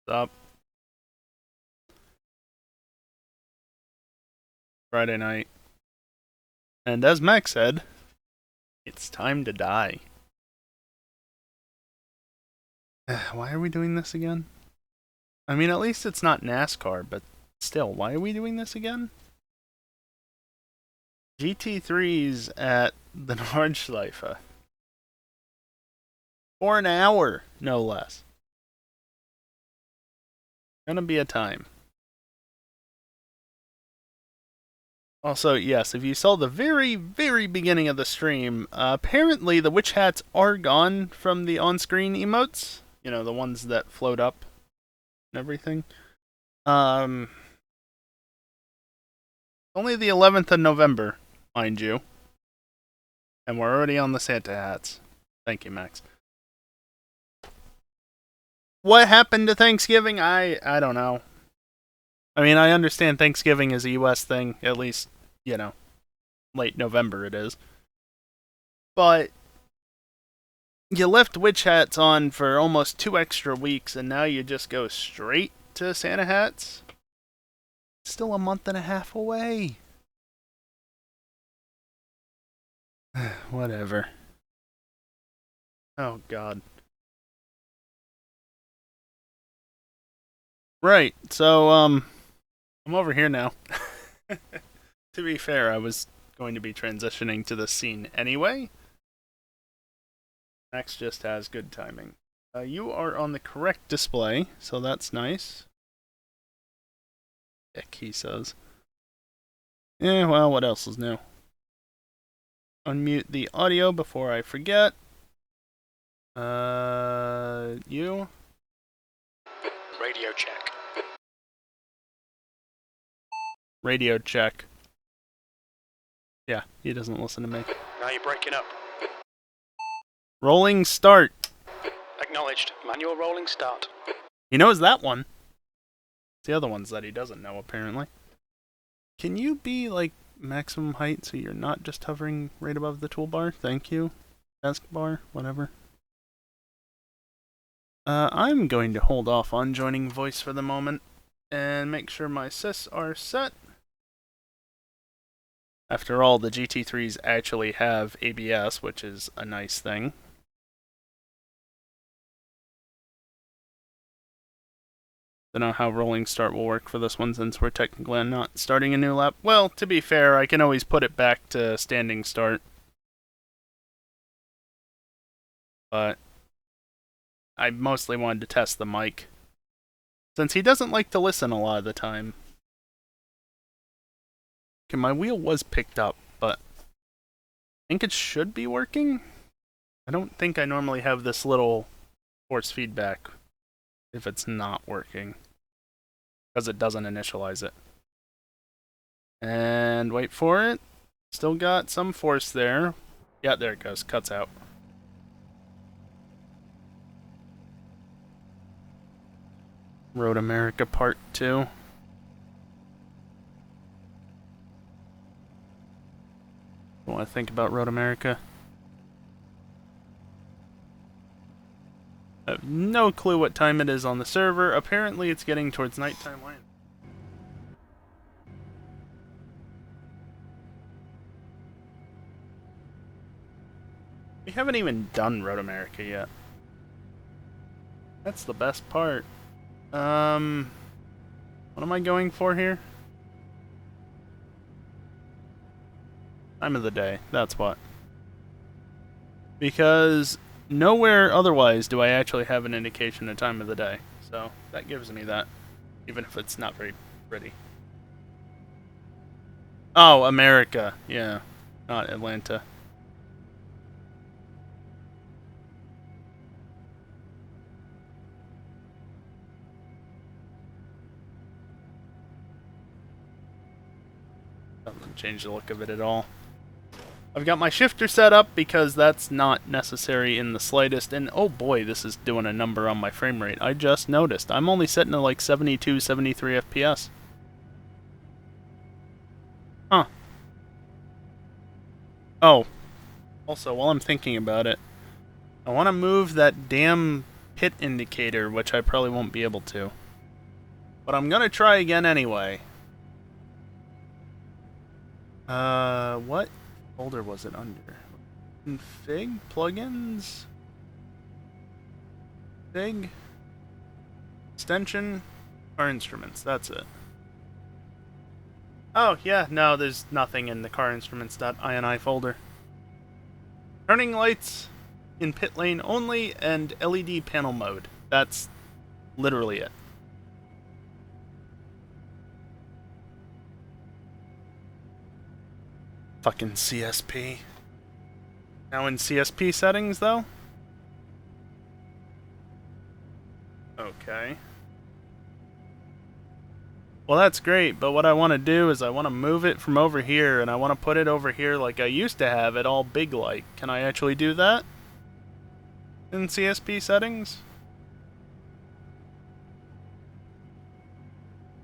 Up. Friday night. And as Max said, it's time to die. Why are we doing this again? I mean, at least it's not NASCAR, but still, why are we doing this again? GT3s at the Nordschleife. For an hour, no less. Gonna be a time. Also, yes, if you saw the very, very beginning of the stream, apparently the witch hats are gone from the on-screen emotes. You know, the ones that float up and everything. Only the 11th of November, mind you. And we're already on the Santa hats. Thank you, Max. What happened to Thanksgiving? I don't know. I mean, I understand Thanksgiving is a US thing, at least, you know, late November it is. But you left witch hats on for almost 2 extra weeks, and now you just go straight to Santa hats? Still a month and a half away. Whatever. Oh, God. Right, so, I'm over here now. To be fair, I was going to be transitioning to this scene anyway. Max just has good timing. You are on the correct display, so that's nice. Ick, he says. Yeah, well, what else is new? Unmute the audio before I forget. You? Radio check. Radio check. Yeah, he doesn't listen to me. Now you're breaking up. Rolling start. Acknowledged. Manual rolling start. He knows that one. It's the other ones that he doesn't know, apparently. Can you be, like, maximum height so you're not just hovering right above the toolbar? Thank you. Taskbar, whatever. I'm going to hold off on joining voice for the moment and make sure my sys are set. After all, the GT3s actually have ABS, which is a nice thing. Don't know how rolling start will work for this one since we're technically not starting a new lap. Well, to be fair, I can always put it back to standing start. But I mostly wanted to test the mic, since he doesn't like to listen a lot of the time. Okay, my wheel was picked up, but I think it should be working. I don't think I normally have this little force feedback if it's not working, because it doesn't initialize it. And wait for it. Still got some force there. Yeah, there it goes. Cuts out. Road America Part 2. What do I think about Road America? I have no clue what time it is on the server. Apparently it's getting towards nighttime land. We haven't even done Road America yet. That's the best part. What am I going for here? Time of the day, that's what. Because nowhere otherwise do I actually have an indication of time of the day. So that gives me that, even if it's not very pretty. Oh, America. Yeah, not Atlanta. Doesn't change the look of it at all. I've got my shifter set up because that's not necessary in the slightest, and oh boy, this is doing a number on my frame rate. I just noticed. I'm only setting to like 72, 73 FPS. Huh. Oh. Also, while I'm thinking about it, I want to move that damn hit indicator, which I probably won't be able to. But I'm gonna try again anyway. What folder was it under? Config? Plugins? Config? Extension? Car instruments, that's it. Oh, yeah, no, there's nothing in the car instruments.ini folder. Turning lights in pit lane only and LED panel mode. That's literally it. Fucking CSP. Now in CSP settings, though? Okay. Well, that's great, but what I want to do is I want to move it from over here, and I want to put it over here like I used to have it, all big-like. Can I actually do that? In CSP settings?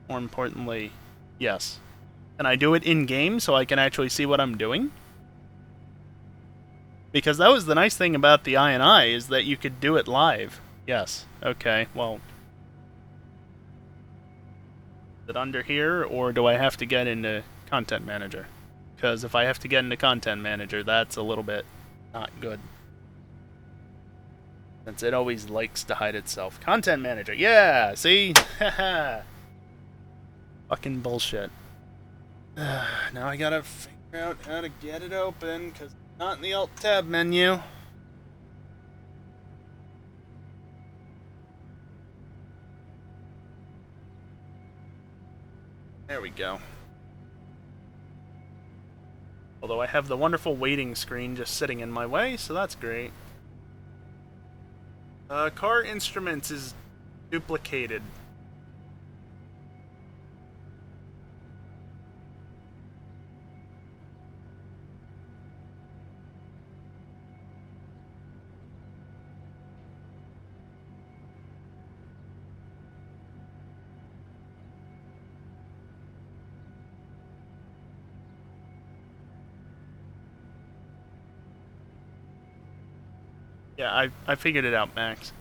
More importantly, yes. Can I do it in-game so I can actually see what I'm doing? Because that was the nice thing about the INI, is that you could do it live. Yes. Okay, well... Is it under here, or do I have to get into Content Manager? Because if I have to get into Content Manager, that's a little bit not good. Since it always likes to hide itself. Content Manager, yeah! See? Haha! Fucking bullshit. Now I gotta figure out how to get it open, because it's not in the Alt-Tab menu. There we go. Although I have the wonderful waiting screen just sitting in my way, so that's great. Car instruments is duplicated. Yeah, I figured it out, Max.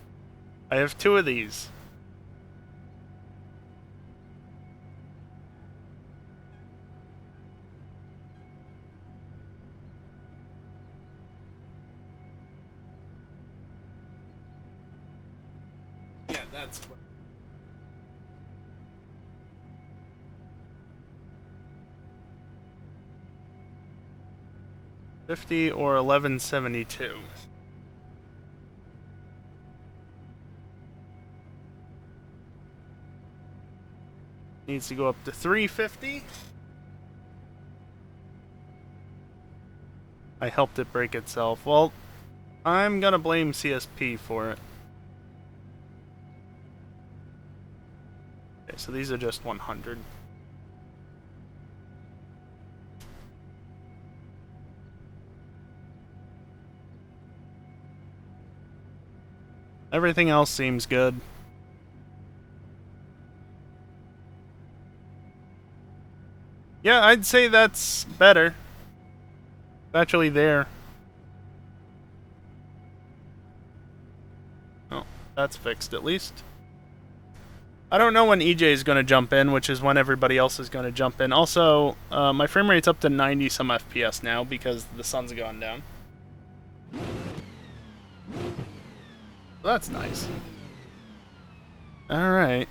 I have 2 of these. Yeah, that's what... $50 or $11.72. Needs to go up to $3.50. I helped it break itself. Well, I'm gonna blame CSP for it. Okay, so these are just 100. Everything else seems good. Yeah, I'd say that's better. It's actually there. Oh, that's fixed at least. I don't know when EJ is going to jump in, which is when everybody else is going to jump in. Also, my frame rate's up to 90 some FPS now because the sun's gone down. So that's nice. Alright.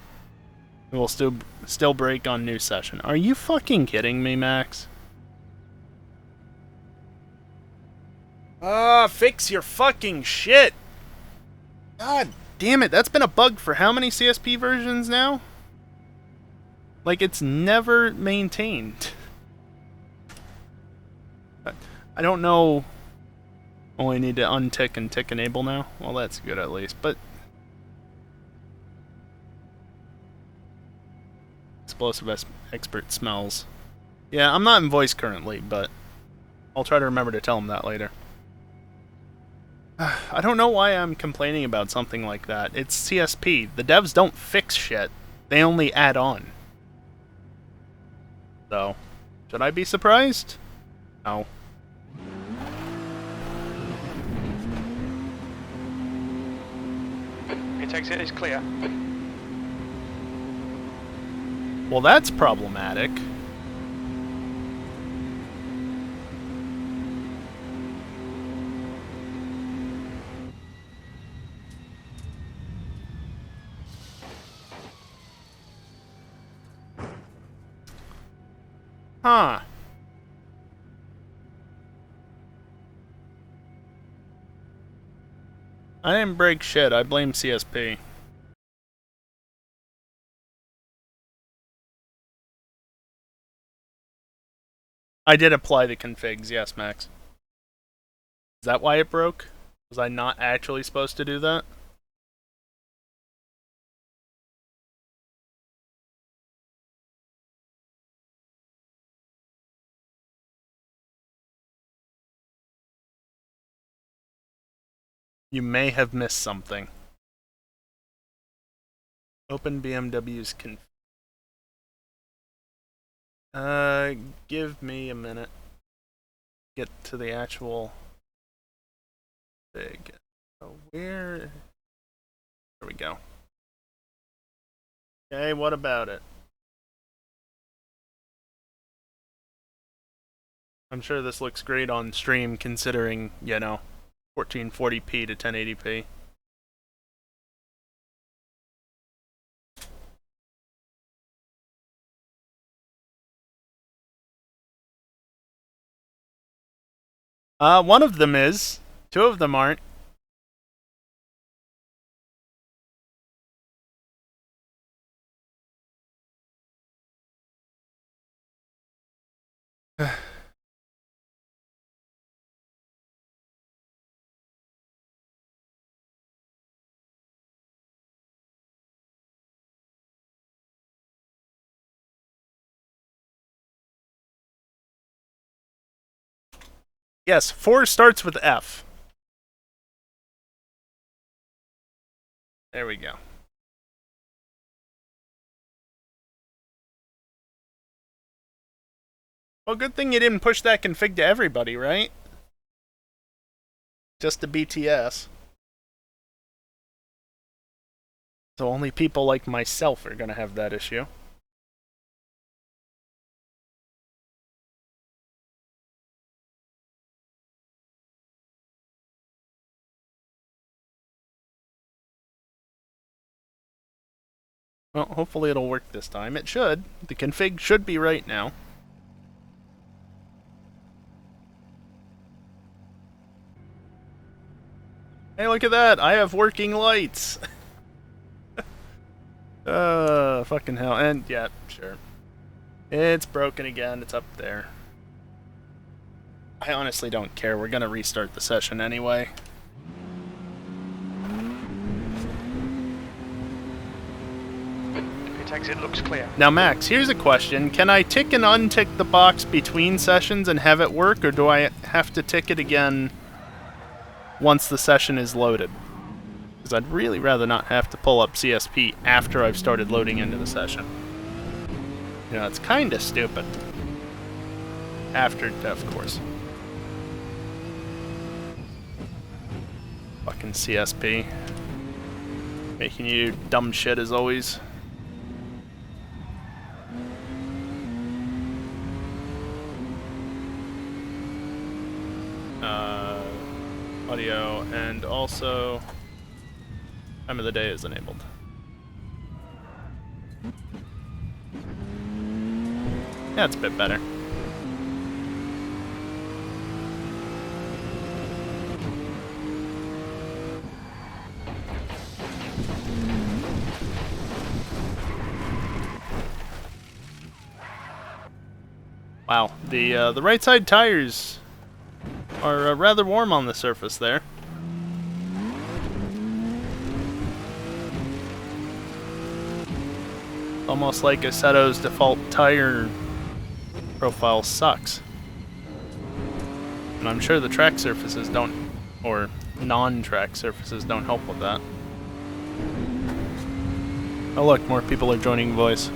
We'll still break on new session. Are you fucking kidding me, Max? Fix your fucking shit! God damn it, that's been a bug for how many CSP versions now? Like, it's never maintained. I don't know... Only need to untick and tick enable now? Well, that's good at least, but... Explosive expert smells. Yeah, I'm not in voice currently, but I'll try to remember to tell him that later. I don't know why I'm complaining about something like that. It's CSP. The devs don't fix shit. They only add on. So, should I be surprised? No. Pit exit is clear. Well, that's problematic. Huh. I didn't break shit. I blame CSP. I did apply the configs, yes, Max. Is that why it broke? Was I not actually supposed to do that? You may have missed something. Open BMW's config. Give me a minute. Get to the actual config. So where? There we go. Okay, what about it? I'm sure this looks great on stream considering, 1440p to 1080p. One of them is. Two of them aren't. Yes, 4 starts with F. There we go. Well, good thing you didn't push that config to everybody, right? Just to BTS. So only people like myself are gonna have that issue. Well, hopefully it'll work this time. It should. The config should be right now. Hey, look at that! I have working lights! Fucking hell. And, yeah, sure. It's broken again. It's up there. I honestly don't care. We're gonna restart the session anyway. Pit exit looks clear. Now, Max, here's a question. Can I tick and untick the box between sessions and have it work, or do I have to tick it again once the session is loaded? Because I'd really rather not have to pull up CSP after I've started loading into the session. You know, it's kind of stupid. After, of course. Fucking CSP. Making you do dumb shit as always. Audio, and also time of the day is enabled. Yeah, it's a bit better. Wow, the right side tires are rather warm on the surface there. Almost like Assetto's default tire profile sucks. And I'm sure the track surfaces don't, or non-track surfaces don't help with that. Oh look, more people are joining voice.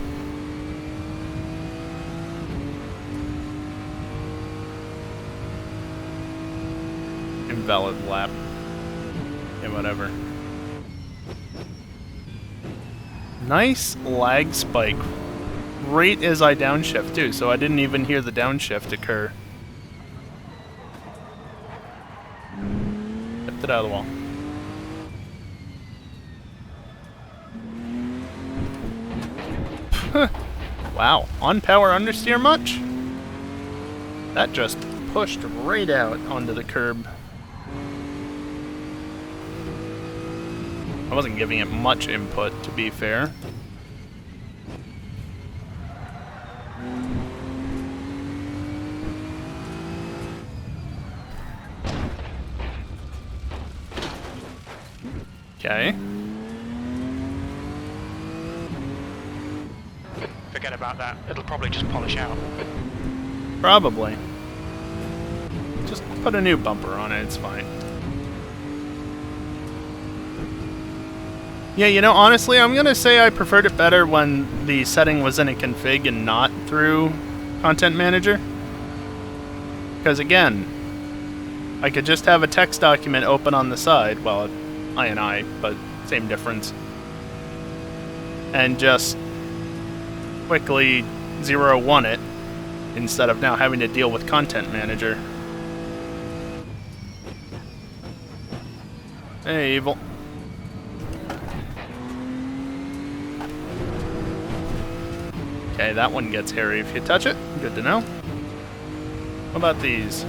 Invalid lap. Yeah, whatever. Nice lag spike. Right as I downshift too, so I didn't even hear the downshift occur. Lift it out of the wall. Wow, on power understeer much? That just pushed right out onto the curb. I wasn't giving it much input, to be fair. Okay. Forget about that. It'll probably just polish out. Probably. Just put a new bumper on it, it's fine. Yeah, you know, honestly, I'm gonna say I preferred it better when the setting was in a config and not through Content Manager. Because again, I could just have a text document open on the side, well, INI, but same difference. And just quickly 0-1 it, instead of now having to deal with Content Manager. Hey, Evil. Okay, that one gets hairy if you touch it. Good to know. What about these?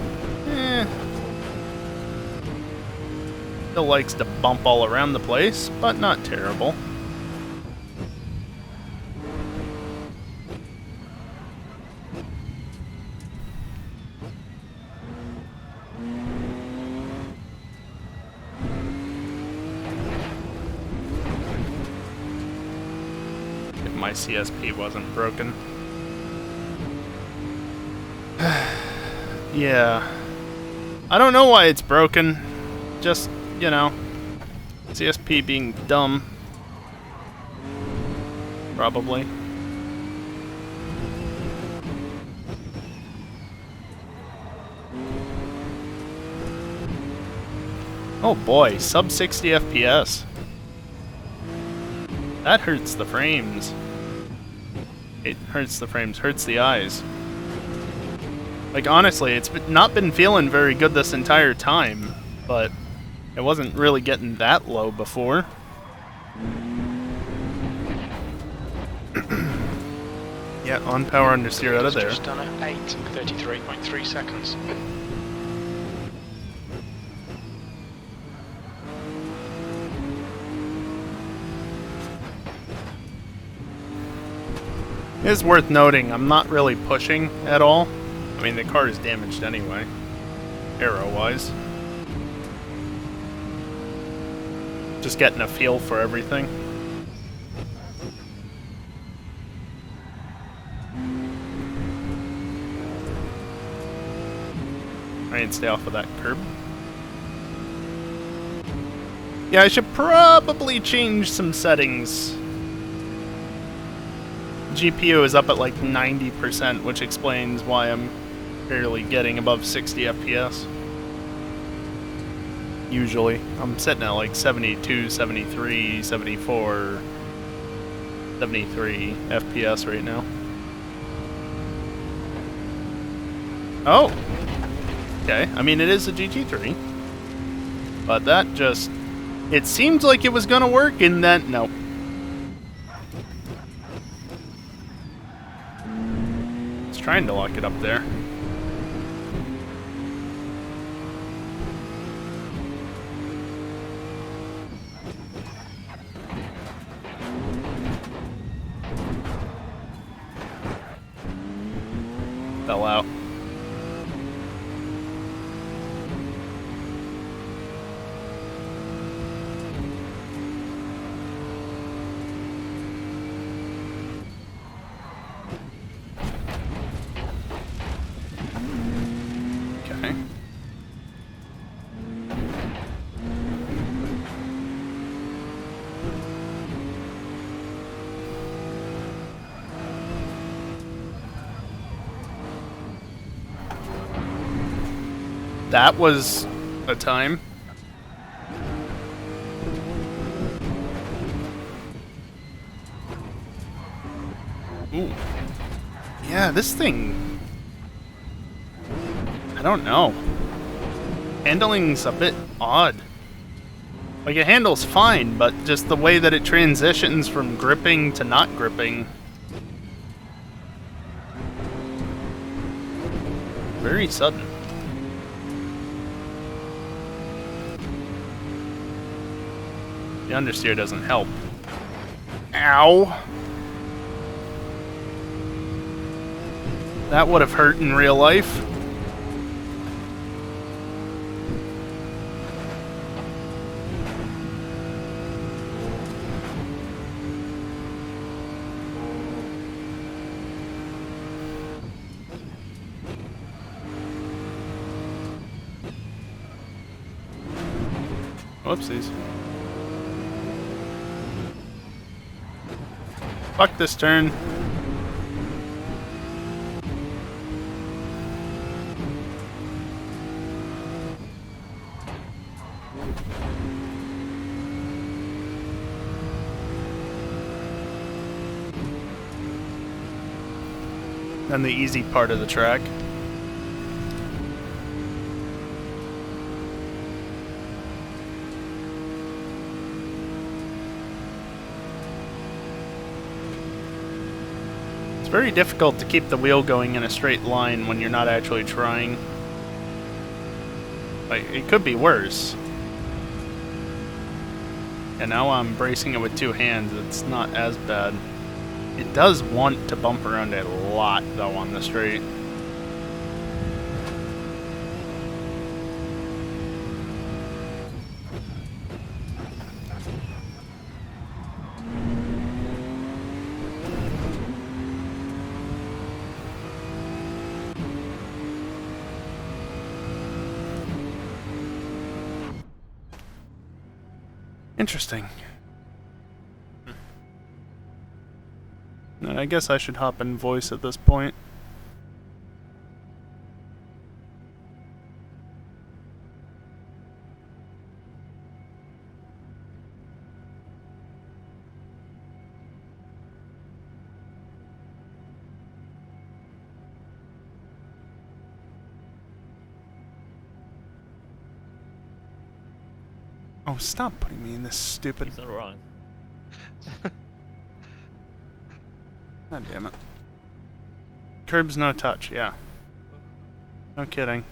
Still likes to bump all around the place, but not terrible. If my CSP wasn't broken. Yeah. I don't know why it's broken. Just, you know, CSP being dumb. Probably. Oh boy, sub 60 FPS. That hurts the frames. It hurts the frames, hurts the eyes. Like, honestly, it's not been feeling very good this entire time, but it wasn't really getting that low before. Yeah, on power understeer out of there. Just done at 8:33.3 seconds. It is worth noting, I'm not really pushing at all. I mean, the car is damaged anyway, aero-wise. Just getting a feel for everything. I need to stay off of that curb. Yeah, I should probably change some settings. GPU is up at like 90%, which explains why I'm barely getting above 60 FPS. Usually. I'm sitting at like 72, 73, 74, 73 FPS right now. Oh! Okay, I mean it is a GT3. But that just... It seemed like it was gonna work, and then... Nope. It's trying to lock it up there. Fell out. Okay. That was a time. Ooh. Yeah, this thing... I don't know. Handling's a bit odd. Like, it handles fine, but just the way that it transitions from gripping to not gripping... Very sudden. The understeer doesn't help. Ow! That would have hurt in real life. Whoopsies. Fuck this turn. And the easy part of the track. It's very difficult to keep the wheel going in a straight line when you're not actually trying. Like, it could be worse. And now I'm bracing it with two hands, it's not as bad. It does want to bump around a lot, though, on the straight. Interesting. I guess I should hop in voice at this point. Oh, stop putting me in this stupid... He's not wrong. God damn it. Curbs no touch, yeah. No kidding.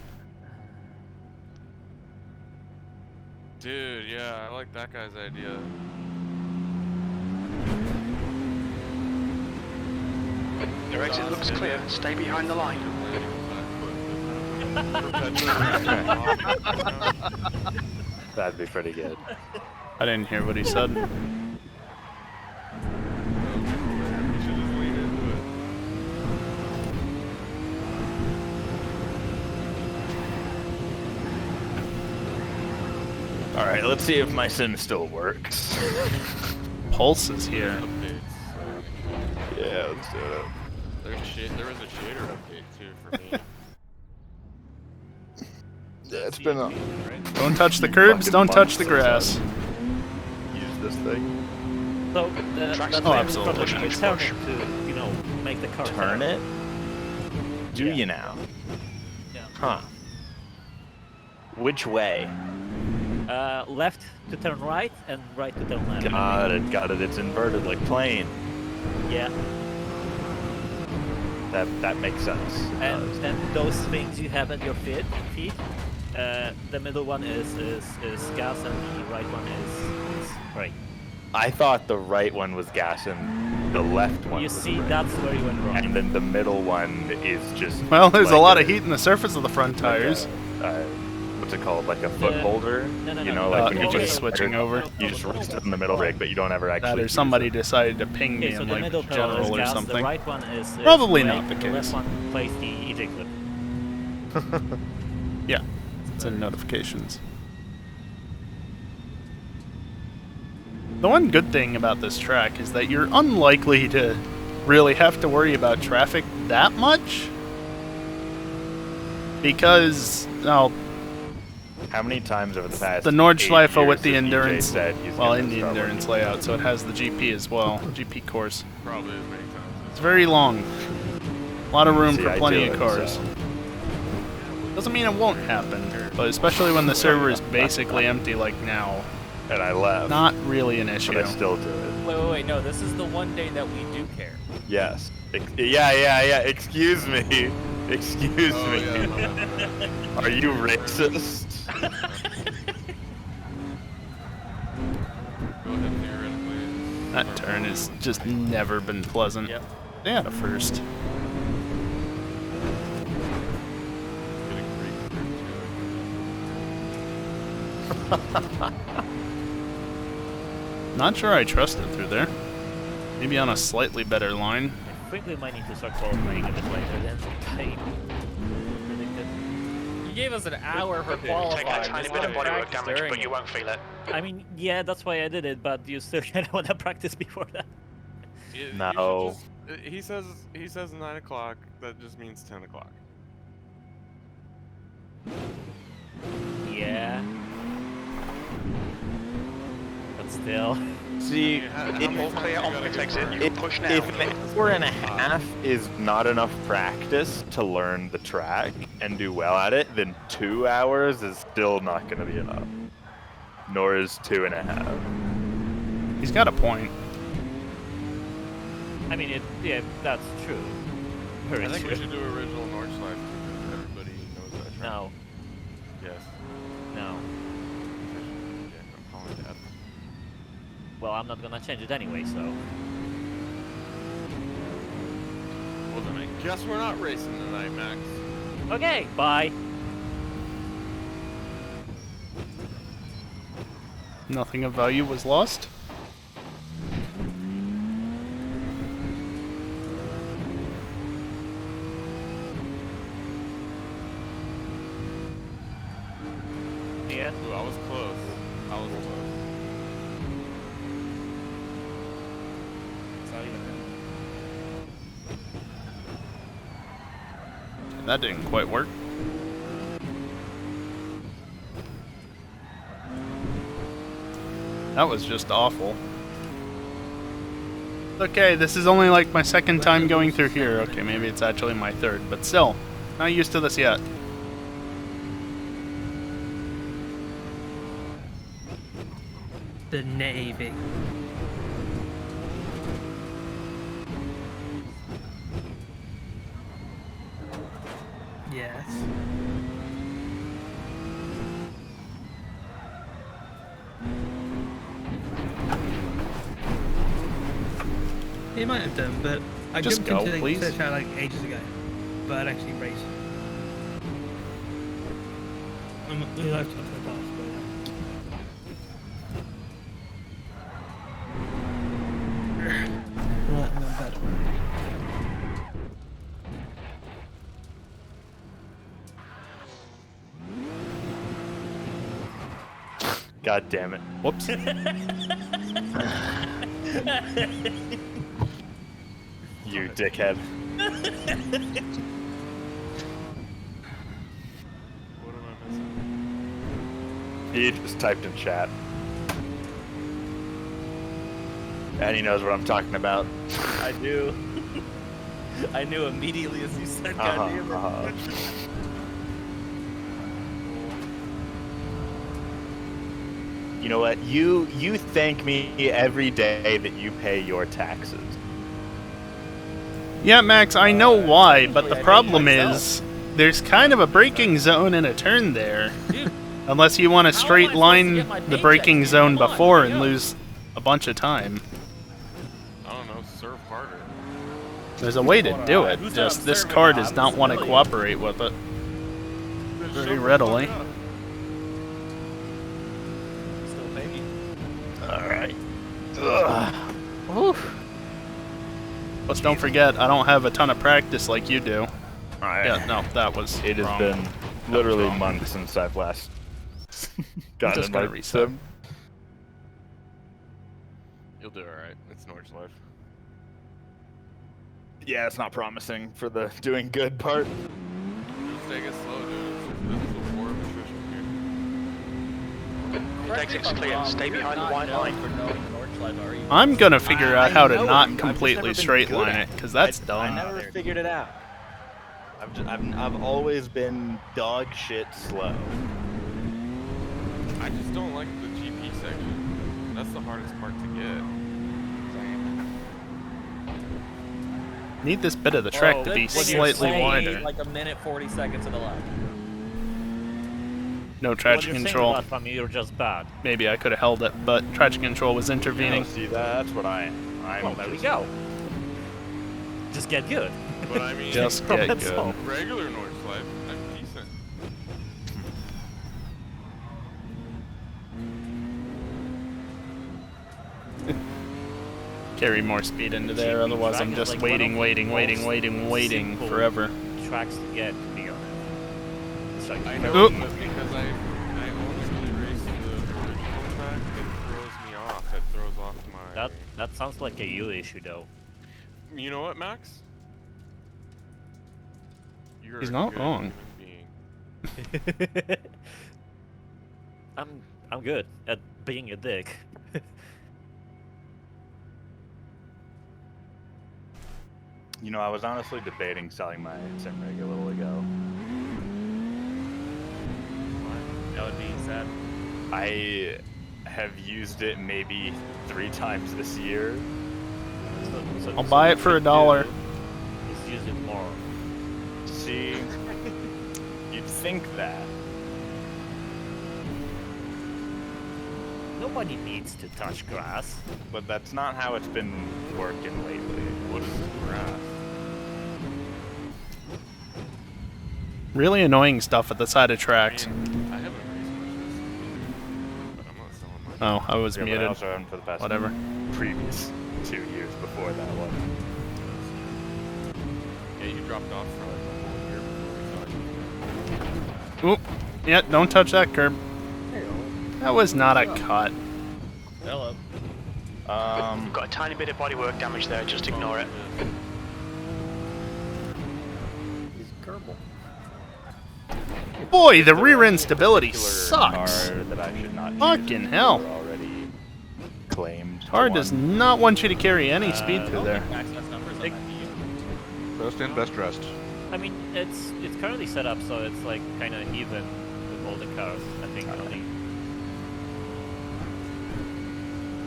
Dude, yeah, I like that guy's idea. Your exit looks clear. Stay behind the line. That'd be pretty good. I didn't hear what he said. Alright, let's see if my sim still works. Pulse is here. Updates. Yeah, let's do it. There was a shader update too for me. Yeah, it's been a... Don't touch the curbs, don't touch the grass. Use this thing. So, Tracks Oh, absolutely. You turn it to, you know, make the car Turn it? Do Yeah. you now? Yeah. Huh. Which way? Left to turn right and right to turn left. Got it. It's inverted like plane. Yeah. That makes sense. And those things you have at your feet, the middle one is gas and the right one is brake. I thought the right one was gas and the left one You was see, brake. that's where you went wrong. And then the middle one is just... Well, there's a like lot of heat in the surface of the front like tires. What's it called? Like a foot holder? No, You know, no. like Uh, when you're you put just it switching over. You just rest it in the middle brake, but you don't ever actually That or use somebody it. decided to ping me Okay, so in the like middle pedal is general or gas, the something. right one is Probably brake, not the the left case. one plays the EJ clip. Yeah, it's in notifications. The one good thing about this track is that you're unlikely to really have to worry about traffic that much. Because, well, How many times over the past the Nordschleife 8 with the years has EJ endurance, said he's well, gonna in the start endurance working? layout, so it has the GP as well, GP course. Probably as many times It's very long. A lot of room See, for I plenty do of it, cars. so. Doesn't mean it won't happen, but especially when the server is basically empty like now, And I left. not really an issue. But I still do it. Wait, no, this is the one day that we do care. Yes. Yeah. Excuse me. Excuse Oh, me. yeah, my bad. Are you racist? Go ahead, theoretically. That turn has just never been pleasant. Yep. They had a first. Getting Greek through, Not sure I trust it through there. Maybe on a slightly better line. I think we might need to start qualifying a bit later than time predicted. You gave us an hour for Take qualifying. a tiny Just bit of don't bodywork practice damage, during but you it. won't feel it. I mean, yeah, that's why I did it, but you still kind of want to practice before that. You should No. just- he says 9 o'clock. That just means 10 o'clock. Yeah. But still. See, How if, many All times clear you on gotta pit get exit, burned? you can push now. if an hour and a half is not enough practice to learn the track and do well at it, then 2 hours is still not going to be enough. Nor is 2.5. He's got a point. I mean, yeah, that's true. Very I think true. we should do original Nordschleife because everybody knows that track. No, Yes. no. Yeah, I'm calling that. Well, I'm not gonna change it anyway, so. Well, then I guess we're not racing tonight, Max. Okay, bye. Nothing of value was lost. Yeah. Ooh, I was close. I was close. It's not even That didn't quite work. That was just awful. Okay, this is only like my second time going through here. Okay, maybe it's actually my third, but still, not used to this yet. The Navy. Yes. He might have done, but I Just jumped go, into the please. search out like ages ago. But I'd actually race. We left off the path, right, I'm going bed. God damn it. Whoops. You dickhead. What am I missing? He just typed in chat. And he knows what I'm talking about. I do. I knew immediately as you said, goddamn it. You know what? You thank me every day that you pay your taxes. Yeah, Max, I know why, but the Usually I problem make is there's kind of a braking zone and a turn there. Dude, Unless you want to How am I straight supposed to line get my the paycheck, braking dude? zone Come on, before hurry and up. lose a bunch of time. I don't know. Serve harder. There's a way to do it, Who's just that this serving car now? does I'm not a want to civilian. cooperate with it Then very shut the readily. fuck up. still baby. Alright. But don't forget, I don't have a ton of practice like you do. Alright. Yeah, no, that was It has wrong. been literally wrong. months since I've last gotten just in gotta my reset. sim. You'll do alright. It's Nordschleife. Yeah, it's not promising for the doing good part. Just take it slow, dude. This is a war of attrition Correct me if exit's I'm clear. wrong, Stay you're behind the not white known line. for knowing the Nordschleife, are you? I'm gonna figure out how to I know not I've just completely never been straight good line at it, because that's I dumb. never figured it out. I've always been dog shit slow. I just don't like the GP section. That's the hardest part to get. Need this bit of the track to be Good thing you're slightly saying wider. Like a minute 40 seconds to the left. No What traction you're saying control. about from you're just bad. Maybe I could have held it, but traction control was intervening. See, that's what I'm Well, there we just- go. Just get good. But I mean, Just get That's good. all. regular Nordschleife, I'm decent. Carry more speed into there, GP otherwise track I'm is just like one waiting, of waiting, the waiting, most waiting simple forever. Tracks to get, to be honest. It's like I Oop. know but because I only really race the original track, it throws me off. It throws off my... that sounds like a you issue though. You know what, Max? You're He's a not good wrong. human being. I'm good at being a dick. You know, I was honestly debating selling my sim rig a little ago. That would be sad. I have used it maybe 3 times this year. I'll buy it for $1. Just use it more. See, you'd think that. Nobody needs to touch grass. But that's not how it's been working lately. What is grass? Really annoying stuff at the side of tracks. I haven't raced much this season, but I'm not selling my... Oh, I was Yeah, but I muted. also haven't for the past Whatever. previous 2 years before that one. Yeah, you dropped off for like a whole year before we saw you. Oop. Yeah, don't touch that curb. That was not a cut. Hello. You've got a tiny bit of bodywork damage there, just ignore it. Boy, the rear end stability Particular sucks. car that I should not use Fucking is hell. already claimed. Car does one. not want you to carry any speed through there. Max has numbers on that view. Best in, best dressed. I mean, it's currently set up so it's like kind of even with all the cars. I think only.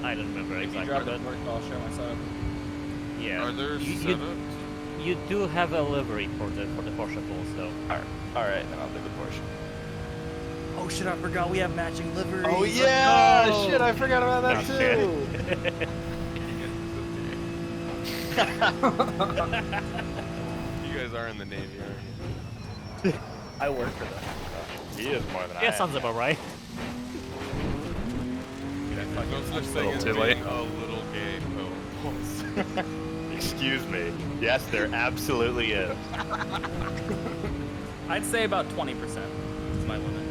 I don't remember If you exactly, drop but it, I'll share my setup. yeah. Are there you, setups? you do have a livery for the Porsche Pulse though. Alright, then I'll do the Porsche. Oh shit, I forgot we have matching liveries. Oh yeah! Let's go! Shit, I forgot about that Oh, shit. You guys are in the Navy, aren't you? I work for them. He is more than I Yeah, am. sounds about right. There's no such thing little as too being late. a little gay post. Excuse me. Yes, there absolutely is. I'd say about 20% is my limit.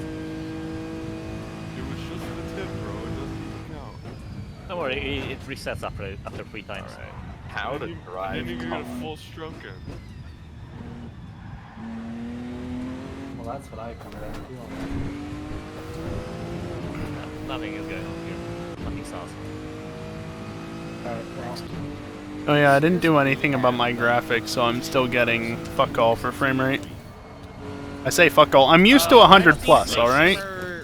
It was just the tip, bro. It doesn't even count. Don't worry, it resets after 3 times. Alright. How to Then drive you get a car. full stroke in. Well, that's what I come down to. Nothing is going on here. Nothing saucy. Alright, next. Oh yeah, I didn't do anything about my graphics, so I'm still getting fuck all for frame rate. I say fuck all. I'm used to 100 plus, alright?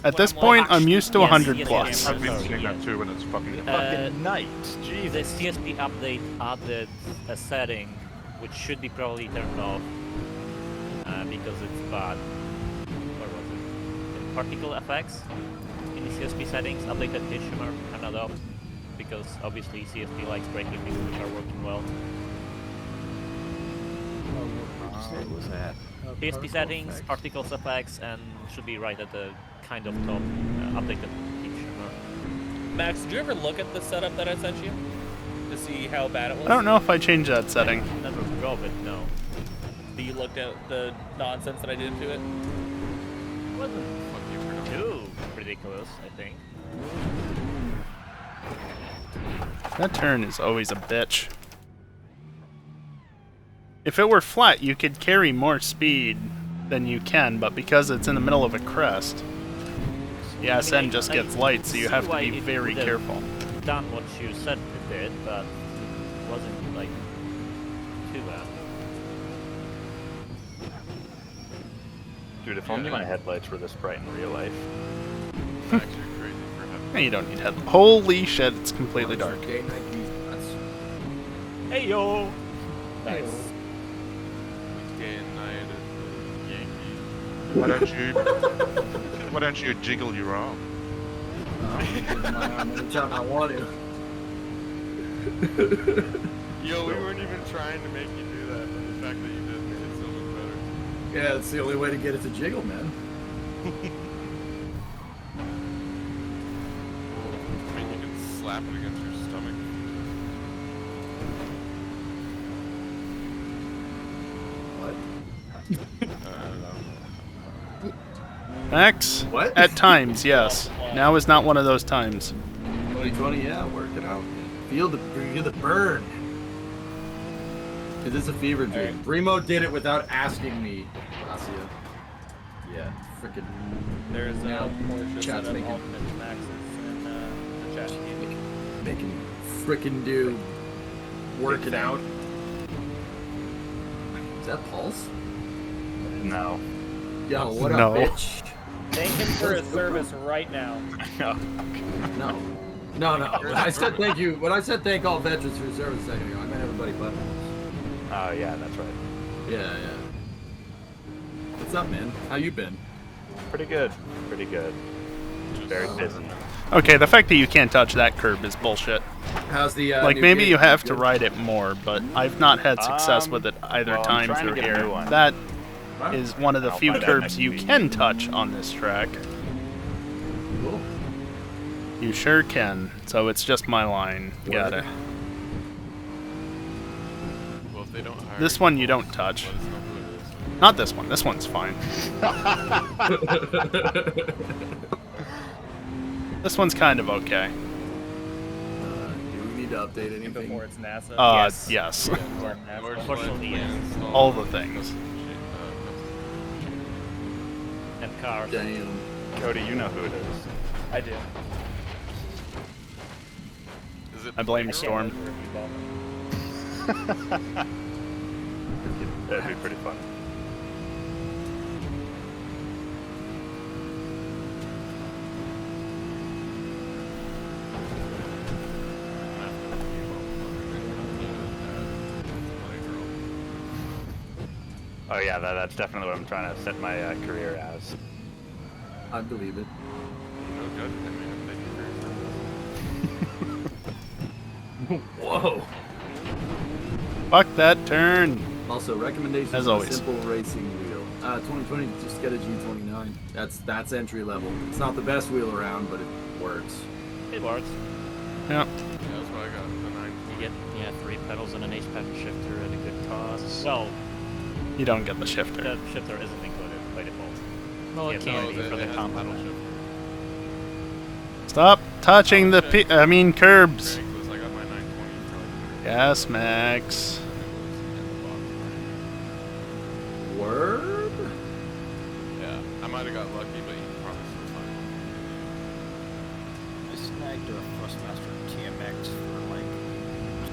At this point, I'm used to Yes, 100 yes, plus. yes. I've been seeing that too, and it's fucking. Fucking night. The Jesus. CSP update added a setting which should be probably turned off because it's bad. What was it? The particle effects in the CSP settings. Updated pitch shimmer, turn that off because obviously CSP likes breaking things which are working well. What was that? PSP settings, particles effects, and should be right at the kind of top updated pitch shimmer. Max, did you ever look at the setup that I sent you to see how bad it was? I don't know if I changed that setting. Never drove it, no. You looked at the nonsense that I did to it? It wasn't Fuck you for not. too ridiculous, I think. That turn is always a bitch. If it were flat, you could carry more speed than you can, but because it's in the middle of a crest, The I SN mean, just I gets light, so you see have to why be it very would've careful. Done what you said it did, but it wasn't like too bad. Dude, if only my headlights were this bright in real life. It's actually crazy for him. No, you don't need head. Holy shit, it's completely dark. Okay, Nike. That's Hey yo! Nice. Day and night at the Yankees. Why don't you jiggle your arm? anytime I want to. Yo, we weren't even trying to make you do that, but the fact that you did made it so much better. Yeah, that's the only way to get it to jiggle, man. I mean, you can slap it against your stomach. What? I don't know. Max? What? At times, yes. Now is not one of those times. 2020, yeah, work it out. Feel the burn. Cause it's a fever dream. Remo did it without asking me. Gracia. Yeah, freaking. There's Yeah. Porsche Chat's set up making- ultimate maxes in the chat. Making freaking do working out. Is that Pulse? No. Yo, what No. up, bitch? Thank him for his service right now. No. When I said thank you, when I said thank all veterans for your service a second ago, I meant everybody but. Oh, yeah, that's right. Yeah. What's up, man? How you been? Pretty good. Pretty good. Very busy. Okay, the fact that you can't touch that curb is bullshit. How's the Like, new maybe game? you have to Good? ride it more, but I've not had success with it either well, I'm time trying to through get a here. new one. That Huh? is one of the I'll few find out curbs next you week. can touch on this track. Cool. You sure can. So it's just my line. Got it. Well, if they don't hire This one you don't touch. let us know who it is. Not this one. This one's fine. This one's kind of okay. Do we need to update anything? Before it's NASA. Yes. Before NASA. Nordschleife Unfortunately, will yes. install All the things. And cars. Damn. Cody, you know who it is. I do. Is it I blame Playground? Storm. That'd be pretty fun. Oh yeah, that's definitely what I'm trying to set my career as. I believe it. No judgment, man. Thank you for your Whoa. Fuck that turn. Also, recommendations As for a always. simple racing wheel. 2020, just get a G29. That's entry level. It's not the best wheel around, but it works. It works. Yeah. Yeah, that's what I got. The 920. You get 3 pedals and an 8-pedal shifter at a good cost. Well, You don't get the shifter. the shifter isn't included by default. Well, it Yeah, can no, be it for the has compound. pedal shift. Stop touching the curbs. Crankless, I got my 920 for like Yes, Max. Word? Yeah, I might have got lucky, but you can probably still find one. I snagged a Thrustmaster TMX for like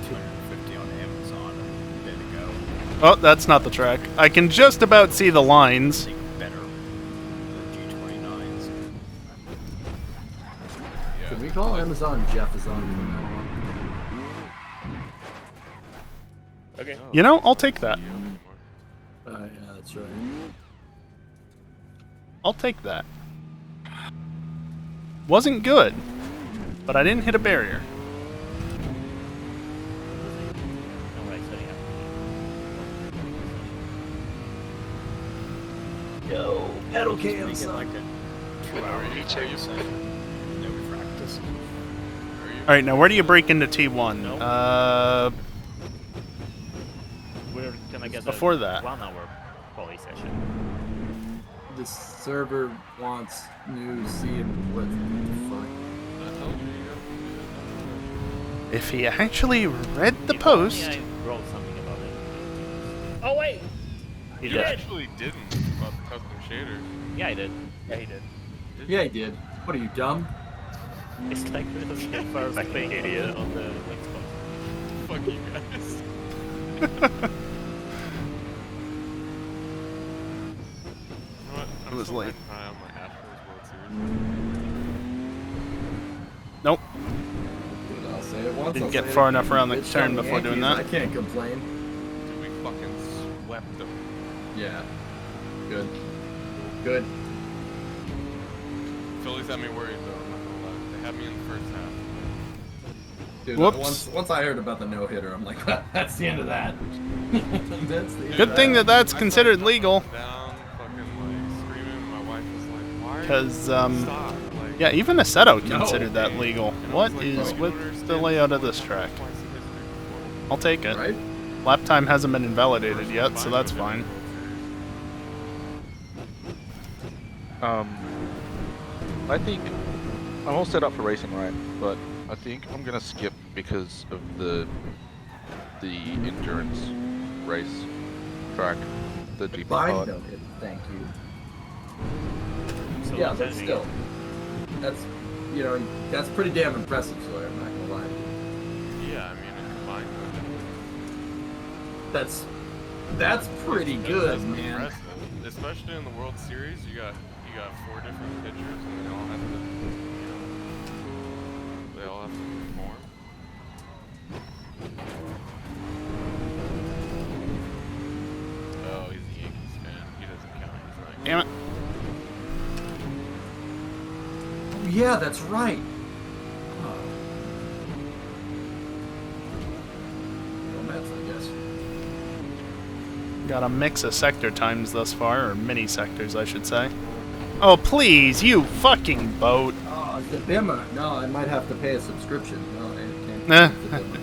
250 on Amazon a bit ago. Oh, that's not the track. I can just about see the I lines. think better than G29s. Yeah. Can we call Amazon Jefferson from now Okay. You know, I'll take that. on? Yeah, that's right. I'll take that. Wasn't good, but I didn't hit a barrier. No right setting up. Yo, pedal Make cam, it son. like a 2-hour Me too. session. No practice. All right, now where do you break into T1? Nope. We're gonna get Before a that. 1-hour poly session. The server wants new C and what the I told you, you got to do If he actually read the If only post, I wrote something about it. Oh wait. He You did. actually didn't about the custom shader. Yeah, I did. Yeah, he did. fuck? Yeah, he did. What are you, dumb? It's like really the first thing idiot on the Xbox. Fuck you guys. You know what? I'm It was still late. high on my Astros World Series. Nope. Dude, I'll say it once. Didn't I'll get say far it enough again. around the Bitch turn on the before doing Yankees, that. I can't complain. Dude, we fucking swept them. Yeah. Good. Good. Phillies had me worried though, I'm not gonna lie. They had me in the first half. Dude, Whoops. once I heard about the no-hitter, I'm like, that's the end of that. That's the end Good of thing that that's I considered started legal. jumping Down, fucking like screaming. My wife was like, why are you Because, stop? Like, yeah, even Assetto No. considered that legal. and I What was like, is bro, you don't with understand, the layout of only this track? happened twice in history before. I'll take it. Right? Lap time hasn't been invalidated First yet, so combined that's no-hitter fine. in the World I think I'm all set up for racing, right? But I think I'm gonna skip because of the endurance race track, the GP Fine, pod. no-hit. Thank you. So Yeah, I'm but turning still. it. That's, you know, that's pretty damn impressive, Sawyer. I'm not gonna lie to you. Series. Yeah, I mean, a combined That's pretty good, that's man. impressive. Especially in the World Series, you got 4 different pitchers, and they all have to, they all have to perform. Oh, he's a Yankees fan. He doesn't count. He's not. Damn it. Oh, yeah, that's right. Oh. No Mets, I guess. Got a mix of sector times thus far, or mini sectors, I should say. Oh, please, you fucking boat. Oh, it's a dimmer. No, I might have to pay a subscription. No, I can't. Nah. It's a dimmer.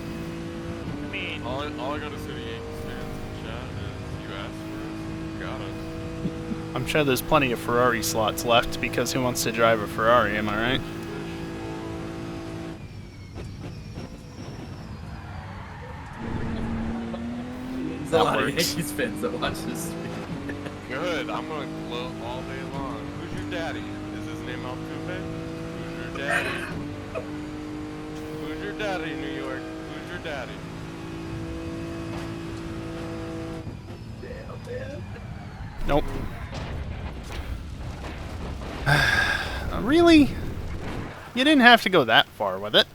I mean, All I gotta say to Yankees fans in chat is, you asked for us, you got us. I'm sure there's plenty of Ferrari slots left, because who wants to drive a Ferrari, am I right? There's a That lot of works. Yankees fans that watch this stream. Good, I'm gonna gloat all day long. Who's your daddy? Is his name Altuve? Who's your daddy? Who's your daddy, New York? Who's your daddy? Damn, man. Nope. Really? You didn't have to go that far with it.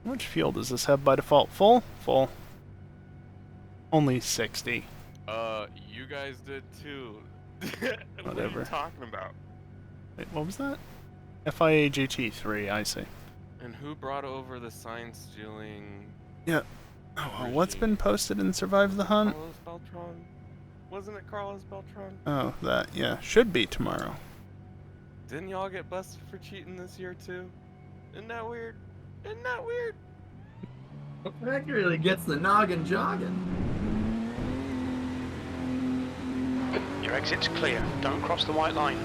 How much fuel does this have by default? Full? Full. Only 60. You guys did too. What are Whatever. you talking about? Wait, what was that? FIA GT3, I see. And who brought over the sign stealing? Yeah. Oh, well, what's been posted in Survive the Hunt? Carlos Beltran? Wasn't it Carlos Beltran? Oh, that, yeah. Should be tomorrow. Didn't y'all get busted for cheating this year too? Isn't that weird? Isn't that weird? That really gets the noggin jogging. Your exit's clear. Don't cross the white line.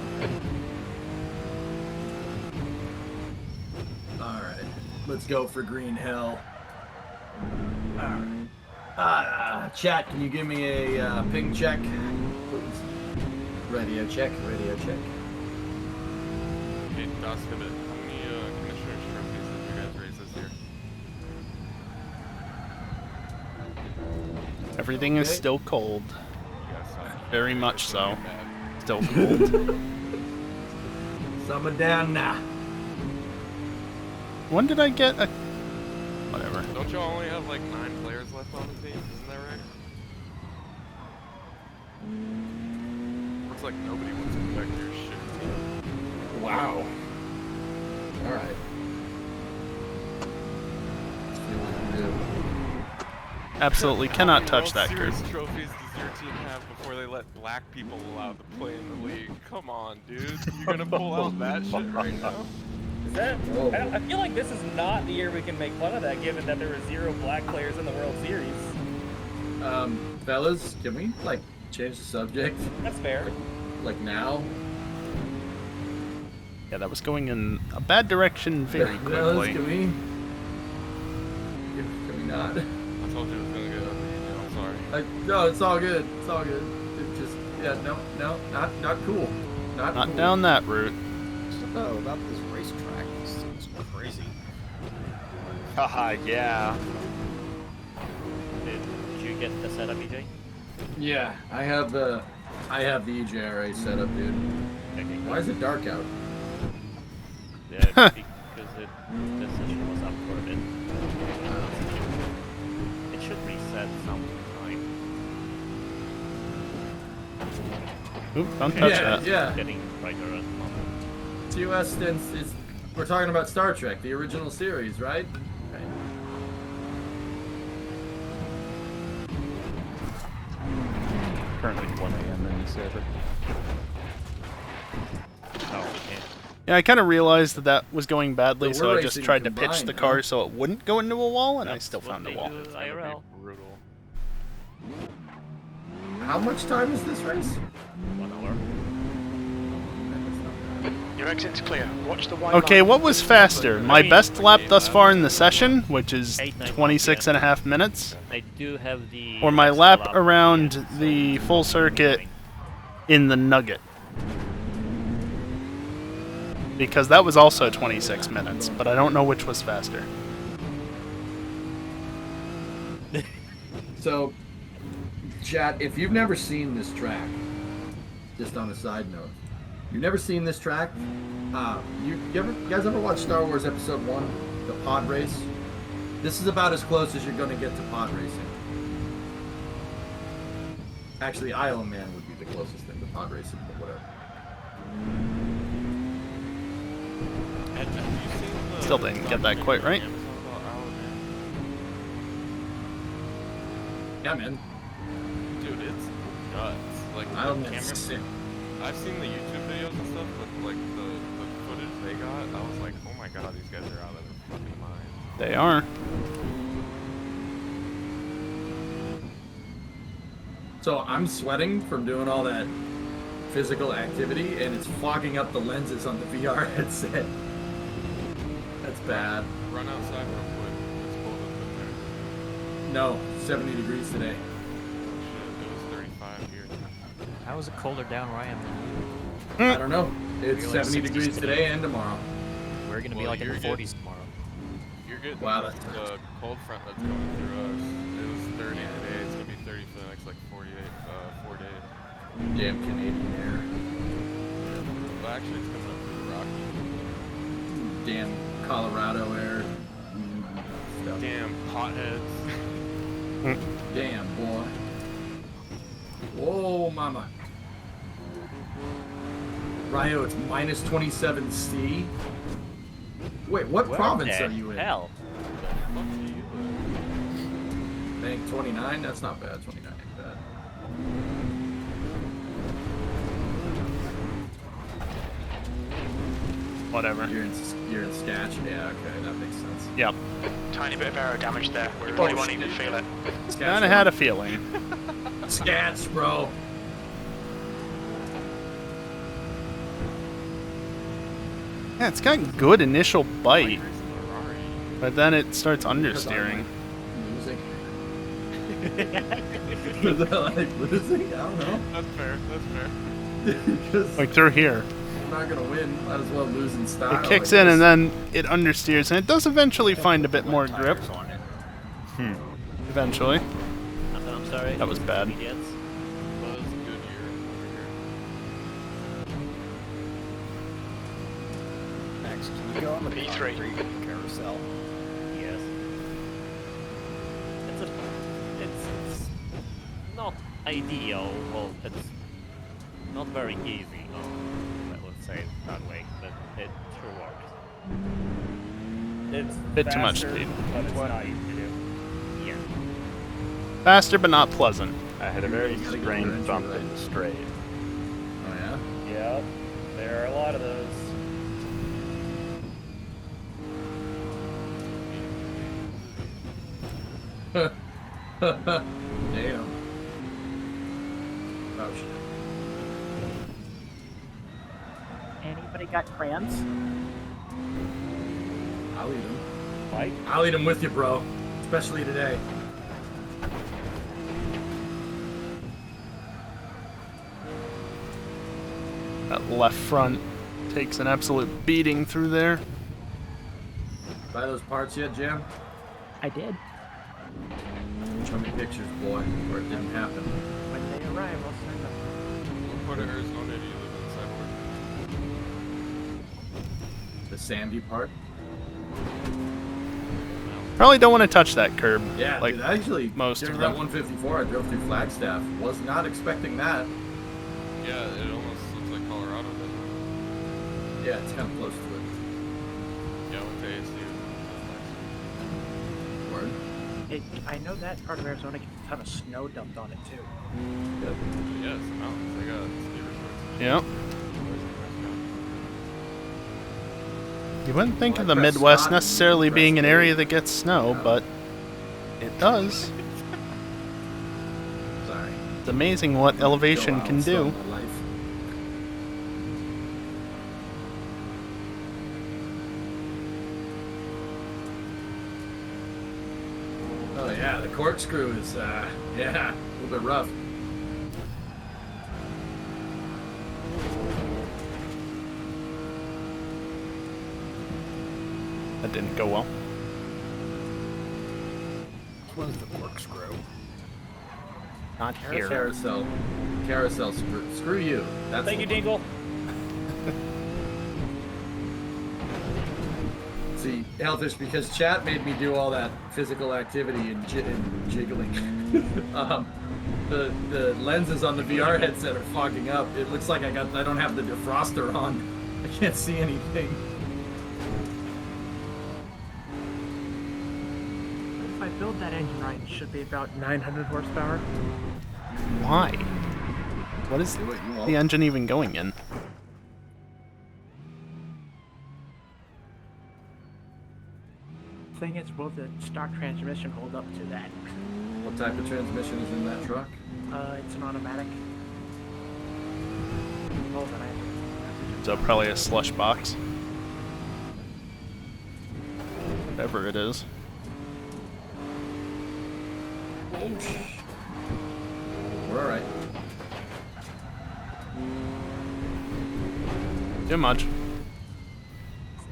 Alright, let's go for Green Hill. Alright. Chat, can you give me a ping check? Please. Radio check, radio check. Hey, Das Hibbit, how many commissioner's trophies did you guys raise this year? Everything is Okay. still cold. You guys suck. Very You much guys so. are bad. Still cold. Summer down now. When did I get a... Whatever. Don't y'all only have like 9 players left on the team? Isn't that right? Looks like nobody wants to come back to your shit team. Wow. Alright. Let's see what we can do. Absolutely cannot touch that World group. Series trophies does your team have before they let black people allowed to play in the league? Come on, dude. You're gonna pull out that shit right now? Is that? Whoa. I feel like this is not the year we can make fun of that, given that there were 0 black players in the World Series. Fellas, can we, like, change the subject? That's fair. Like now? Yeah, that was going in a bad direction very Fellas, quickly. can we? Can we not? I told you it was gonna get ugly. I'm sorry. No, it's all good. It's all good. It just, no, not cool. Not Not cool. down that route. So about this racetrack, this seems crazy. Haha, yeah. Did you get the setup, EJ? Yeah, I have the EJRA set up, dude. Okay. Why is it dark out? Yeah, because the session was up for a bit. It should reset sometime. Oop, don't touch Yeah, that. yeah. Getting brighter at the moment. TOS is we're talking about Star Trek, the original series, right? Right. Currently 1 a.m. in the server. Oh, okay. Yeah, I kind of realized that was going badly, But so we're I just racing tried to pitch combined, the huh? car so it wouldn't go into a wall, and I That's still what found a they wall. do It's gonna be IRL. brutal. How much time is this race? 1 hour. Your exit's clear. Watch the white Okay, line. what was faster? My best lap thus far in the session, which is 8:91, 26 and a half minutes, I do have the. or my extra lap around the full circuit going. in the Nugget? Because that was also 26 minutes, but I don't know which was faster. So, chat, if you've never seen this track, just on a side note, you've never seen this track, you guys ever watch Star Wars Episode 1, the pod race? This is about as close as you're going to get to pod racing. Actually, Isle of Man would be the closest thing to pod racing, but whatever. And have you seen the Still didn't get that quite right. Amazon about Isle of Man? Yeah, man. Dude, it's nuts. Like Isle of the Man's camera. sick. I've seen the YouTube videos and stuff, but like the footage they got, I was like, oh my god, these guys are out of their fucking mind. They are. So I'm sweating from doing all that physical activity, and it's fogging up the lenses on the VR headset. That's bad. Run outside real quick. It's cold up in there. No, 70 degrees today. Shit, it was 35 here. How is it colder down where I am? I don't know. It's Maybe like 70 60s degrees today and tomorrow. We're gonna be Well, like in the you're 40s tomorrow. You're getting Wow, the that's cold front that's going through us. It was 30 today. It's gonna be 30 for the next like 4 days. Damn Canadian air. Well, actually, it's coming up through the Rockies. Damn Colorado air. Stuff. Damn potheads. Damn, boy. Whoa, mama. Ryo, it's minus 27C. Wait, what province are you in? Hell. Bank 29? That's not bad. 29 ain't bad. Whatever. You're in Sketch? Yeah, okay, that makes sense. Yep. Tiny bit of aero damage there. You probably won't even feel it. Kind of had a feeling. Scats, bro. Yeah, it's got good initial bite, but then it starts understeering. Losing. Was that like losing? I don't know. That's fair. That's fair. Because Like through here. I'm not gonna win. Might as well lose in style. It kicks in and then it understeers, and it does eventually find a bit more grip. Eventually. I'm sorry. That was bad. Idiots. Well, it was a good year over here. Max, can you go on the P3. concrete carousel? Yes. It's not ideal. Well, it's not very easy. I would say it that way, but it sure works. It's Bit too much faster, speed. but it's not easy to do. Yeah. Faster but not pleasant. I had a very You gotta get strange your entry bump right. in the straight. Oh yeah. Yep. There are a lot of those. Damn. Oh shit. Anybody got crayons? I'll eat them. Mike? I'll eat them with you, bro. Especially today. left front takes an absolute beating through there. Buy those parts yet, Jim? I did. Show me pictures, boy, where it didn't happen. When they arrive, I'll send them. What part of Arizona do you live in, Cyborg? The sandy part? Probably don't want to touch that curb. Yeah, like dude, actually, most during of that them. 154, I drove through Flagstaff. Was not expecting that. Yeah, it almost looks like Colorado, doesn't it? Yeah, it's kind of close to it. Yeah, I went to ASU. Word. I know that part of Arizona gets a ton of snow dumped on it too. Good. Yeah, it's the mountains. They got ski resorts. Yep. You wouldn't think Well, of I the pressed Midwest Scott necessarily and being an pressed area A. that gets snow, Yeah. but it does. Sorry. It's amazing what elevation Go can out, do. still in my life. Oh yeah, the corkscrew is yeah, a little bit rough. That didn't go well. Which one's the corkscrew? Not here. Carousel. Carousel screw. Screw you. That's Thank the you, one. Dingle. See, Hellfish, because chat made me do all that physical activity and, and jiggling. The lenses on the VR headset are fogging up. It looks like I don't have the defroster on. I can't see anything. If I build that engine right, it should be about 900 horsepower. Why? What is Do it, you won't. the engine even going in? Thing is, will the stock transmission hold up to that? What type of transmission is in that truck? It's an automatic. Hold on, So probably a slush box. Whatever it is. We're alright. Too much.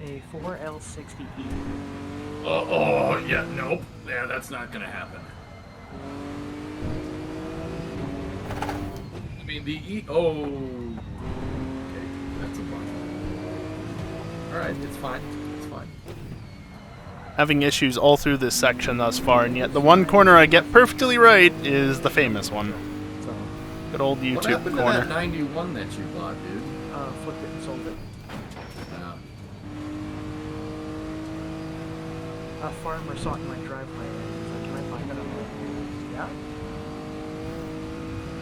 It's a 4L60E. Oh, yeah, nope. Yeah, that's not gonna happen. I mean, the okay, that's a bummer. Alright, it's fine. It's fine. Having issues all through this section thus far, and yet the one corner I get perfectly right is the famous one. So, Good old What YouTube happened to corner. that 91 that you bought, dude? flipped it and sold it. A farmer saw it in my driveway and he's like, can I buy that? I'm like, yeah.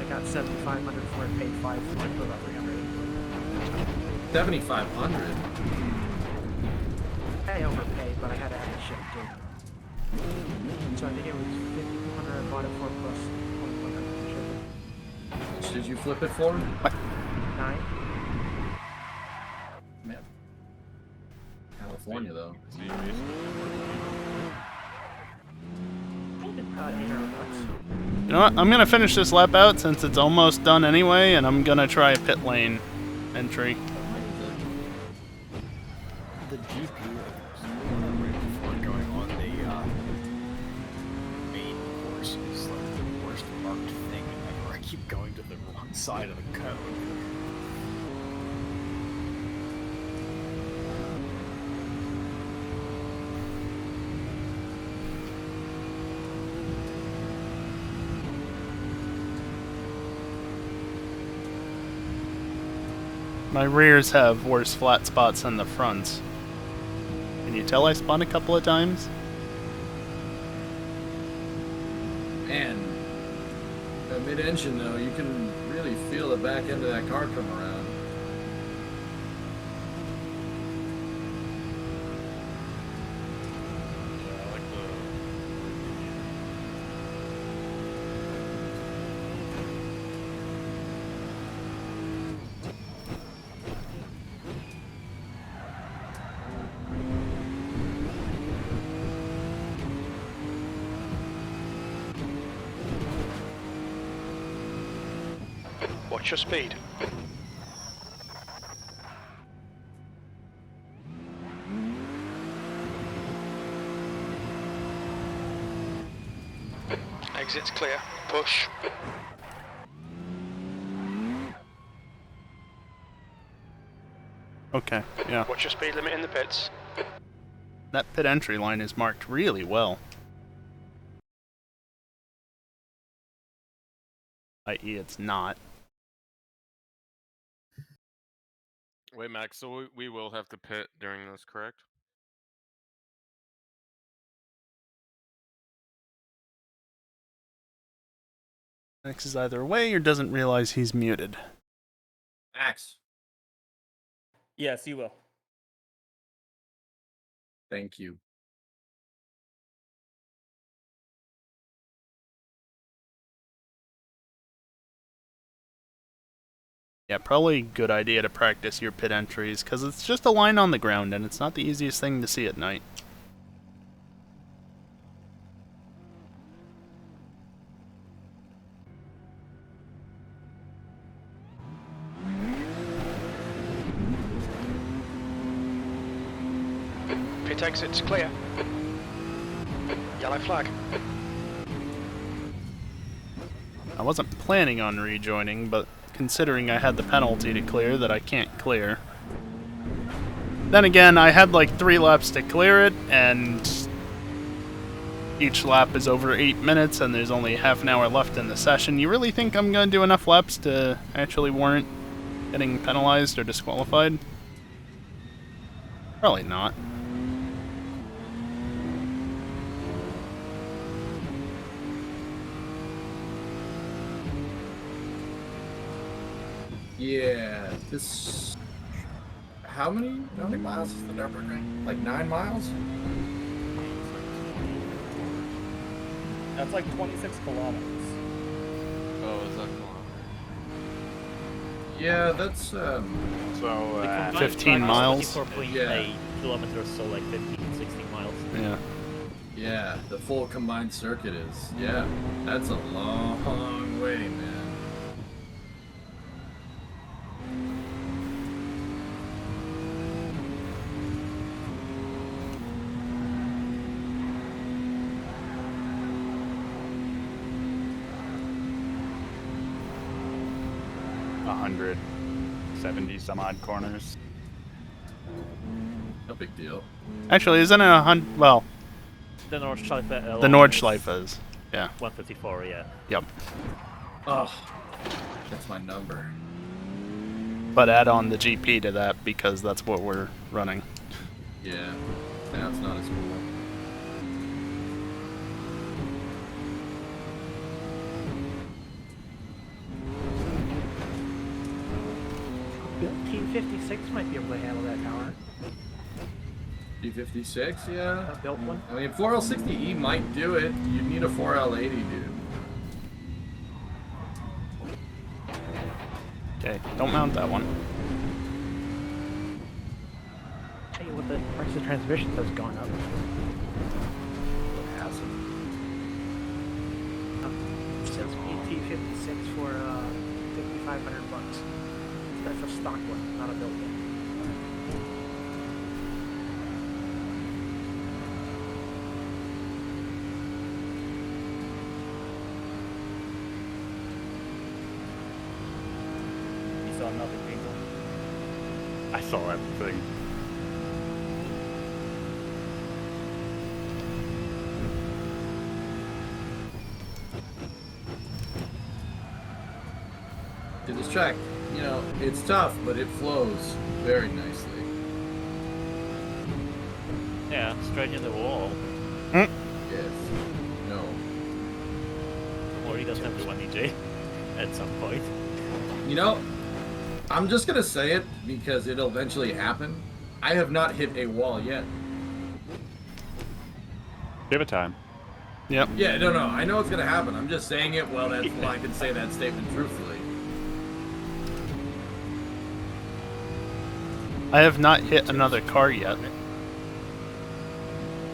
I got 7,500 for it, paid 5 for it, put about 300. 7,500? I overpaid, but I had to have it shipped too. So I think it was 5,200 I bought it for plus 2,100 for shipping. How much did you flip it for? 9. Man. California, though. So you basically You know what? I'm gonna finish this lap out since it's almost done anyway, and I'm gonna try a pit lane entry. The GP right before going on the main course is like the worst marked thing ever. I keep going to the wrong side of the code. My rears have worse flat spots than the fronts. Can you tell I spun a couple of times? Man, mid-engine though, you can really feel the back end of that car come around. Yeah, I like the. Watch your speed. Exit's clear. Push. Okay, yeah. What's your speed limit in the pits? That pit entry line is marked really well. I.e. it's not. Wait, Max, so we will have to pit during this, correct? Max is either away or doesn't realize he's muted. Max. Yes, you will. Thank you. Yeah, probably a good idea to practice your pit entries, because it's just a line on the ground, and it's not the easiest thing to see at night. Pit exit's clear. Yellow flag. I wasn't planning on rejoining, but considering I had the penalty to clear that I can't clear. Then again, I had like 3 laps to clear it, and each lap is over 8 minutes, and there's only half an hour left in the session. You really think I'm going to do enough laps to actually warrant getting penalized or disqualified? Probably not. Yeah, this. How many miles is the Nürburgring? Like 9 miles? That's like 26 kilometers. Oh, is that kilometer? Yeah, that's The combined 15 track miles. is 24.8 kilometers, so like 15, 16 miles. Yeah. Yeah, the full combined circuit is. Yeah, that's a long way, man. a 170 some odd corners. No big deal. Actually, isn't it 100? Well, The Nordschleife. the Nordschleife is. Yeah. 154, yeah. Yep. Oh, that's my number. But add on the GP to that because that's what we're running. Yeah, now it's not as cool. Team 56 might be able to handle that tower. T56, yeah. A built one. I mean, 4L60E might do it. You'd need a 4L80, dude. Okay, don't mount that one. Tell you what, the price of transmissions has gone up. It hasn't. It says T56 for $5,500. That's a stock one, not a built one. You saw nothing painful. I saw everything. Dude, this track, you know, it's tough, but it flows very nicely. Yeah, straight in the wall. Yes. No. Or he doesn't have to 1DJ at some point. You know, I'm just gonna say it because it'll eventually happen. I have not hit a wall yet. Give it time. Yep. Yeah, no, I know it's gonna happen. I'm just saying it well that's why I can say that statement truthfully. I have not hit another car yet.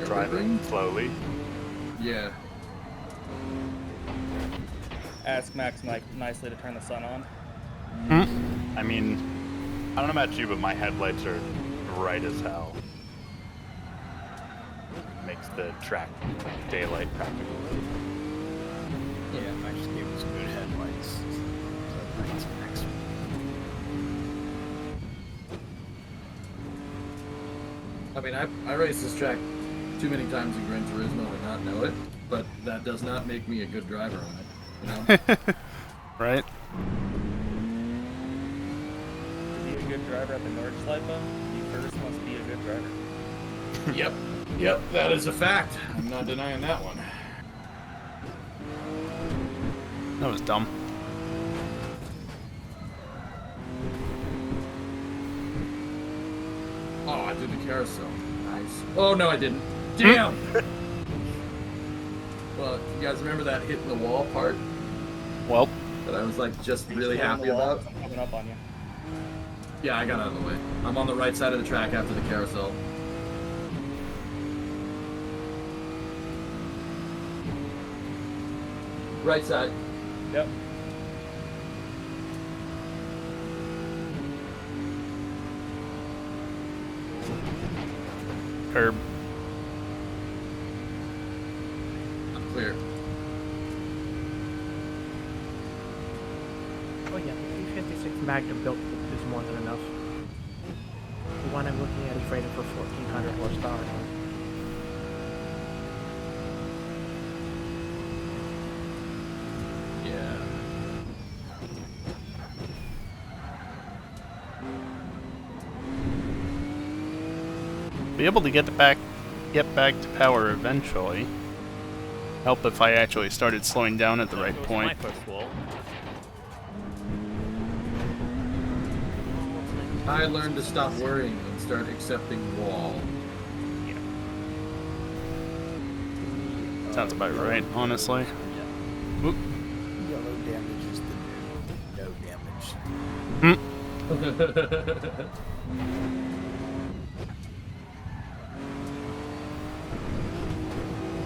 Driving slowly. Yeah. Ask Max nicely to turn the sun on. I mean, I don't know about you, but my headlights are bright as hell. Makes the track daylight practical. Yeah, I just gave us good headlights. So that's next. I mean, I raced this track too many times in Gran Turismo to not know it, but that does not make me a good driver on it. You know? Right? To be a good driver at the Nordschleife, you first must be a good driver. Yep, that is a fact. I'm not denying that one. That was dumb. Oh, I did the carousel. Nice. Oh, no, I didn't. Damn! Well, you guys remember that hitting the wall part? Well. That I was, like, just really happy about? I'm coming up on you. Yeah, I got out of the way. I'm on the right side of the track after the carousel. Right side. Yep. Curb. I'm clear. Oh yeah, the P56 Magnum built is more than enough. The one I'm looking at is rated for 1400 horsepower. Yeah. Be able to get back to power eventually. Help if I actually started slowing down at the right point. My first wall. I learned to stop worrying and start accepting wall. Sounds about right, honestly. Oop. Yellow damage is the new no damage.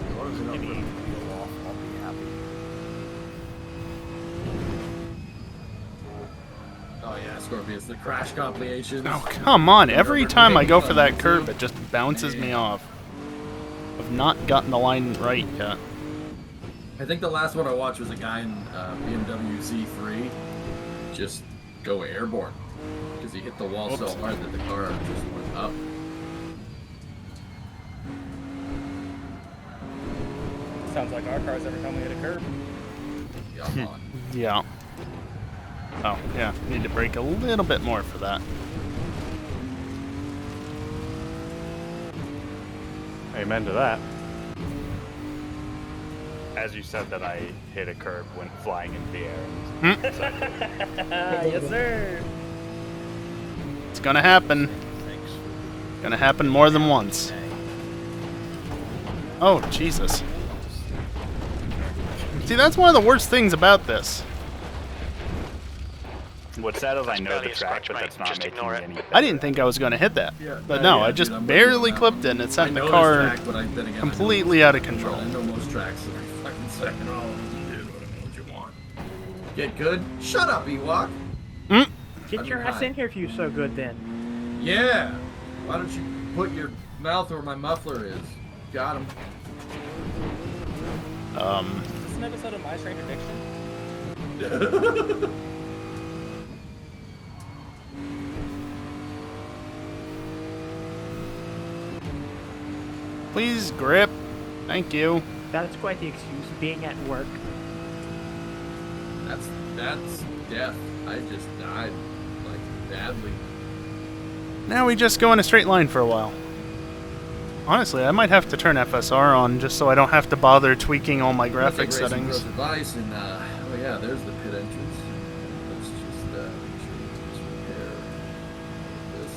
As long as you're not ripping the wheel off, I'll be happy. Oh yeah, Scorpius, the crash compilations. Oh, come on. Every time I go for that curb, it just bounces me off. I've not gotten the line right yet. I think the last one I watched was a guy in BMW Z3 just go airborne because he hit the wall so hard that the car just went up. Sounds like our cars every time we hit a curb. Yeah, on. Yeah. Oh, yeah. Need to brake a little bit more for that. Amen to that. As you said that I hit a curb when flying into the air. Yes, sir. It's gonna happen. Gonna happen more than once. Oh, Jesus. See, that's one of the worst things about this. What's sad is I know the track, but that's not making me any better. I didn't think I was gonna hit that. Yeah, But no, yeah, I just dude, I'm barely with you on that clipped it one. and it sent I the know car this track, but then again, completely out of control. I know most tracks that are fucking second all of them. You do what you want. Get good? Shut up, Ewok. Get your ass in here if you're so good then. Yeah. Why don't you put your mouth where my muffler is? Got him. Is this an episode of My Strange Addiction? Please grip. Thank you. That's quite the excuse, being at work. That's death. I just died, like, badly. Now we just go in a straight line for a while. Honestly, I might have to turn FSR on just so I don't have to bother tweaking all my graphic settings. Advice and, oh yeah, there's the pit entrance. Let's just make sure we just repair this.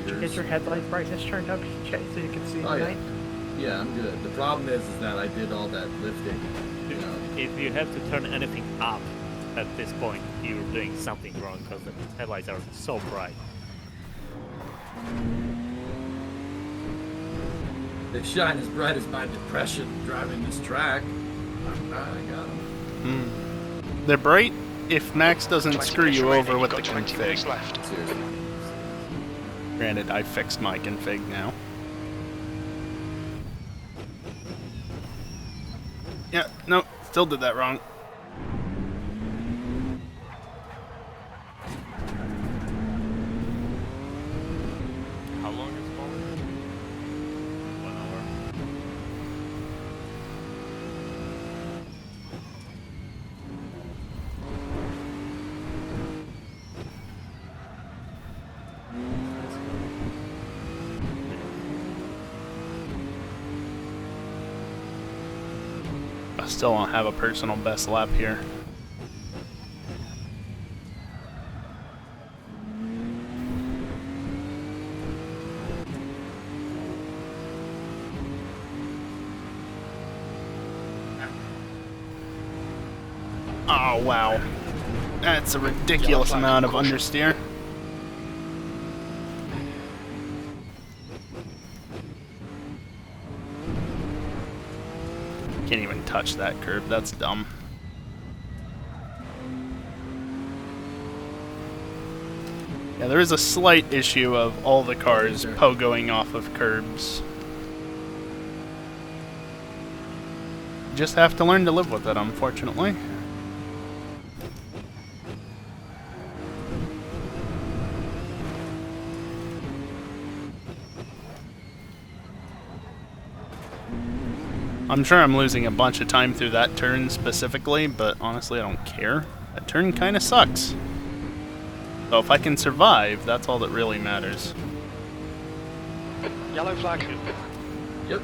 Did you get your headlight brightness turned up so you can see the night? Yeah, I'm good. The problem is that I did all that lifting. You know. If you have to turn anything up at this point, you're doing something wrong because the headlights are so bright. They shine as bright as my depression driving this track. I got them. They're bright if Max doesn't screw you over with the config. Seriously. Granted, I fixed my config now. Yeah, no, still did that wrong. How long is bowling? 1 hour. I still don't have a personal best lap here. Oh, wow. That's a ridiculous amount of understeer. Can't even touch that curb, that's dumb. Yeah, there is a slight issue of all the cars pogoing off of curbs. Just have to learn to live with it, unfortunately. I'm sure I'm losing a bunch of time through that turn specifically, but honestly I don't care. That turn kinda sucks. So if I can survive, that's all that really matters. Yellow flag. Yep.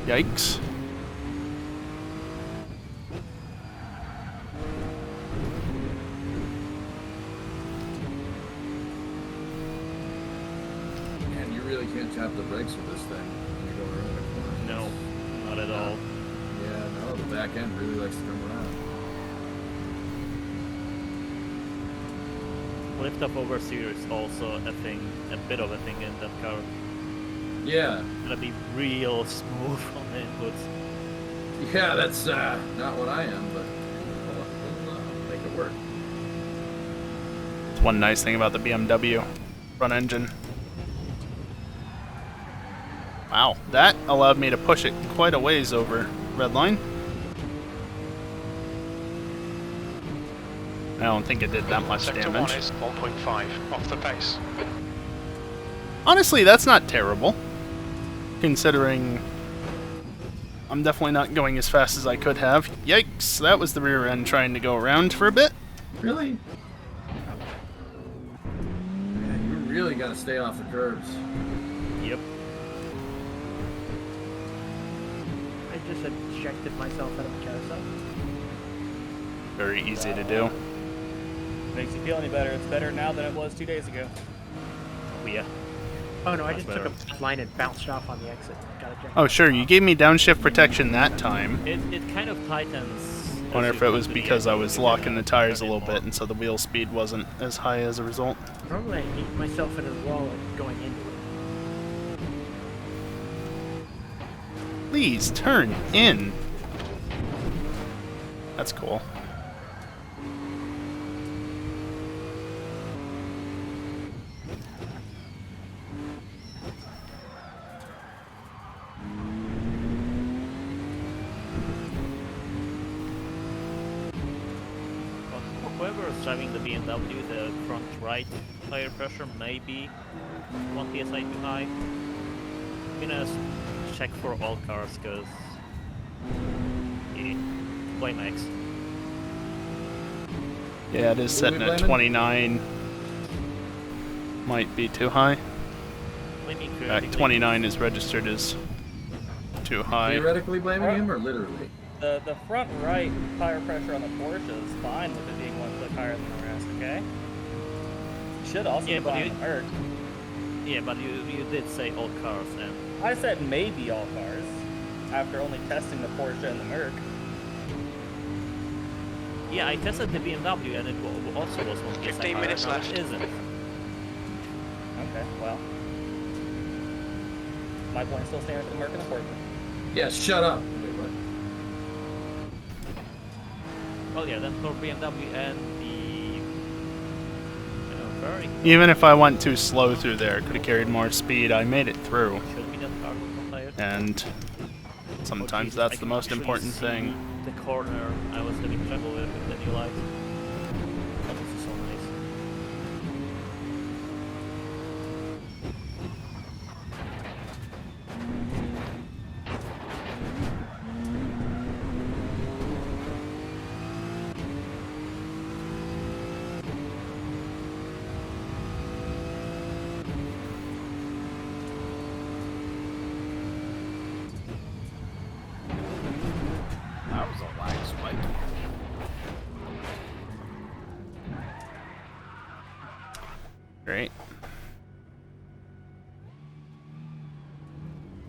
Yikes. And you really can't tap the brakes with this thing when you go around the corner. No, not at all. Yeah, no, the back end really likes to come around. Lift up oversteer is also a thing, a bit of a thing in that car. Yeah. Gonna be real smooth on the inputs. Yeah, that's not what I am, but we'll make it work. It's one nice thing about the BMW front engine. Wow, that allowed me to push it quite a ways over red line. I don't think it did that much Sector damage. 1 is 1.5 off the pace. Honestly, that's not terrible, considering I'm definitely not going as fast as I could have. Yikes, that was the rear end trying to go around for a bit. Really? Man, you really gotta stay off the curbs. Yep. I just ejected myself out of the carousel. Very easy to do. Makes you feel any better. It's better now than it was 2 days ago. Oh, yeah. Oh no, I That's just took better. a line and bounced off on the exit. Got ejected. Oh sure, you gave me downshift protection that time. It kind of tightens. I wonder if it was because I was locking the tires a little bit and so the wheel speed wasn't as high as a result. Normally I hit myself in a wall going into it. Please turn in. That's cool. Whoever is driving the BMW, the front right tire pressure may be 1 psi too high. I'm gonna check for all cars, because blame X. Yeah, it is setting at 29. Might be too high. Blaming In fact, 29 is registered as too high. Theoretically blaming him or literally? The front right tire pressure on the Porsche is fine with it being 1 click higher than the rest, okay? Should also be but fine with Merc. Yeah, but you did say all cars, and I said maybe all cars, after only testing the Porsche and the Merc. yeah, I tested the BMW, and it also was 1 psi 15 higher. minutes Now left. It isn't. Okay, well. My point still stands for the Merc and the Porsche. Yes, shut up. Wait, what? Well, yeah, then for BMW and the Ferrari. Even if I went too slow through there, I could have carried more speed. I made it through. Should be that car compliant. And sometimes Jesus, that's I the can most actually important see thing. The corner I was having trouble with the new lights. That was so nice. That was a lag spike. Great.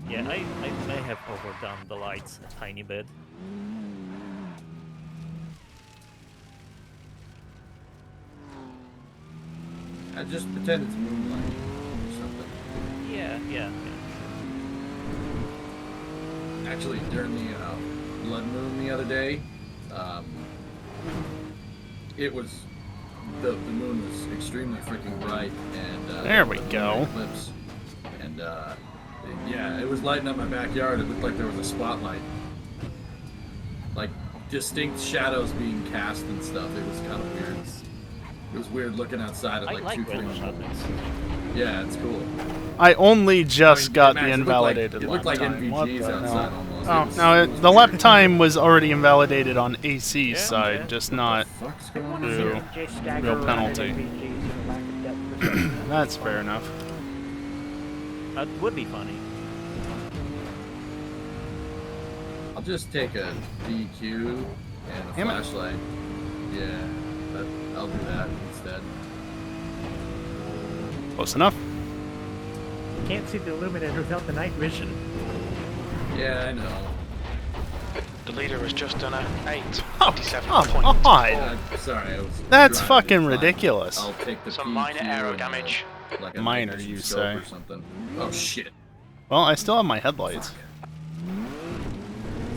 Yeah, I may have overdone the lights a tiny bit. I just pretend it's moonlight or something. Yeah. Actually, during the blood moon the other day, it was the moon was extremely freaking bright, and There we go. Eclipse, and yeah, it was lighting up my backyard. It looked like there was a spotlight, like distinct shadows being cast and stuff. It was kind of weird. It was weird looking outside at I like like 2, 3 red in the morning. shadows. Yeah, it's cool. I only just got Max, the it invalidated It looked lap like time. What NVGs the outside hell? almost. Oh, It was- no, it was the lap weird. time was already invalidated on AC's side, yeah. just not Fuck's I going want on? to see True. MJ stagger Real around penalty. at AVGs and lack of depth perception. That's fair enough. That would be funny. I'll just take a DQ and a Damn it. flashlight. Yeah, I'll do that instead. Close enough. You can't see the illuminator without the night vision. Yeah, I know. The leader has just done a 8. Oh, 57.2. come on. Sorry, I was. That's driving. fucking Fine. ridiculous. I'll take the Some PQ minor aero and, damage. Like a Minor, night vision you scope say. or something. Oh shit. Well, I still have my headlights.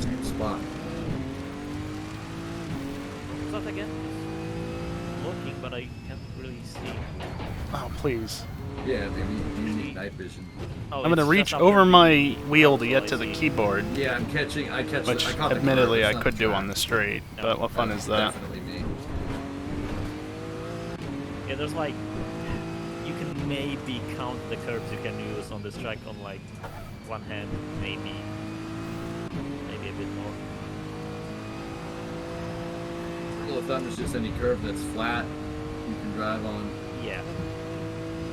Same spot. What's that again? Looking, but I can't really see. Oh, please. Yeah, maybe you need night vision. Oh, I'm gonna it's reach just over under my wheel to Oh, get I to the see. keyboard, Yeah, I'm catching. I catch. which I caught the admittedly curve, I it's not could do track. on the straight, No. but what fun That's is that? Definitely me. Yeah, there's like you can maybe count the curves you can use on this track on like one hand, maybe a bit more. Rule of thumb is just any curve that's flat, you can drive on. Yeah.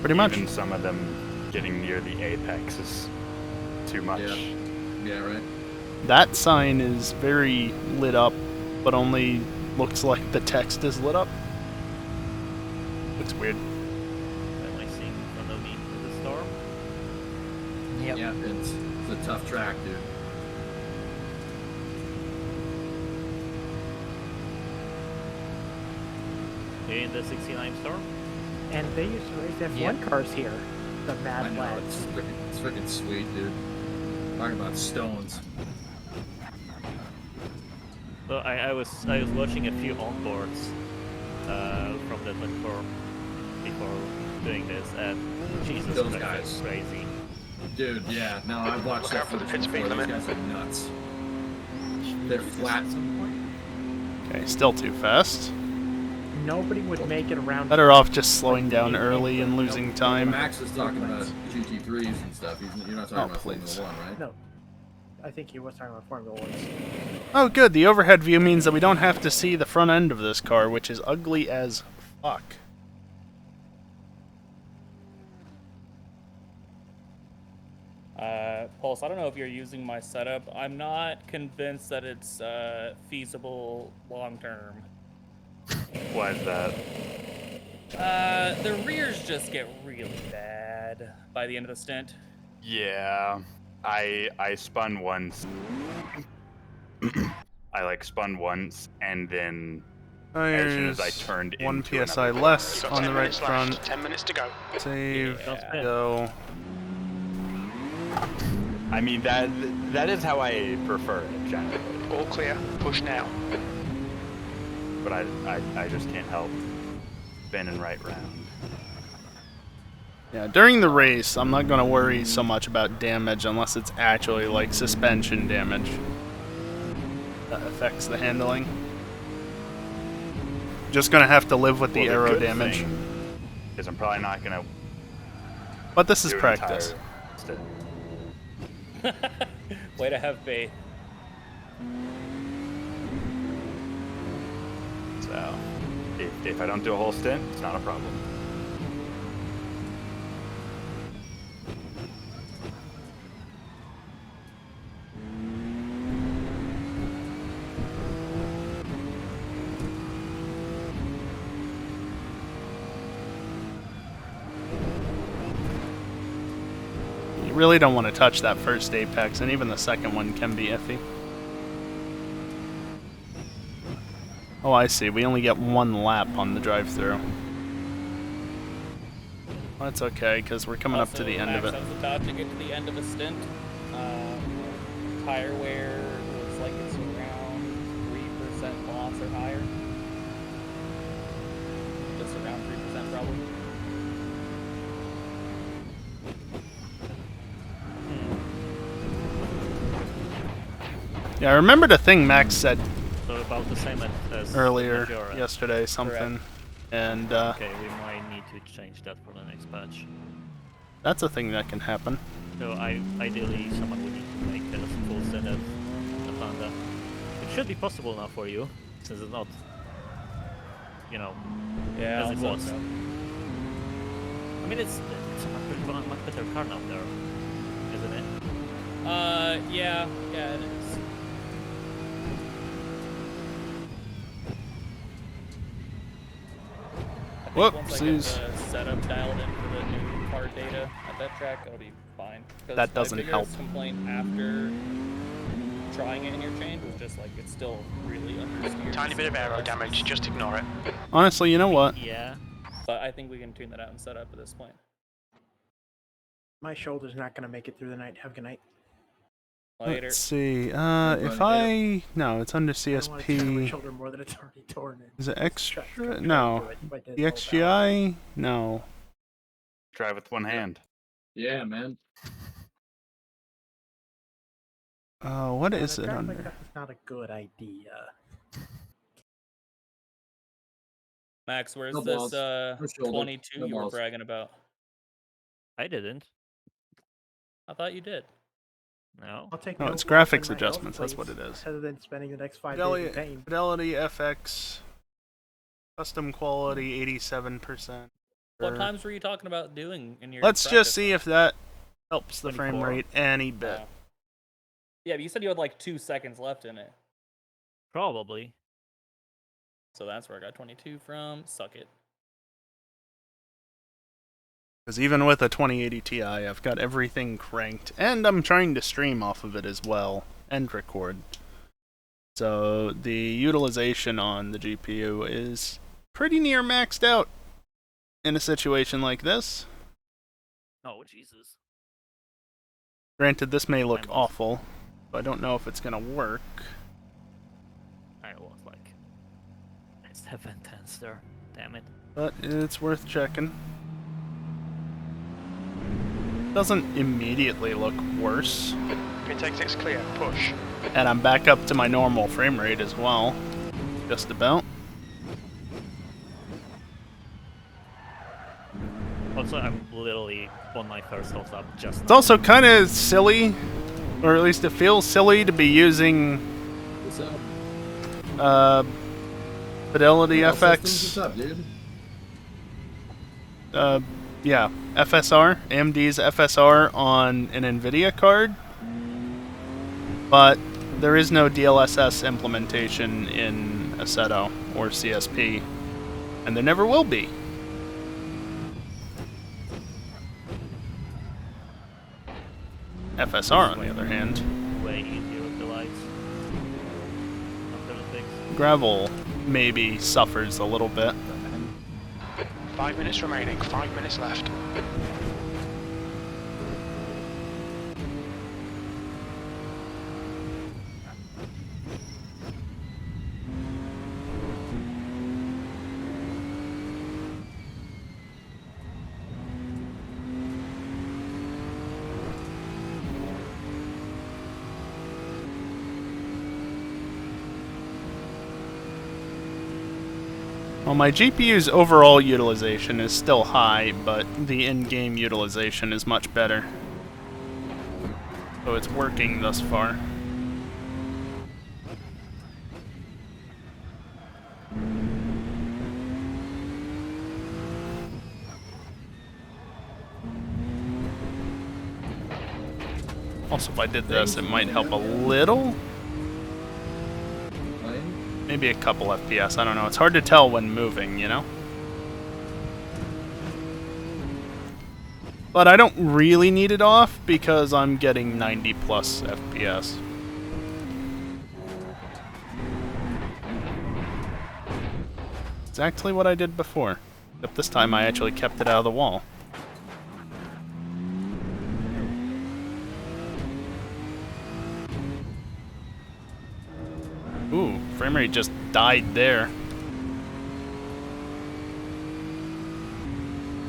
Pretty much. Even some of them getting near the apex is too much. Yeah. Yeah, right. That sign is very lit up, but only looks like the text is lit up. It's weird. Am I seeing in front of me in the storm? Yep. Yeah, it's a tough track, dude. In the 69 storm? And they used to race F1 Yep. cars here. The I Mad know, Lads. it's freaking sweet, dude. Talking about stones. So I was watching a few onboards from the 24 before doing this, and Jesus Those Christ, guys. that's crazy. Dude, yeah, no, I've watched Look that out for the footage pit speed before. These limit. guys are nuts. They're flat. Okay, still too fast. Nobody would make it around. Better off just slowing down early and losing time. Max is talking about GT3s and stuff. You're not talking Oh, about please. Formula 1, right? No. I think he was talking about Formula 1. Oh, good. The overhead view means that we don't have to see the front end of this car, which is ugly as fuck. Pulse, I don't know if you're using my setup. I'm not convinced that it's feasible long term. Why is that? The rears just get really bad by the end of the stint. Yeah, I spun once. I like spun once, and then as soon as I turned One into PSI another less Got on 10 the right minutes left. front. 10 minutes to go. Save, Yeah. go. I mean that is how I prefer it generally. All clear. Push now. but I just can't help spinning right round. Yeah, during the race, I'm not gonna worry so much about damage unless it's actually like suspension damage that affects the handling. Just gonna have to live with the aero damage. Because I'm probably not gonna. But this is practice. Way to have faith. So, if I don't do a whole stint, it's not a problem. You really don't want to touch that first apex, and even the second one can be iffy. Oh, I see. We only get one lap on the drive-through. Well, that's okay, because we're coming up to the end of it. I was about to get to the end of a stint. Tire wear looks like it's around 3% loss or higher. Just around 3% probably. Yeah, I remember the thing Max said So about the same as earlier Majora. yesterday, something, and Okay, we might need to change that for the next patch. that's a thing that can happen. So ideally someone would need to make a full set of Atlanta. It should be possible now for you, since it's not, you know, Yeah, as it was. so. I mean, it's a much better car now there, isn't it? Yeah, it is. Once I get Whoopsies. the setup dialed in for the new card data at that track, it'll be fine. 'Cause That doesn't my help. biggest complaint after trying it interchange was just like it's still really understeered. Tiny bit of aero damage, just ignore it. Honestly, you know what? Yeah. But I think we can tune that out and set up at this point. My shoulder's not gonna make it through the night. Have a good night. Later. Let's see. If I... No, it's under I don't want to tear my CSP. shoulder more than it's already torn. Is it extra? Try to No. do it, but The it's all XGI? No. Drive with one hand. Yeah, man. What Yeah, is the it drive under? like that is not a good idea. Max, where's No this balls. No shoulder. 22 No you were balls. bragging about? I didn't. I thought you did. No. I'll take No, no it's loss in graphics my adjustments, health that's what it plates, is. Other than spending the next 5 days Fidelity, in pain. Fidelity FX. Custom quality, 87%. What times were you talking about doing in your Let's practice? just see if that helps the frame 24. rate any bit. Oh. Yeah, but you said you had like 2 seconds left in it. Probably. So that's where I got 22 from. Suck it. Because even with a 2080 Ti, I've got everything cranked, and I'm trying to stream off of it as well, and record. So the utilization on the GPU is pretty near maxed out in a situation like this. Oh, Jesus. Granted, this may look awful, so I don't know if it's going to work. I was like 7/10 there. Damn it. But it's worth checking. Doesn't immediately look worse. Intake 6 clear, push. And I'm back up to my normal frame rate as well. Just about. Also, I'm literally on my first health up just It's also kind of silly, or at least it feels silly to be using What's up? Fidelity Systems, FX. what's up, dude? Yeah, FSR, AMD's FSR on an NVIDIA card, but there is no DLSS implementation in Assetto or CSP, and there never will be. FSR, on the other hand, way easier with the lights. After the fix. Gravel maybe suffers a little bit. 5 minutes remaining, 5 minutes left. Well, my GPU's overall utilization is still high, but the in-game utilization is much better. So it's working thus far. Also, if I did this, it might help a little. Maybe a couple FPS, I don't know. It's hard to tell when moving, you know? But I don't really need it off because I'm getting 90 plus FPS. Exactly what I did before. Except this time I actually kept it out of the wall. Ooh, frame rate just died there.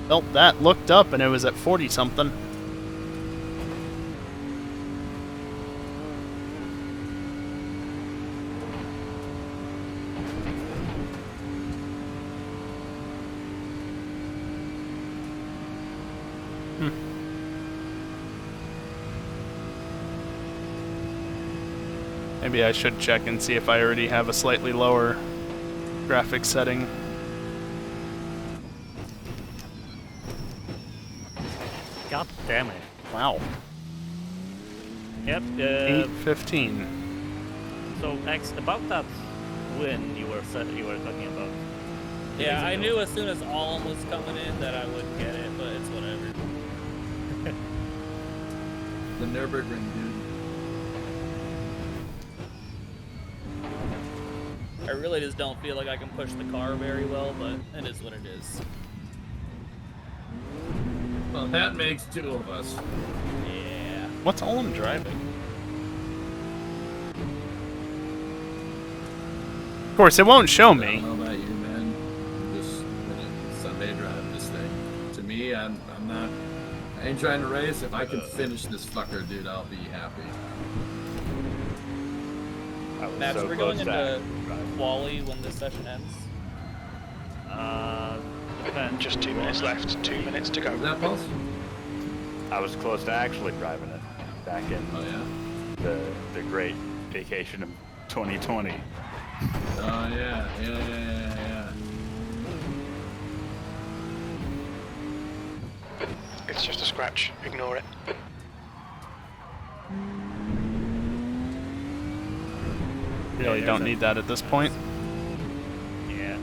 Felt that, looked up, and it was at 40 something. Maybe I should check and see if I already have a slightly lower graphics setting. God damn it. Wow. Yep. 8:15. So, X, about that win you were talking about. Yeah, I knew as soon as Allum was coming in that I wouldn't get it, but it's whatever. The Nürburgring, dude. I really just don't feel like I can push the car very well, but it is what it is. Well, that makes two of us. Yeah. What's Allum driving? Of course, it won't show me. I don't know about you, man. I'm just gonna Sunday drive this thing. To me, I'm not. I ain't trying to race. If I can finish this fucker, dude, I'll be happy. Max, so we're going close into Wally when this session ends. Depends. Just 2 minutes left, 2 minutes to go. Is that Pulse? I was close to actually driving it back in the great vacation of 2020. Oh yeah. It's just a scratch, ignore it. Really don't need that at this point. Yeah.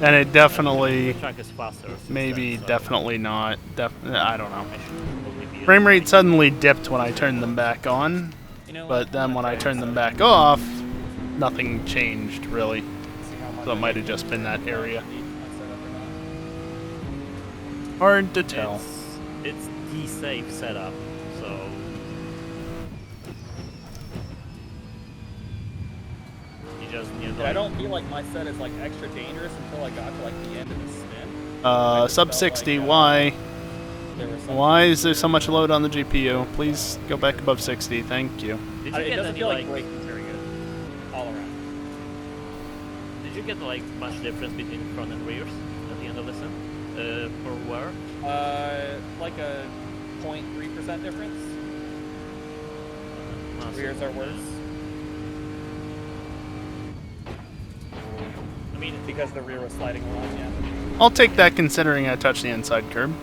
And it definitely, The track is faster. since maybe then, so definitely not. I don't know. I should probably be Frame rate suddenly dipped when I turned them back on, You know but what? then when I turned them back off, nothing changed really. So it might have just been that area. Hard to tell. It's the safe setup, so you just need I don't feel like my set is like extra dangerous until I got to like the end of the spin. Sub 60, why? Why is there so much load on the GPU? Please go back above 60, thank you. Did you It get doesn't any feel like like? braking's very good all around. Did you get like much difference between front and rears at the end of the sim? For where? Like a 0.3% difference. Rears are worse. I mean, because the rear was sliding along, yeah. I'll take that considering I touched the inside curb.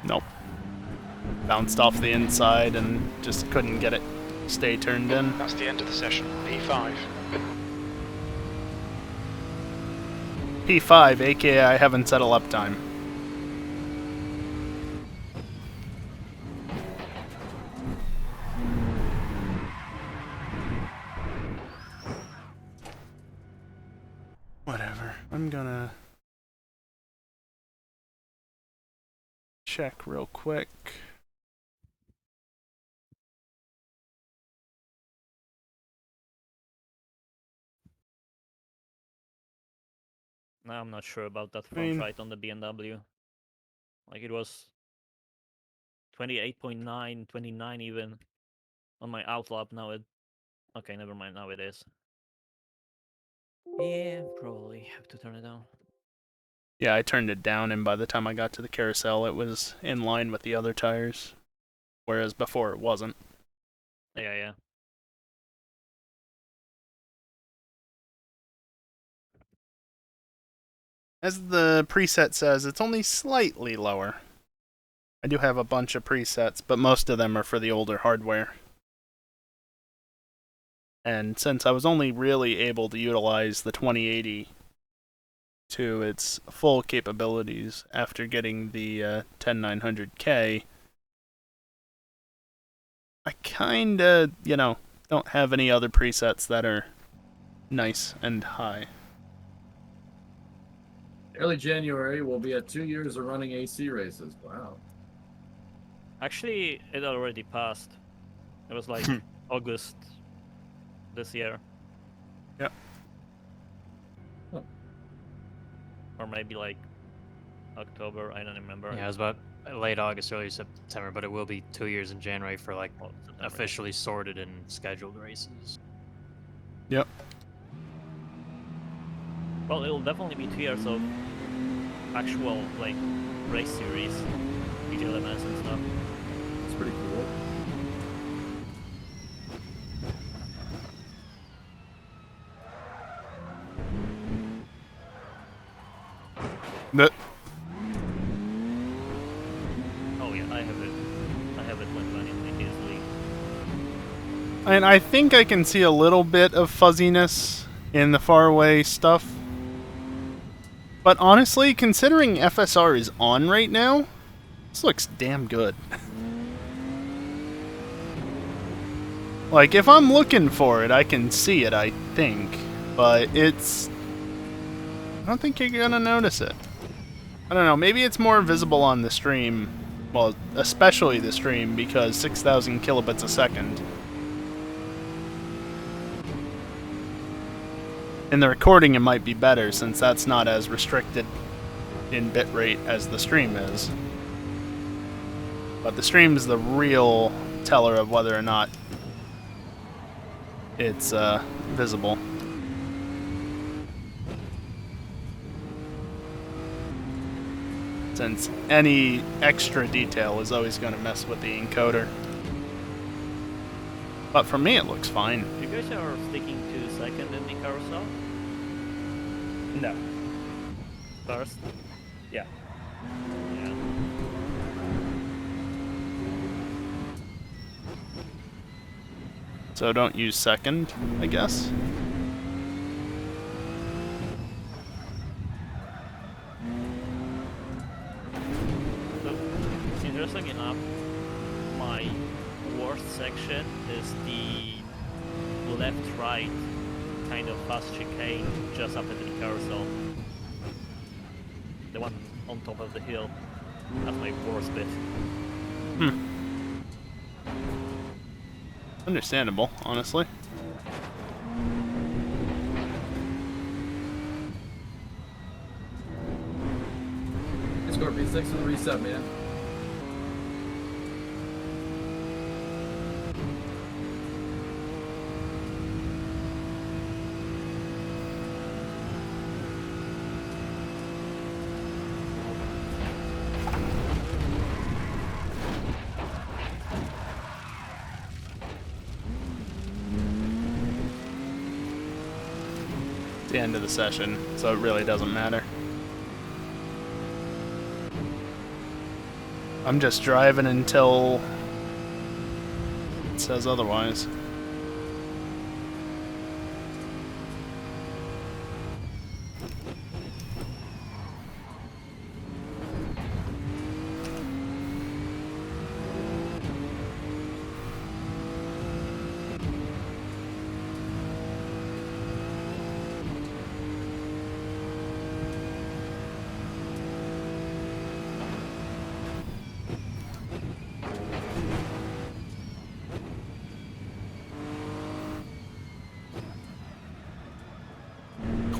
Nope. Bounced off the inside and just couldn't get it stay turned in. That's the end of the session. P5. P5, aka I haven't set a up time. Whatever. I'm gonna check real quick. No, I'm not sure about that I front mean- right on the BMW. Like it was 28.9, 29 even on my outlap. Now it. Okay, never mind. Now it is. Yeah, probably have to turn it down. Yeah, I turned it down, and by the time I got to the carousel, it was in line with the other tires, whereas before it wasn't. Yeah, yeah. As the preset says, it's only slightly lower. I do have a bunch of presets, but most of them are for the older hardware. And since I was only really able to utilize the 2080 to its full capabilities after getting the 10900K, I kinda, don't have any other presets that are nice and high. Early January, we'll be at 2 years of running AC races. Wow. Actually, it already passed. It was like August this year. Yep. Huh. Or maybe like October, I don't remember. Yeah, it was about late August, early September, but it will be 2 years in January for like officially sorted and scheduled races. Yep. Well, it'll definitely be 2 years of actual like race series, PGLMS and stuff. It's pretty cool. Oh yeah, I have it. I have it when running easily. And I think I can see a little bit of fuzziness in the faraway stuff. But honestly, considering FSR is on right now, this looks damn good. Like, if I'm looking for it, I can see it, I think. But it's... I don't think you're gonna notice it. I don't know, maybe it's more visible on the stream. Well, especially the stream, because 6,000 kilobits a second. In the recording, it might be better, since that's not as restricted in bitrate as the stream is. But the stream is the real teller of whether or not it's visible. Since any extra detail is always going to mess with the encoder. But for me, it looks fine. You guys are sticking to second in the carousel? No. First? Yeah. Yeah. So don't use second, I guess. So, interesting enough, my worst section is the left-right kind of fast chicane just after the carousel. The one on top of the hill. That's my worst bit. Understandable, honestly. Scorpion 6 for the reset, man. The end of the session, so it really doesn't matter. I'm just driving until it says otherwise.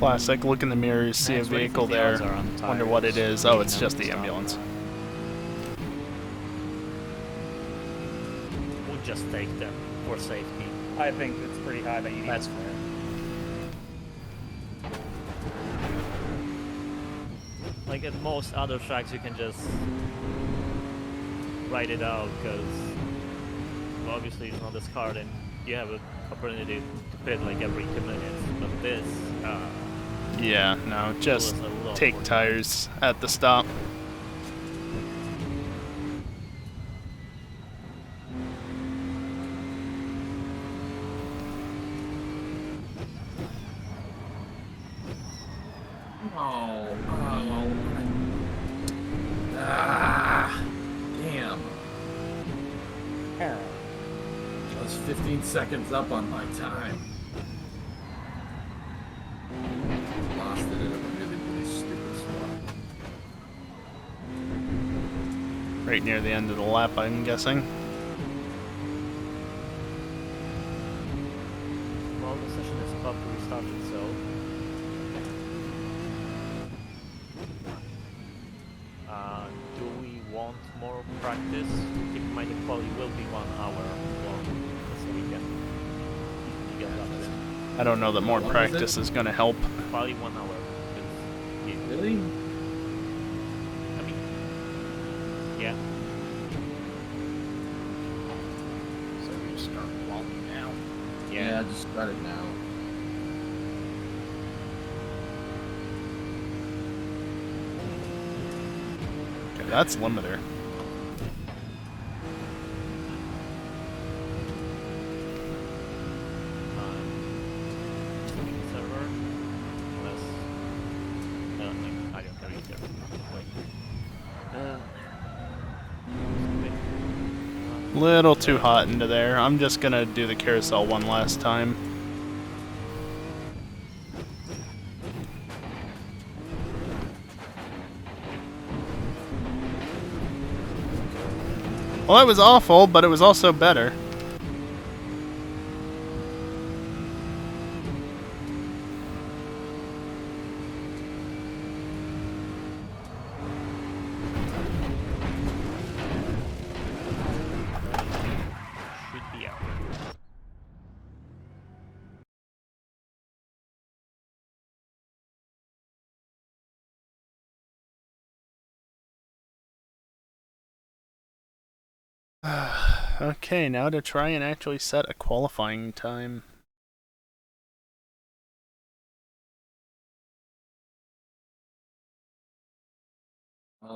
Classic. Look in the mirrors, see a Max, what do you vehicle think the odds there. are on the Wonder what it tires is. Oh, being it's just the non-stop? ambulance. We'll just take them for safety. I think it's pretty high that you need. That's fair. Like at most other tracks, you can just write it out because obviously it's not this hard and you have an opportunity to pit like every 2 minutes. But this, Yeah, no, just was a lot take more tires at the stop. Damn. I was 15 seconds up on my time. Lost it in a really, really stupid spot. Right near the end of the lap, I'm guessing. Well, the session is about to restart itself. Do we want more practice? Keep in mind it probably will be 1 hour long, so we can easily get that in. I don't know that more practice is going to help. Probably 1 hour. Because, yeah. Really? I mean, yeah. So we just start walking now. Yeah, just start it now. Okay, that's limiter. Server, unless I don't care either. Wait. Little too hot into there. I'm just gonna do the carousel one last time. Well, that was awful, but it was also better. Should be out. Okay, now to try and actually set a qualifying time.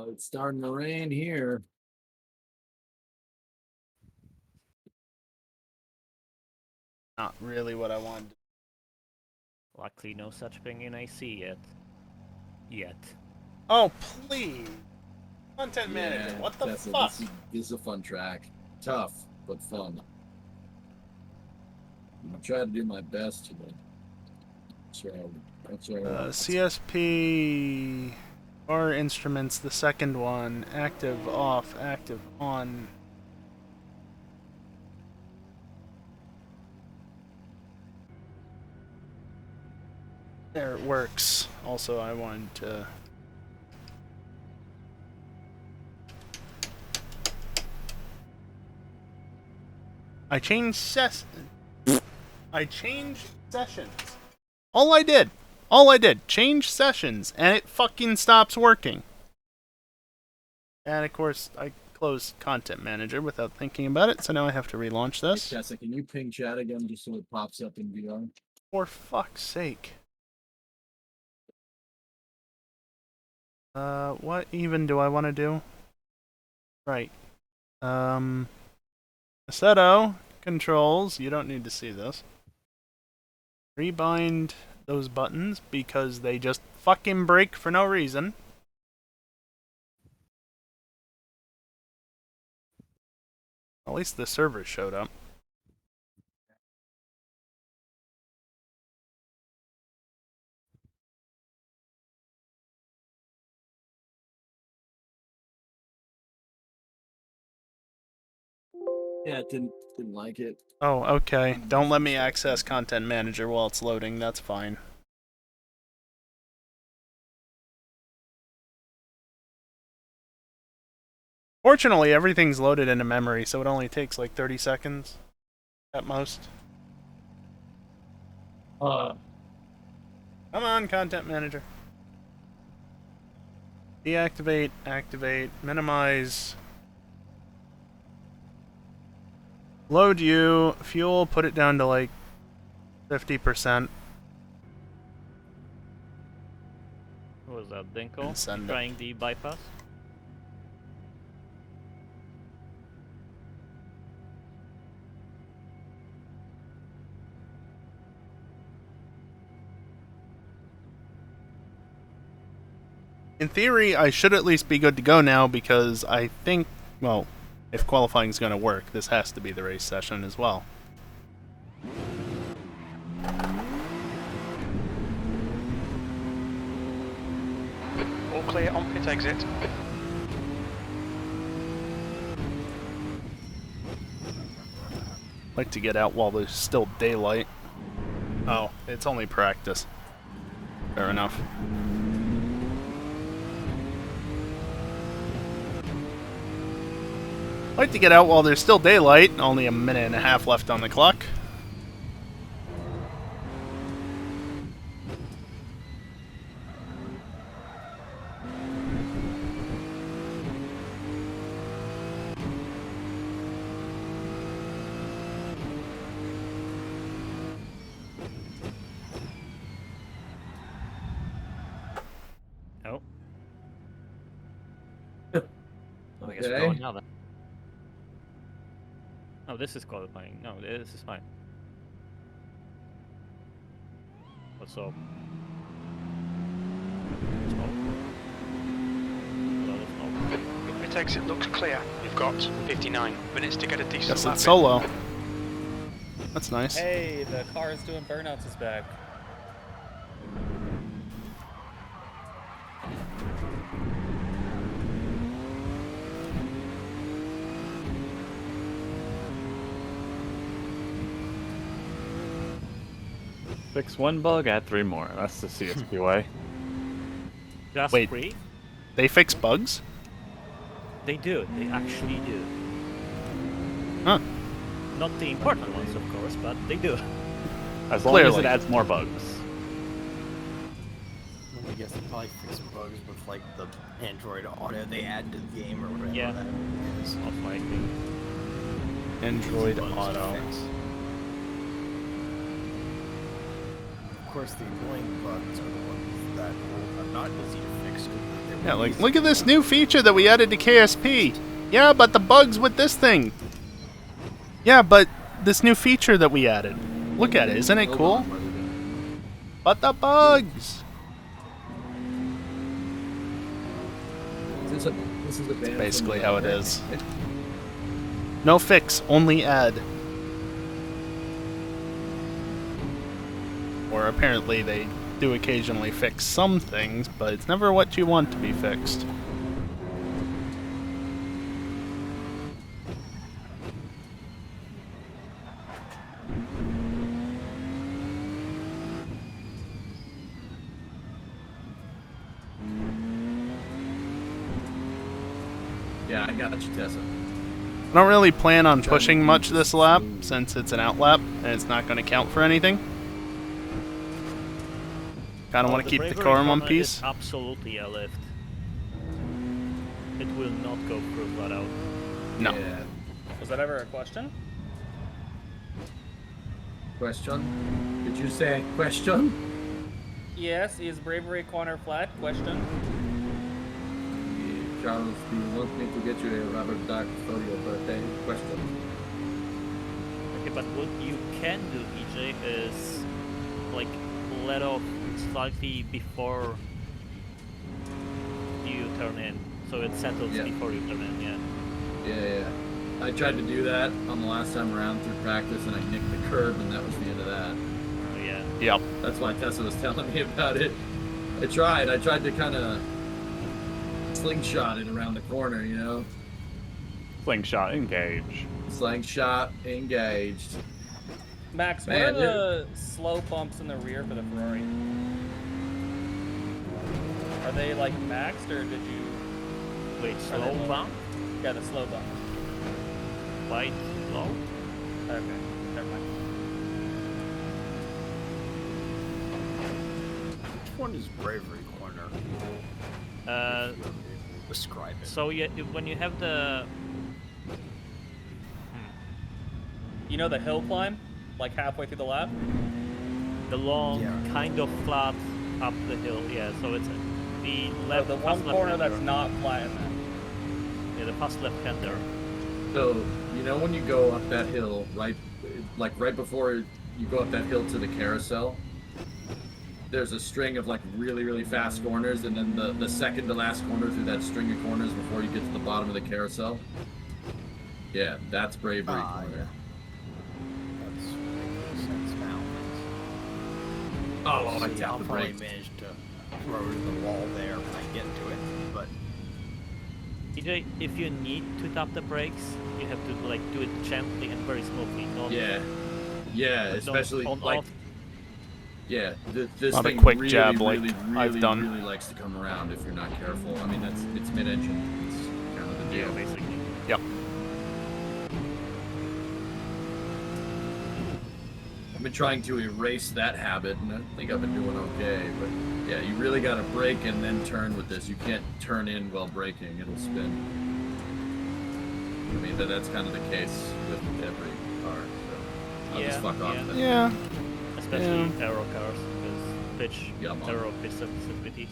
It's starting to rain here. Not really what I wanted. Luckily, no such thing in AC yet. Oh, please! Content manager, what the fuck? This is a fun track. Tough, but fun. I'm trying to do my best today. That's all right. CSP bar instruments, the second one. Active off, active on. There, it works. Also, I wanted to... I changed sessions. All I did, change sessions, and it fucking stops working. And of course, I closed Content Manager without thinking about it, so now I have to relaunch this. Hey, Tessa, can you ping chat again just so it pops up in VR? For fuck's sake. What even do I want to do? Right. Assetto, controls, you don't need to see this. Rebind those buttons because they just fucking break for no reason. At least the server showed up. Yeah, didn't like it. Oh, okay. Don't let me access Content Manager while it's loading, that's fine. Fortunately, everything's loaded into memory, so it only takes like 30 seconds at most. Come on, content manager. Deactivate, activate, minimize. Load you, fuel, put it down to like 50%. What was that, Dinko? Send it. Trying the bypass? In theory, I should at least be good to go now because I think, well, if qualifying is going to work, this has to be the race session as well. All clear on pit exit. Like to get out while there's still daylight. Oh, it's only practice. Fair enough. Like to get out while there's still daylight. Only a minute and a half left on the clock. Oh. I guess we're going now then. Oh, this is qualifying. No, this is fine. What's up? Smoke. A lot of smoke. Your pit exit looks clear. You've got 59 minutes to get a decent Guess lap it's in. solo. That's nice. Hey, the car is doing burnouts is back. Fix one bug, add 3 more. That's the CSP way. Just Wait. 3? They fix bugs? They do. They actually do. Huh. Not the important ones, of course, but they do. As long as Clearly. it adds more bugs. I guess they probably fix bugs with like the Android Auto they add to the game or whatever Yeah. that is. Most likely. Android Bugs to Auto. fix. Of course, the annoying bugs are the ones that are not easy to fix. Yeah, like, look at this new feature that we added to KSP. Yeah, but the bugs with this thing. Yeah, but this new feature that we added. Look at it, isn't it cool? But the bugs! This is a Basically how it is. No fix, only add. Or apparently they do occasionally fix some things, but it's never what you want to be fixed. Yeah, I got you, Tessa. I don't really plan on pushing much this lap, since it's an out lap, and it's not going to count for anything. Kind of want to keep the car in one piece. Absolutely a lift. It will not go through flat out. No. Yeah. Was that ever a question? Question? Did you say question? Yes, is Bravery Corner flat? Question. Charles, do you want me to get you a rubber duck for your birthday? Question. Okay, but what you can do, EJ, is like let off slightly before you turn in, so it settles before you turn in. Yeah. Yeah. I tried to do that on the last time around through practice, and I nicked the curb, and that was the end of that. Oh yeah. Yep. That's why Tessa was telling me about it. I tried to kind of slingshot it around the corner, you know? Slingshot, engage. Slingshot, engaged. Max, what Man, are the slow bumps in the rear for the Ferrari? Are they like maxed, or did you... Wait, slow bump? Yeah, the slow bump. Light, low. Okay, never mind. Which one is Bravery Corner? Describe it. So when you have the You know the hill climb, like halfway through the lap. the long kind of flat up the hill, yeah. So it's the left. The one fast corner left-hander. that's not flat in that. Yeah, the fast left-hander. So, you know when you go up that hill, right before you go up that hill to the carousel, there's a string of like really, really fast corners, and then the second to last corner through that string of corners before you get to the bottom of the carousel. Yeah, that's Bravery Corner. Yeah. That's makes sense now. Oh, I See, tapped I'll the probably brakes. manage to throw to the wall there when I get to it, but TJ, if you need to tap the brakes, you have to like do it gently and very smoothly. Not Yeah, don't especially on like. off. Yeah, this Not a thing quick really, jab like really, I've really, done. really likes to come around if you're not careful. I mean, it's mid-engine. It's kind of the deal. Yeah, basically. Yep. I've been trying to erase that habit, and I think I've been doing okay. But yeah, you really got to brake and then turn with this. You can't turn in while braking; it'll spin. I mean, that's kind of the case with every car. So I'll just fuck off. Then. Yeah. Especially aero cars, because pitch, Yeah, aero pitch sensitivity.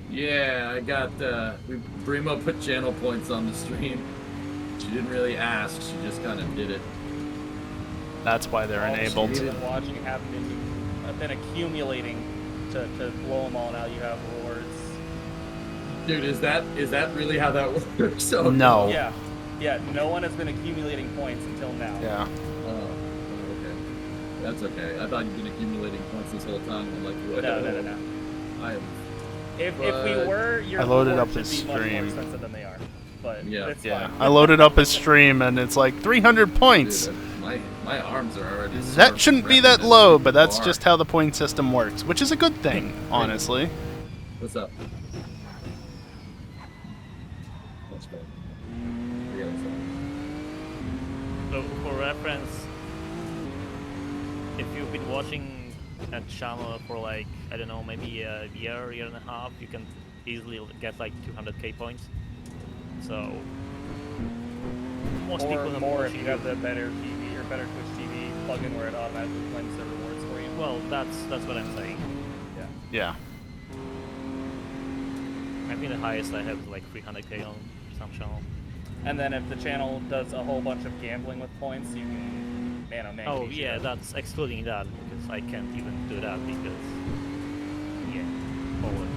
Yeah, I got. Brimo put channel points on the stream. She didn't really ask; she just kind of did it. That's why they're enabled. You've been watching happen, and you've been accumulating to blow them all. Now you have rewards. Dude, is that really how that works? So No. Yeah. No one has been accumulating points until now. Yeah. Oh, okay. That's okay. I thought you'd been accumulating points this whole time. I'm like, what? No. I am. If we were, your I loaded rewards up his should be much more stream. expensive than they are. But Yeah. it's Yeah. fine. I loaded up his stream and it's like 300 points. Dude, my arms are already. That shouldn't be that reminiscent low, of but that's bar. just how the point system works, which is a good thing, honestly. What's up? Let's go. So for reference, if you've been watching a channel for like, I don't know, maybe a year and a half, you can easily get like 200k points. So most people Or have more if watching you have the better TV or better Twitch TV plugin where it automatically claims the rewards for you. Well, that's what I'm saying. Yeah. I think the highest I have is like 300k on some channel. And then if the channel does a whole bunch of gambling with points, you can Oh yeah, that's excluding that because I can't even do that because Poland.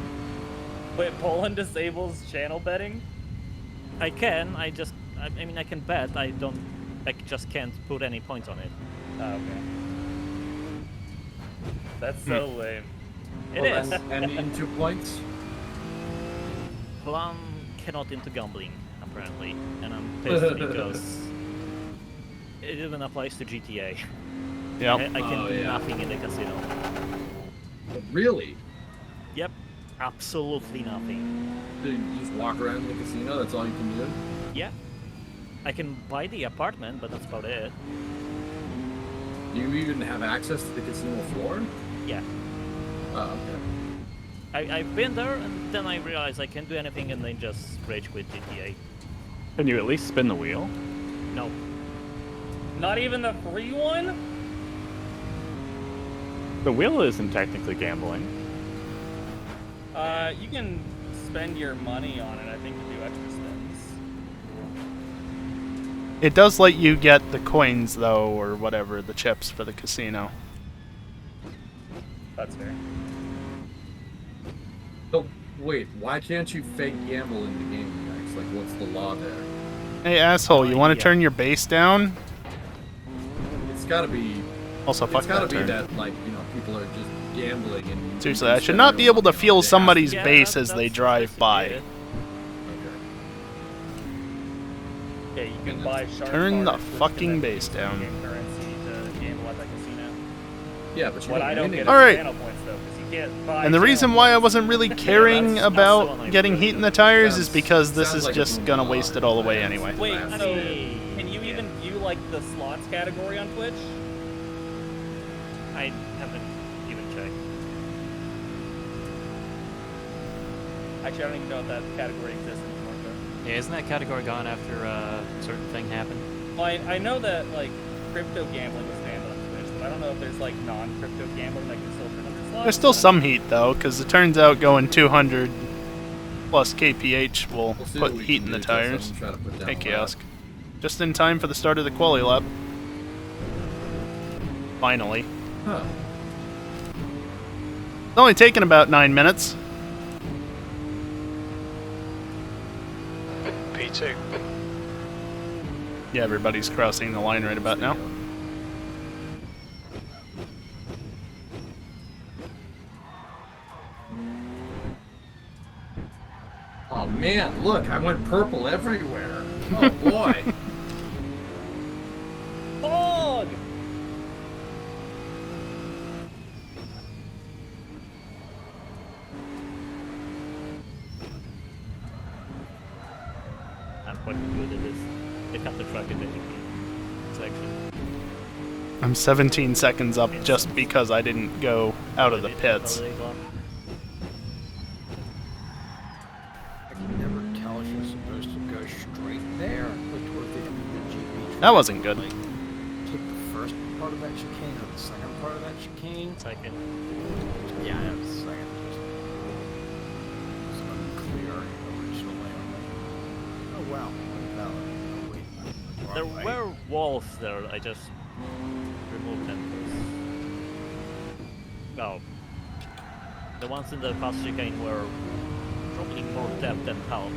Wait, Poland disables channel betting? I can. I mean, I can bet. I just can't put any points on it. Oh, okay. That's so lame. It is. And into points. Plan cannot into gambling apparently, and I'm pissed because it even applies to GTA. Yep. I can do nothing in the casino. Really? Yep. Absolutely nothing. Do you just walk around the casino? That's all you can do? Yeah. I can buy the apartment, but that's about it. Do you even have access to the casino floor? Yeah. Oh, okay. I've been there, and then I realized I can't do anything, and then just rage quit GTA. Can you at least spin the wheel? No. Not even the free one? The wheel isn't technically gambling. You can spend your money on it, I think, to do extra spins. It does let you get the coins, though, or whatever, the chips for the casino. That's fair. So, wait, why can't you fake gamble in the game, guys? Like, what's the law there? Hey, asshole, you want to turn your base down? It's gotta be... Also, fuck It's gotta that be turn. that, like, you know, people are just gambling and... Seriously, I should not be able to feel somebody's base as they drive by. Yeah, you can buy shark Turn the cards, which fucking can then base use down. in-game currency to gamble at the casino. Yeah, but What I don't get is Alright. channel points, though, because you Yeah, bye, And the Joe. reason why I wasn't really caring that's the one about I getting really heat in the tires is Sounds- because this sounds is like a just boom gonna law. waste it all away anyway. Wait, I have to so say. can you even view like the slots category on Twitch? I haven't even checked. Actually, I don't even know if that category exists anymore. But... Yeah, isn't that category gone after a certain thing happened? Well, I know that like crypto gambling was banned on Twitch, but I don't know if there's like non-crypto gambling that can still turn on the slots. There's still some heat though, because it turns out going 200 plus kph will We'll see put what we heat can in the do, Justin. tires. Try to put down Hey, a lap. Kiosk. Just in time for the start of the quali lap. Finally. Huh. It's only taken about 9 minutes. P2. Yeah, everybody's crossing the line right about now. Oh man, look, I went purple everywhere. Oh boy. Fog! I'm quite good at this. Pick up the truck in the GP section. I'm 17 seconds up just because I didn't go out of the pits. I can never tell if you're supposed to go straight there or toward the end of the GP. That wasn't good. Like, take the first part of that chicane or the second part of that chicane. Second. Yeah, I know the second. It's unclear originally. Oh wow, invalid. Oh wait. There Wrong way. were walls there, I just removed them. Oh. The ones in the past chicane were probably more depth than health.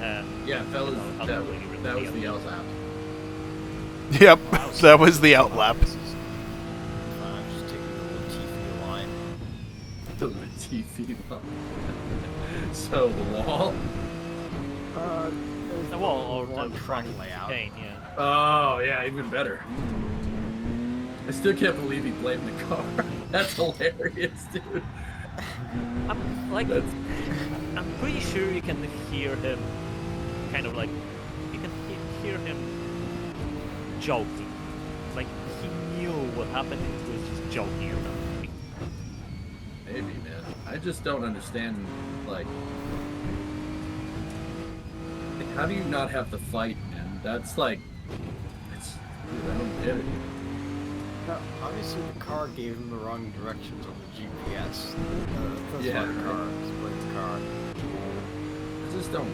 And Yeah, fellas, you know, that, ultimately really that was needed. the LZAP. Yep, that was the outlap. Just taking the Latifi line. The Latifi line. So the wall? The wall or Wrong the track layout. chicane, yeah. Oh, yeah, even better. I still can't believe he blamed the car. That's hilarious, dude. I'm like, I'm pretty sure you can hear him, kind of like, you can hear him joking. Like he knew what happened and he was just joking around me. Maybe, man. I just don't understand, like, how do you not have the fight, man? That's like, dude, I don't get it. No, obviously the car gave him the wrong directions on the GPS. Yeah, the right. car, split the car.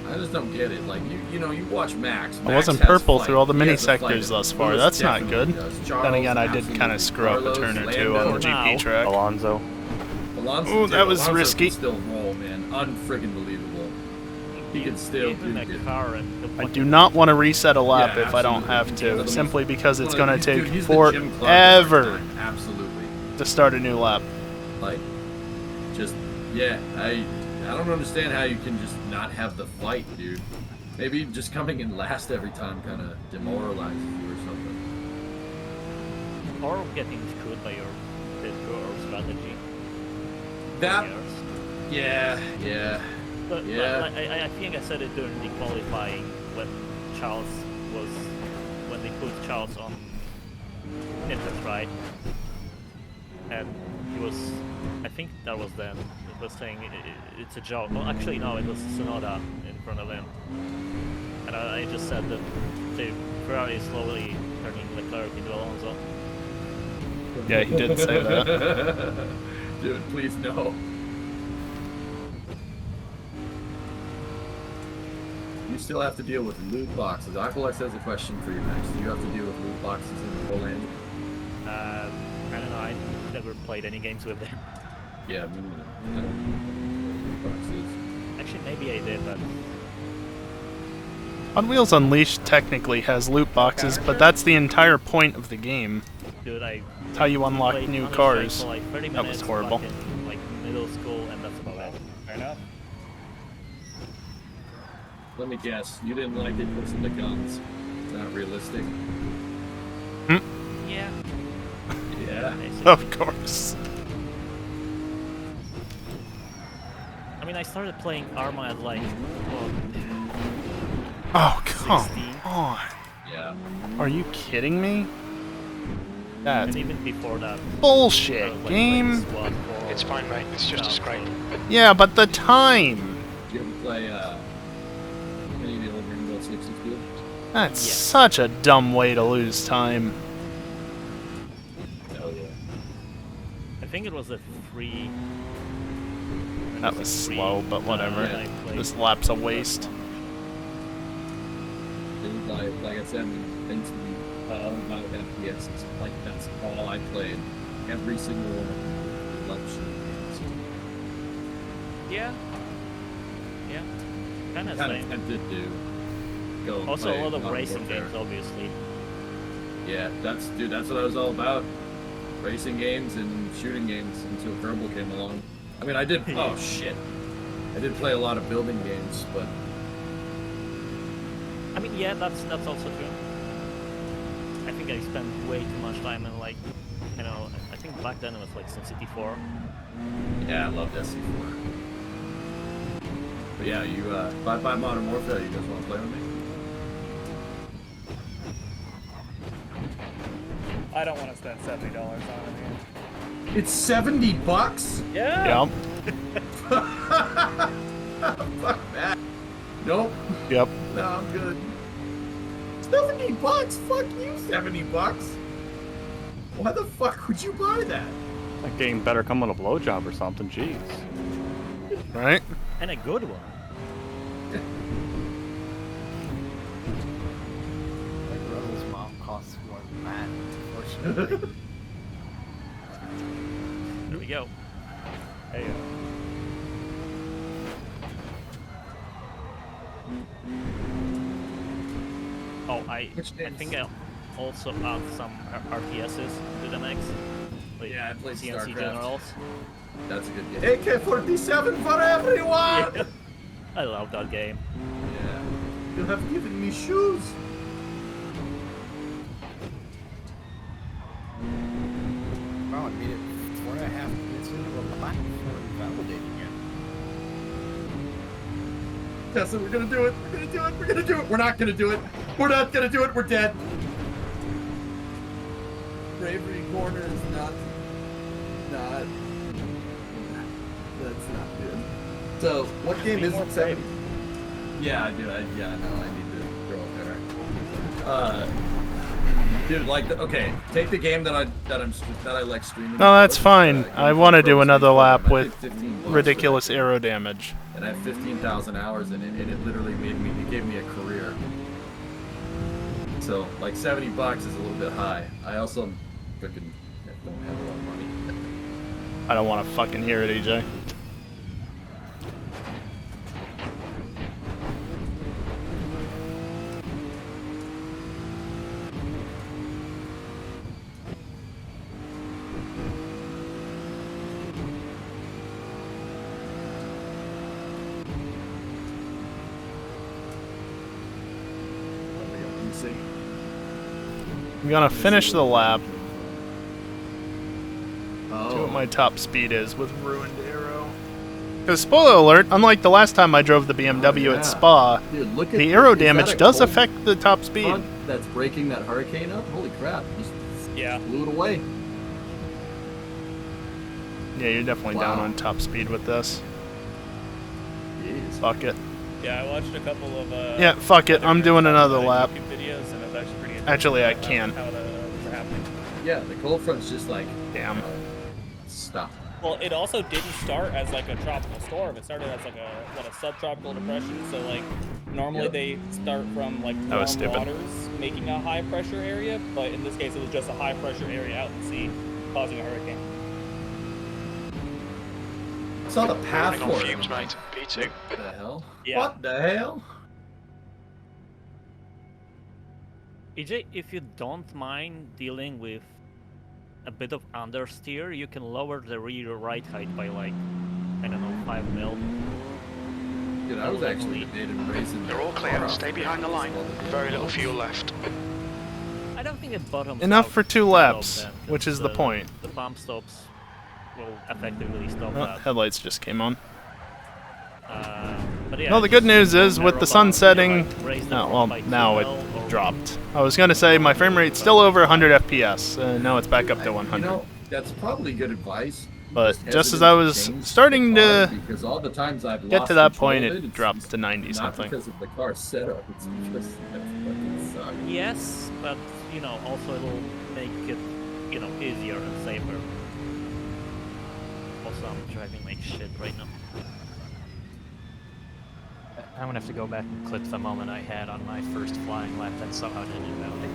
I just don't get it. Like you know, you watch Max. I Max wasn't has purple fight. through all the He mini has a fight. sectors thus far. Lewis That's not definitely good. does. Then Charles, again, I did kind absolutely. of screw up a Carlos, turn or two Lando. on the GP track. Alonso. Alonso, Ooh, dude, that was Alonso risky. Can still roll, man. Unfriggin' believable. He can still Give him do a it. car and I do not want to reset a lap Yeah, if I don't absolutely. have to, simply because it's Well, going to he's- take dude, he's the Jim Clark of our forever time. Absolutely. to start a new lap. Like, just yeah. I don't understand how you can just not have the fight, dude. Maybe just coming in last every time kind of demoralizes you or something. or getting screwed by your pit or strategy. That. Yeah. But Yeah. like, I think I said it during the qualifying when when they put Charles on Inter, right? And he was, I think that was then, it was saying it's a joke. Well, actually no, it was Sonoda in front of him. And I just said that the Ferrari is slowly turning Leclerc into Alonso. Yeah, he did say that. Dude, please no. You still have to deal with loot boxes. Aqualex has a question for you, Max. Do you have to deal with loot boxes in Poland? I don't know, I never played any games with them. Yeah, me neither. Loot boxes. Actually, maybe I did, but On Wheels Unleashed technically has loot boxes, but that's the entire point of the game. dude, I It's how you unlock played new Nordschleife cars. for like 30 That was minutes horrible. back in, like middle school, and that's about it. Fair enough. Let me guess. You didn't like it because of the guns. It's not realistic. Yeah. Yeah. Of course. I mean, I started playing Arma at like, well, Oh, come 16. on. Yeah. Are you kidding me? That's And even before that. bullshit, I was, like, game. playing SWAT for It's fine, mate. It's just a scrape. Yeah, but the time. Did you ever play any of the old Rainbow Six Siege? That's such a dumb way to lose time. Oh yeah. I think it was a free. That was slow, but whatever. This lap's a waste. Dude, like I said, things to be about FPS. It's like that's all I played. Every single one of them. Love shooting games. Yeah. Yeah. Kind of Kind same. of tempted to go. And Also, play a lot of Modern racing Warfare. games, obviously. Yeah, that's what I was all about. Racing games and shooting games until Kerbal came along. I mean, I did. Oh shit! I did play a lot of building games, but I mean, yeah, that's also true. I think I spent way too much time in like, you know, I think back then it was like SimCity 4. yeah, I loved SC4. But yeah, you if I buy Modern Warfare, you guys want to play with me? I don't want to spend $70 on it, man. It's $70. Yeah. Fuck that. Nope. Yep. No, I'm good. $70? Fuck you, $70. Why the fuck would you buy that? That game better come on a blowjob or something. Jeez. Right? And a good one. My brother's mom costs more than that, unfortunately. There we go. Hey. Oh, I think I also add some RPSs to the mix. Like Yeah, I played CNC StarCraft. Generals. That's a good game. AK-47 for everyone! Yeah. I love that game. Yeah. You have given me shoes. Wow, I made it 4.5 minutes into a lap before validating it. Tessa, we're gonna do it. We're gonna do it. We're gonna do it. We're not gonna do it. We're not gonna do it. We're dead. Bravery Corner is not. That's not good. So, what game is it? 70? Yeah, I do. Yeah, no, I need to throw up there. Dude, like, okay, take the game that I like streaming. No, that's fine. I want to do another lap I with paid $15 for ridiculous that. arrow damage. And I have 15,000 hours in it, and it literally gave me a career. So, like, $70 is a little bit high. I also freaking don't have a lot of money. I don't want to fucking hear it, EJ. Let me see. I'm gonna finish the lap. Oh. See what my top speed is with Ruined Arrow. Because, spoiler alert, unlike the last time I drove the BMW at Spa, Dude, look at the arrow is that damage a does cold affect the top speed. front that's breaking that hurricane up? Holy crap. Just blew it away. Yeah, you're definitely down on top speed with this. Jeez. Fuck it. Yeah, I watched a couple of. Yeah, fuck it. I'm doing another lap. YouTube videos, and it was actually pretty interesting. Actually, I how- can't. How was happening. Yeah, the cold front's just like. Damn. Stop. Well, it also didn't start as like a tropical storm. It started as like a subtropical depression. So like normally Yep. they start from like That was warm stupid. waters, making a high pressure area. But in this case, it was just a high pressure area out in the sea, causing a hurricane. I saw the path Running on for it. fumes, mate. P2. What the hell? Yeah. What the hell? EJ, if you don't mind dealing with a bit of understeer, you can lower the rear right height by like, I don't know, 5 mil. Dude, I was actually debating raising. You're all clear. Stay behind the line. Very little fuel left. I don't think it bottoms Enough out for 2 below laps, 10, which is the point. The pump stops will effectively stop Oh, that. headlights just came on. But yeah, Well, the good news is matter with the of sun like, setting. raise the No, front well, by now 2 it mil or dropped. I was gonna say my frame rate's still over 100 FPS. Now it's back up to 100. You know, that's probably good advice. But just as hesitant I to was change starting the car to because all the times I've get lost to that control point, of it it's dropped to 90 not something. because of the car setup. It's because it fucking sucks. Yes, but you know, also it'll make it, you know, easier and safer. Also, I'm driving like shit right now. I'm gonna have to go back and clip the moment I had on my first flying lap that somehow didn't invalidate.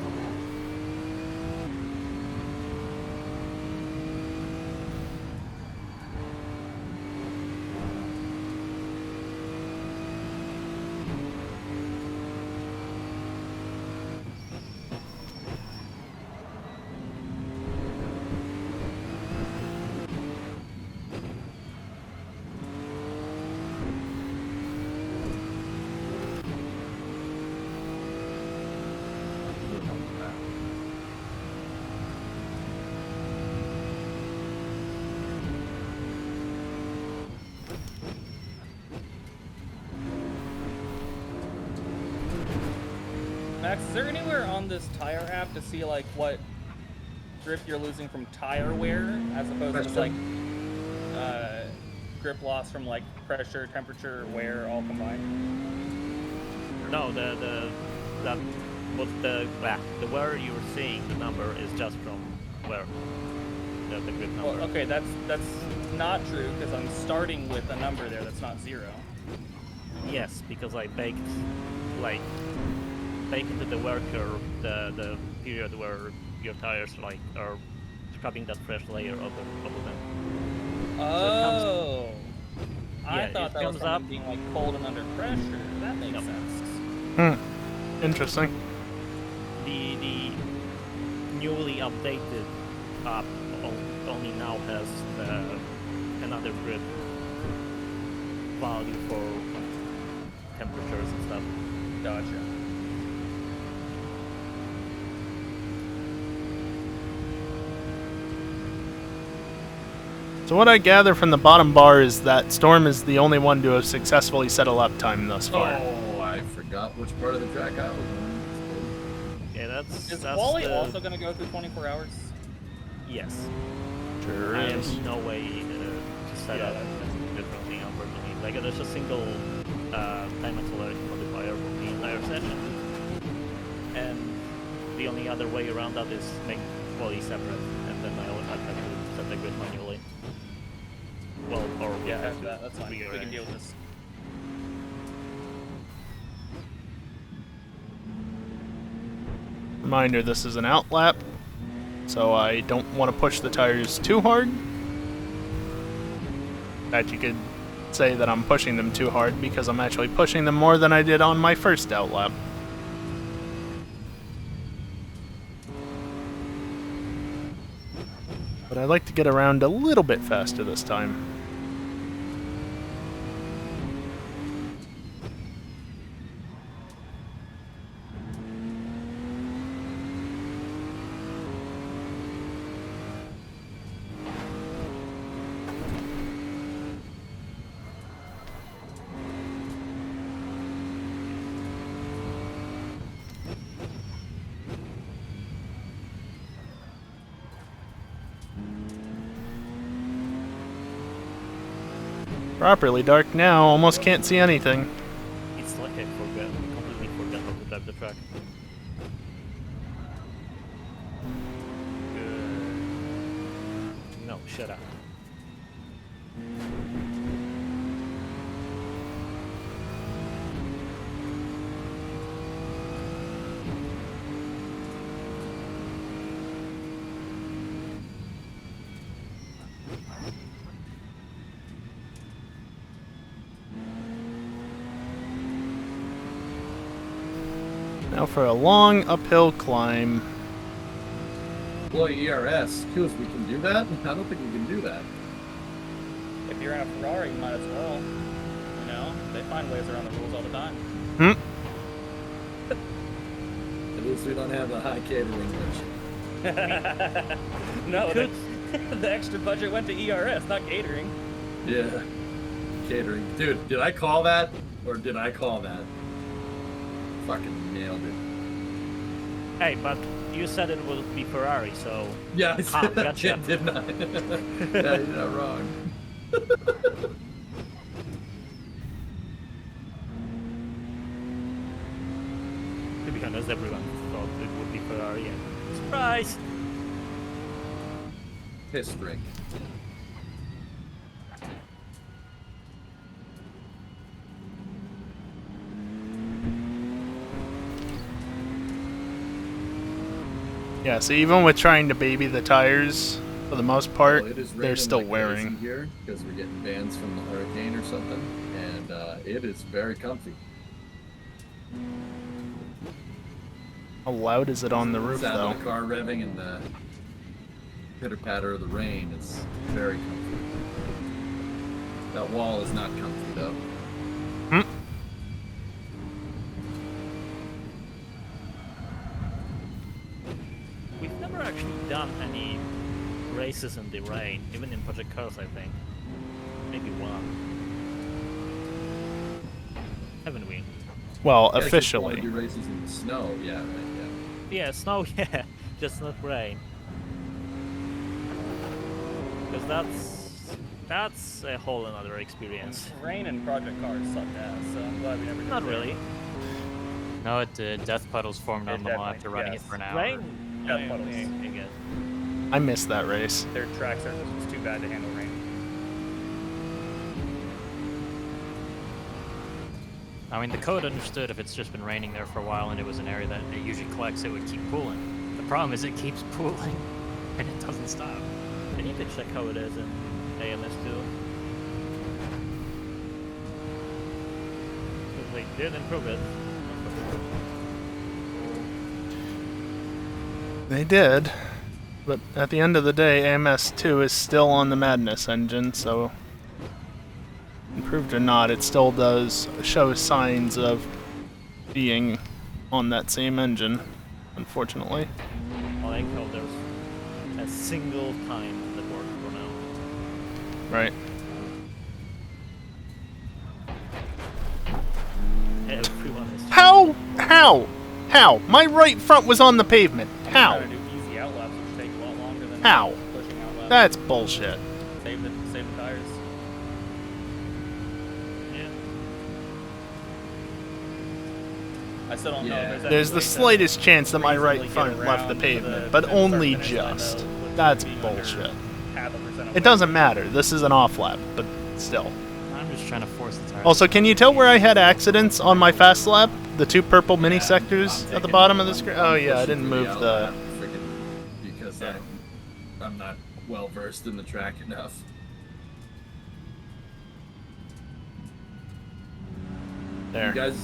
Max, is there anywhere on this tire app to see like what grip you're losing from tire wear as opposed to like grip loss from like pressure, temperature, wear all combined? No, the wear you were seeing, the number is just from wear. The grip number. Well, okay, that's not true because I'm starting with a number there that's not 0. Yes, because I baked into the wear curve the period where your tires like are scrubbing that fresh layer over them. Oh, I yeah, thought it that was comes from up. them being like cold and under pressure. That makes sense. Interesting. The newly updated app only now has another grip value for temperatures and stuff. Gotcha. So what I gather from the bottom bar is that Storm is the only one to have successfully set a lap time thus far. Oh, I forgot which part of the track I was on. Yeah, Is Wally also going to go through 24 hours? Yes. Sure I is. have no way to set up differently, unfortunately. Like, there's a single time accelerating modifier for the entire session. And the only other way around that is make Wally separate, and then I have to set the grid manually. Well, or we Yeah, have to that's fine. We can rearrange. deal with this. Reminder, this is an out lap, so I don't want to push the tires too hard. In fact, you could say that I'm pushing them too hard because I'm actually pushing them more than I did on my first out lap. But I'd like to get around a little bit faster this time. Properly dark now, almost can't see anything. It's like I completely forgot how to drive the track. No, shut up. Now for a long uphill climb. Deploy ERS. Kills, we can do that? I don't think we can do that. If you're in a Ferrari, you might as well. You know, they find ways around the rules all the time. At least we don't have the high catering budget. No, the extra budget went to ERS, not catering. Yeah. catering. Dude, did I call that? Or did I call that? Fucking nailed it. Hey, but you said it would be Ferrari, so... Yeah, I said that gotcha. shit, didn't I? Yeah, you're not wrong. To be honest, everyone thought it would be Ferrari. And surprise! Piss drink. Yeah, so even with trying to baby the tires, for the most part, Well, it is they're raining still like crazy wearing. here because we're getting bands from the hurricane or something, and it is very comfy. How loud is it on the roof, Sound though? of the car revving and the pitter patter of the rain. It's very comfy. That wall is not comfy though. We've never actually done any races in the rain, even in Project Cars, I think. Maybe one. Haven't we? Well, Yeah, 'cause officially. you wanna do races in the snow, yeah, right, yeah. Yeah, snow, yeah, just not rain. Because that's a whole another experience. Rain and Project Cars sucked ass, so I'm glad we never did Not that. really. No, it did. Death puddles formed on It the wall definitely- after running yes. it for an hour. Rain? Death puddles. I guess. I missed that race. Their track surface was too bad to handle rain. I mean, the code understood if it's just been raining there for a while and it was an area that it usually collects, it would keep pooling. The problem is it keeps pooling and it doesn't stop. I need to check how it is in AMS2. Because they did improve it. They did. But at the end of the day, AMS2 is still on the Madness engine, so improved or not, it still does show signs of being on that same engine, unfortunately. I like how there's a single time that worked for now. Right. Everyone is... How? My right front was on the pavement. How? Trying to do easy outlaps, which take a lot longer than How? pushing outlaps. That's bullshit. Save the tires. Yeah. I still don't know if there's There's any the way to slightest chance that my right reasonably front get left the around pavement, but start only finish line just. of what's That's being under bullshit. half a percent of It doesn't matter. This is an off lap, but still. I'm just trying to force the tires. Also, can you tell where I had accidents on my fast lap? The two purple mini sectors at the bottom of the screen? Oh yeah, I didn't move the... Because I'm not well versed in the track enough. There. You guys,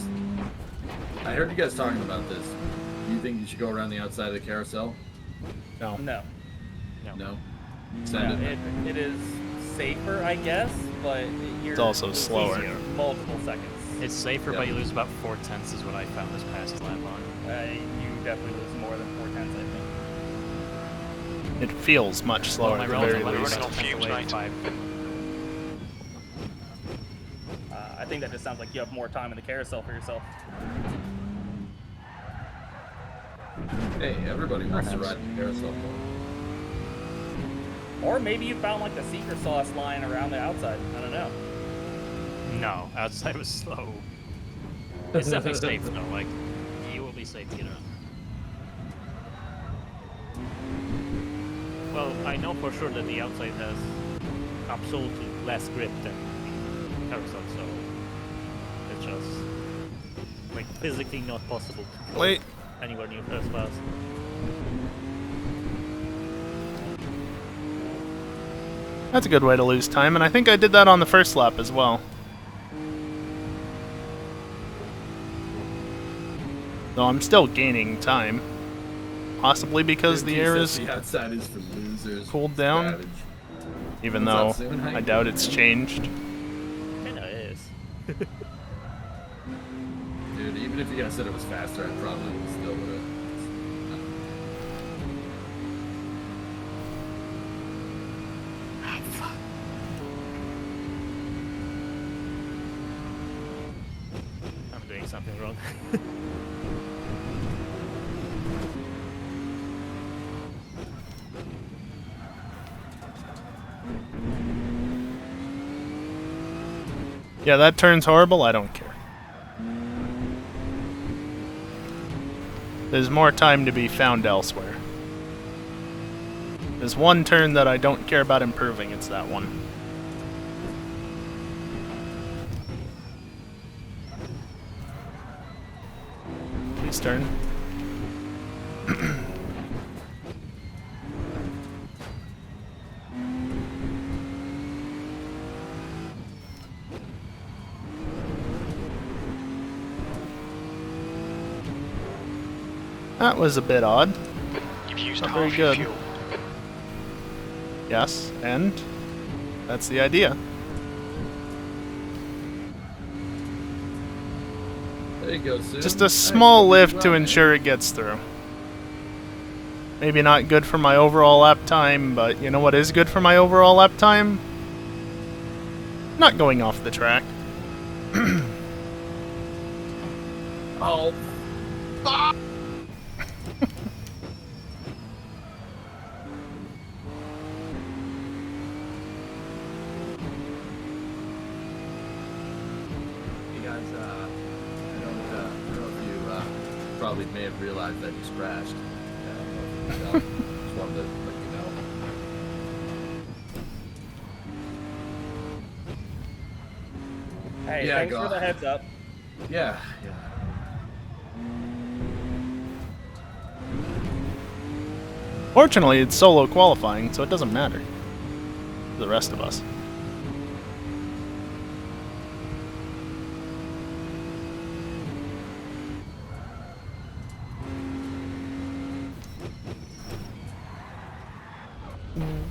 I heard you guys talking about this. Do you think you should go around the outside of the carousel? No. No. No. Yeah, Send it. it is safer, I guess, but you're It's also slower. losing multiple seconds. It's safer, Yeah. but you lose about 4/10 is what I found this past lap on. You definitely lose more than 4/10, I think. It feels much slower my at the very relative least. running on fumes, mate. I think that just sounds like you have more time in the carousel for yourself. Hey, everybody wants to ride the carousel. Or maybe you found like the secret sauce lying around the outside. I don't know. No, outside was slow. It's definitely safe though, like, you will be safe to get around. Well, I know for sure that the outside has absolutely less grip than the carousel, so it's just like physically not possible to go Wait. anywhere near first class. That's a good way to lose time, and I think I did that on the first lap as well. Though I'm still gaining time. Possibly because the air is The outside is for losers. cooled down. Savage. Even What's though up, Zoon? How I you doubt doing, it's man? changed. Kinda is. Dude, even if you guys said it was faster, I probably still would have. doing something wrong. Yeah, that turn's horrible. I don't care. There's more time to be found elsewhere. There's one turn that I don't care about improving. It's that one. Please turn. That was a bit odd. You've used Not half very your good. fuel. Yes, and that's the idea. There you go, Sue. Just a Nice, small well, lift well, to man. ensure it gets through. Maybe not good for my overall lap time, but you know what is good for my overall lap time? Not going off the track. Oh, fuck! Hey guys, I don't know if you probably may have realized I just crashed. I don't know if you just wanted to let you know. Hey, Yeah, thanks go for the on. heads up. Yeah. Fortunately, it's solo qualifying, so it doesn't matter to the rest of us.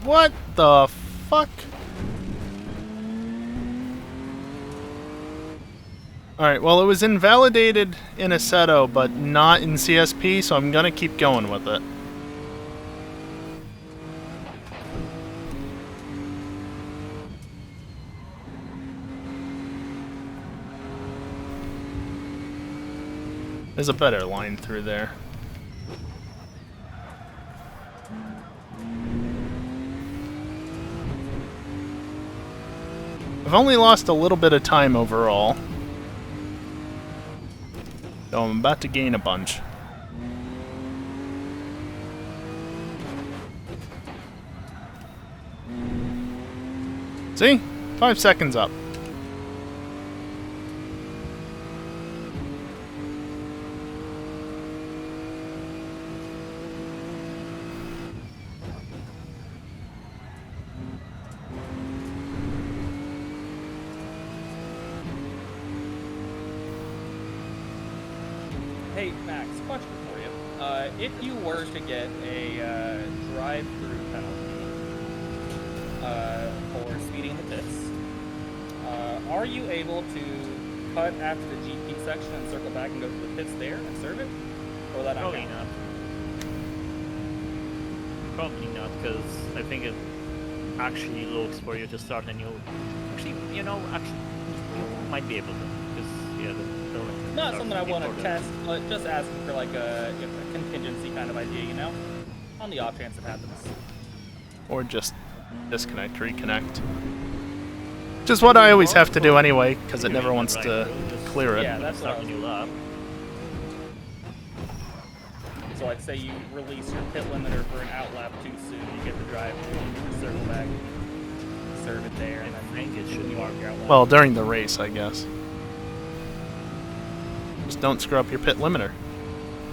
What the fuck? Alright, well it was invalidated in Assetto, but not in CSP, so I'm gonna keep going with it. There's a better line through there. I've only lost a little bit of time overall. So I'm about to gain a bunch. See? 5 seconds up. Hey, Max, question for you. If you were to get a drive-through penalty for speeding the pits, are you able to cut after the GP section and circle back and go to the pits there and serve it? Or will that not Probably count? not. Probably not, because I think it actually looks for you to start a new. Actually, you know, you might be able to, because yeah, the Not something I want to before test, but just asking for like a contingency kind of idea, you know? On the off chance it happens. Or just disconnect, reconnect. Which is what I always have to do anyway, because it never wants to clear it. Yeah, that's what I start a was new lap. So like say you release your pit limiter for an out lap too soon, you get the drive through, circle back, serve it there, and then think it should mark your out lap. Well, during the race, I guess. Just don't screw up your pit limiter.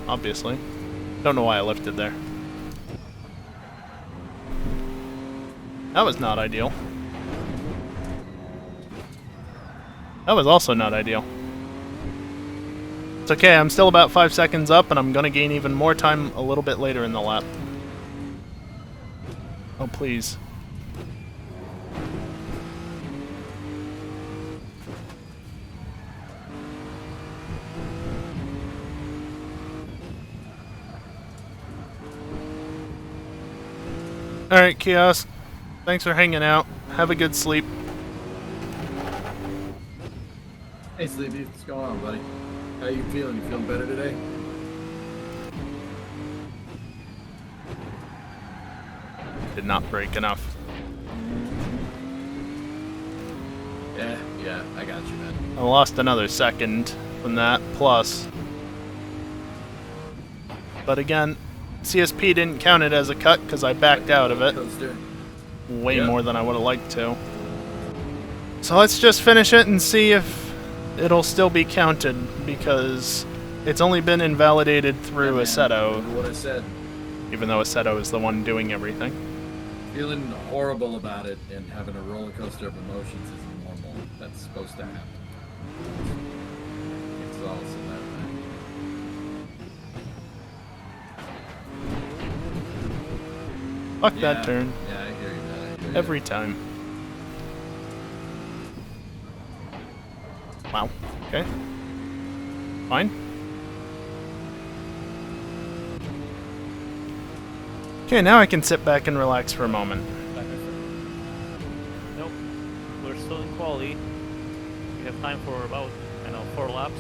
Obviously. Don't know why I left it there. That was not ideal. That was also not ideal. It's okay, I'm still about 5 seconds up, and I'm gonna gain even more time a little bit later in the lap. Oh, please. Alright, Kiosk. Thanks for hanging out. Have a good sleep. Hey, Sleepy, what's going on, buddy? How you feeling? You feeling better today? Did not break enough. Yeah, I got you, man. I lost another second from that, plus. But again, CSP didn't count it as a cut because I backed out of it. Coaster. Way more than I would have liked to. So let's just finish it and see if it'll still be counted, because it's only been invalidated through Assetto. Remember what I said. Even though Assetto is the one doing everything. Feeling horrible about it and having a roller coaster of emotions isn't normal. That's supposed to happen. It's all so that way. Fuck that turn. Yeah, I hear you, man. I hear you. Every time. Wow. Okay. Fine. Okay, now I can sit back and relax for a moment. Nope. We're still in quality. We have time for about, 4 laps.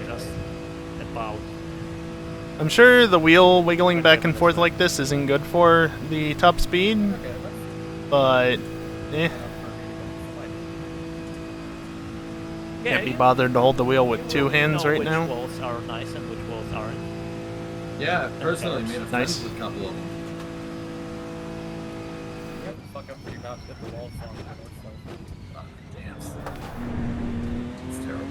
Just about. I'm sure the wheel wiggling back and forth like this isn't good for the top speed, but can't be bothered to hold the wheel with two hands right now. Which walls are nice and which walls aren't. Yeah, personally, made a Nice. friend with a couple of them. You have to fuck up pretty bad to get the wall from Damn. It's terrible.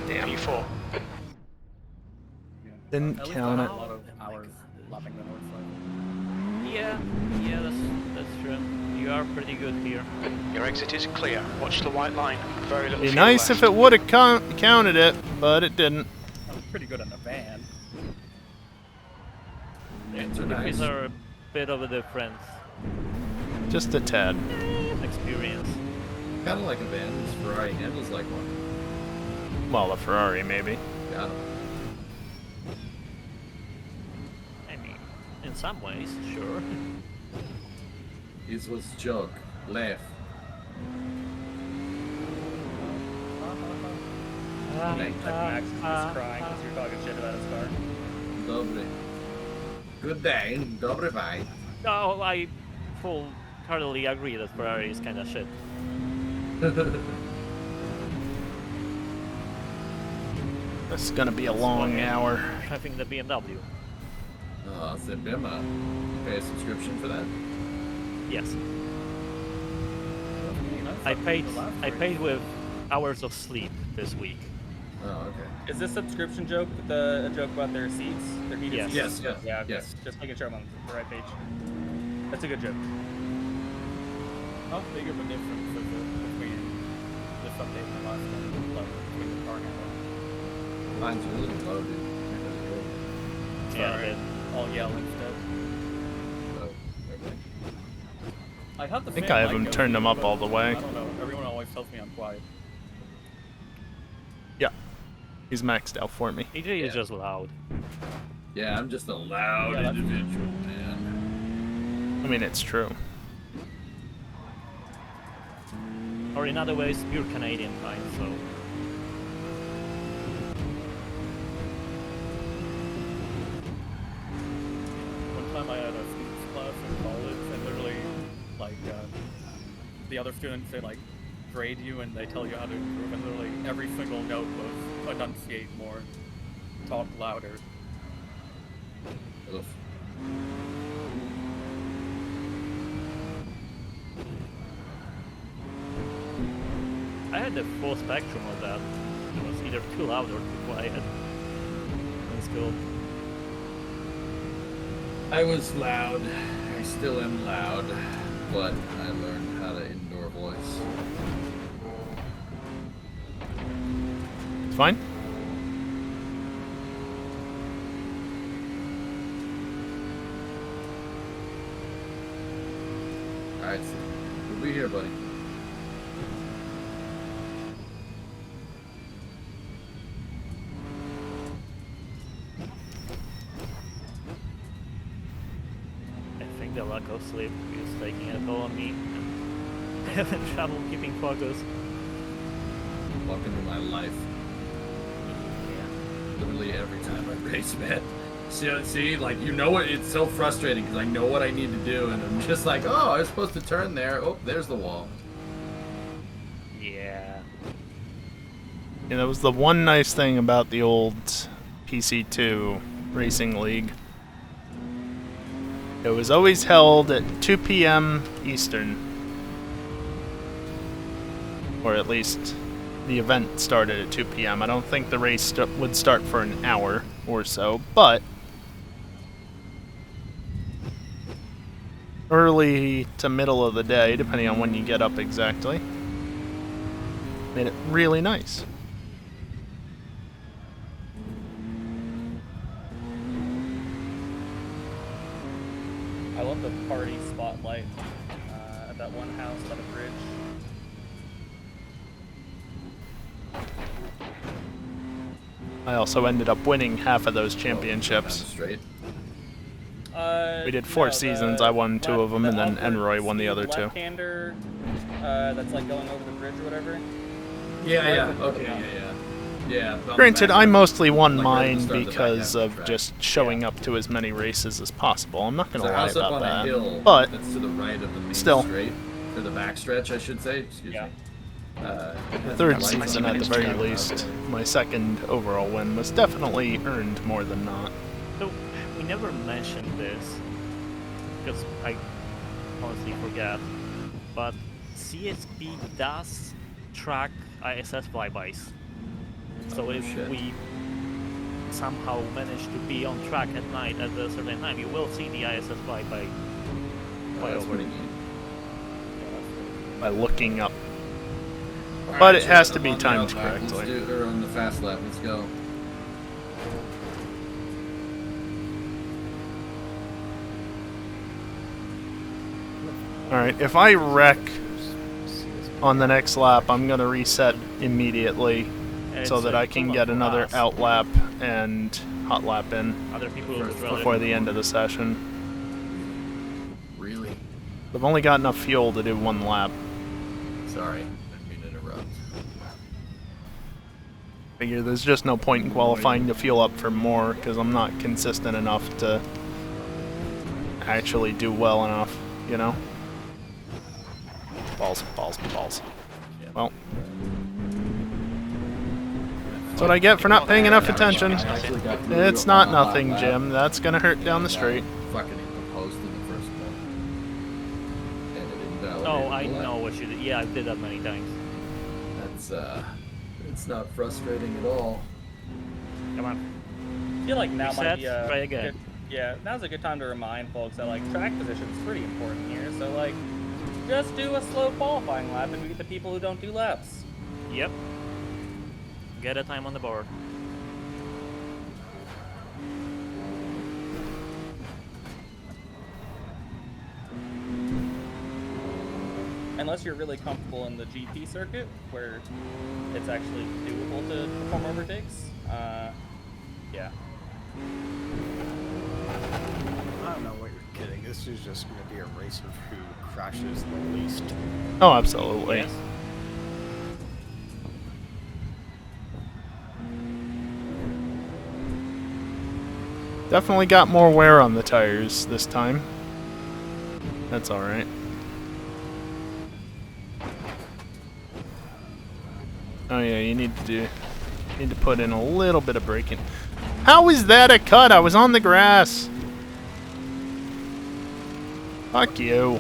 Damn. P4. Didn't At least count I it. had a lot of hours lapping the Nordschleife. Yeah, that's true. You are pretty good here. Your exit is clear. Watch the white line. Very little Be fuel nice left. if it would have counted it, but it didn't. I was pretty good in the van. These are a bit of a difference. Just a tad. Experience. Kind of like a van. This Ferrari handles like one. Well, a Ferrari, maybe. Got him. I mean, in some ways, sure. This was joke. Laugh. Max is just crying because you're talking shit about his car. Dobre. Good day. Dobre bye. No, I wholeheartedly agree that Ferrari is kind of shit. This is gonna be a long hour. Driving the BMW. Oh, it's a Bima. You pay a subscription for that? Yes. I paid with hours of sleep this week. Oh, okay. Is this subscription joke a joke about their seats? Their heated Yes. seats? Yes, Yeah, okay. yes. Just making sure I'm on the right page. That's a good joke. How big of a difference is it between this update and the last one? Like, between the car handle? Mine's really low, dude. Really good. Yeah, Sorry. I'll yell instead. Oh, okay. I have the I think fan I mic haven't turned them up but all the way. I don't know. Everyone always tells me I'm quiet. Yeah. He's maxed out for me. AJ is just loud. Yeah, I'm just a loud Yeah, that's- individual, man. I mean, it's true. Or in other ways, pure Canadian kind, so. One time I had a speech class in college, and literally, like, the other students, they, like, grade you and they tell you how to improve, and literally every single note was enunciate more, talk louder. Oof. I had the full spectrum of that. It was either too loud or too quiet in school. I was loud. I still am loud, but I learned how to indoor voice. It's fine. Alright, so we'll be here, buddy. lack of sleep is taking a toll on me. And having trouble keeping focus. Welcome to my life. Literally every time I race, man. See, like, you know what? It's so frustrating because I know what I need to do, and I'm just like, oh, I was supposed to turn there. Oh, there's the wall. Yeah. Yeah, that was the one nice thing about the old PC2 Racing League. It was always held at 2 p.m. Eastern. Or at least the event started at 2 p.m. I don't think the race would start for an hour or so, but early to middle of the day, depending on when you get up exactly, made it really nice. I love the party spotlight at that one house by the bridge. I also ended up winning half of those championships. Straight. We did 4 seasons. I won 2 of them, and then Enroy won the other 2. Left-hander, that's like going over the bridge or whatever. Yeah. Okay. Yeah. Granted, I mostly won mine because of just showing up to as many races as possible. I'm not gonna lie house up about on that. a hill But that's to the right of the main still, straight, or the backstretch, I should say. Excuse me. the 3rd season at the very least, my 2nd overall win was definitely earned more than not. So, we never mentioned this, because I honestly forgot, but CSP does track ISS flybys. So if we somehow manage to be on track at night at a certain time, you will see the ISS flyby fly over. By looking up. All But right, it has so to be on the timed out lap, correctly. Let's do, or on the fast lap, let's go. Alright, if I wreck on the next lap, I'm gonna reset immediately so that I can get another out lap and hot lap in Other people would rather before the end of the session. Really? I've only got enough fuel to do 1 lap. Sorry, didn't mean to interrupt. Figure there's just no point in qualifying to fuel up for more because I'm not consistent enough to actually do well enough, you know? Balls. Well. That's what I get for not paying enough attention. It's not nothing, Jim. That's gonna hurt down the street. Fucking proposed in the first one. And it invalidated Oh, I the lap. know what you did. Yeah, I did that many times. That's, it's not frustrating at all. Come on. I feel like now might Reset, be try again. now's a good time to remind folks that like track position is pretty important here. So like, just do a slow qualifying lap and beat the people who don't do laps. Yep. Get a time on the board. Unless you're really comfortable in the GP circuit, where it's actually doable to perform overtakes. Yeah. I don't know what you're kidding. This is just going to be a race of who crashes the least. Oh, absolutely. Yes. Definitely got more wear on the tires this time. That's alright. Oh yeah, you need to put in a little bit of braking. How is that a cut? I was on the grass. Fuck you.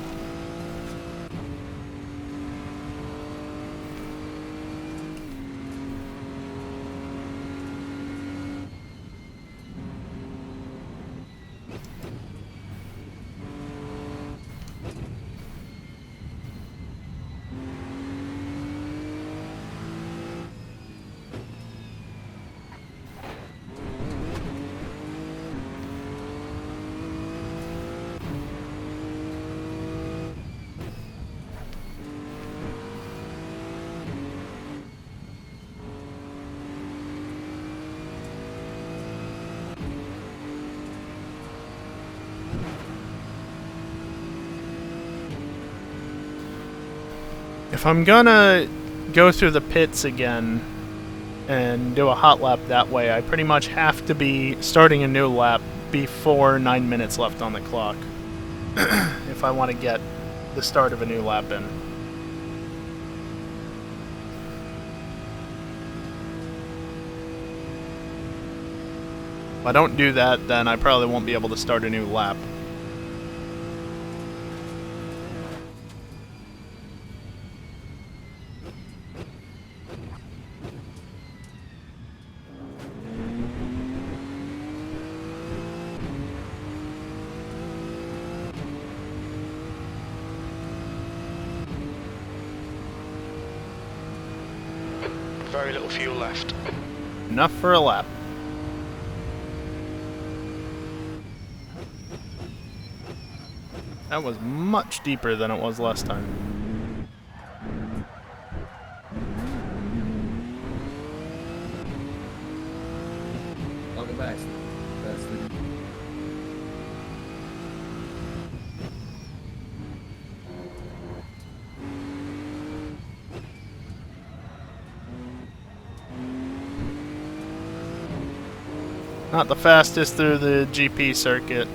if I'm gonna go through the pits again and do a hot lap that way, I pretty much have to be starting a new lap before 9 minutes left on the clock if I want to get the start of a new lap in. If I don't do that, then I probably won't be able to start a new lap. Very little fuel left. Enough for a lap. That was much deeper than it was last time. Welcome back. That's the... Not the fastest through the GP circuit,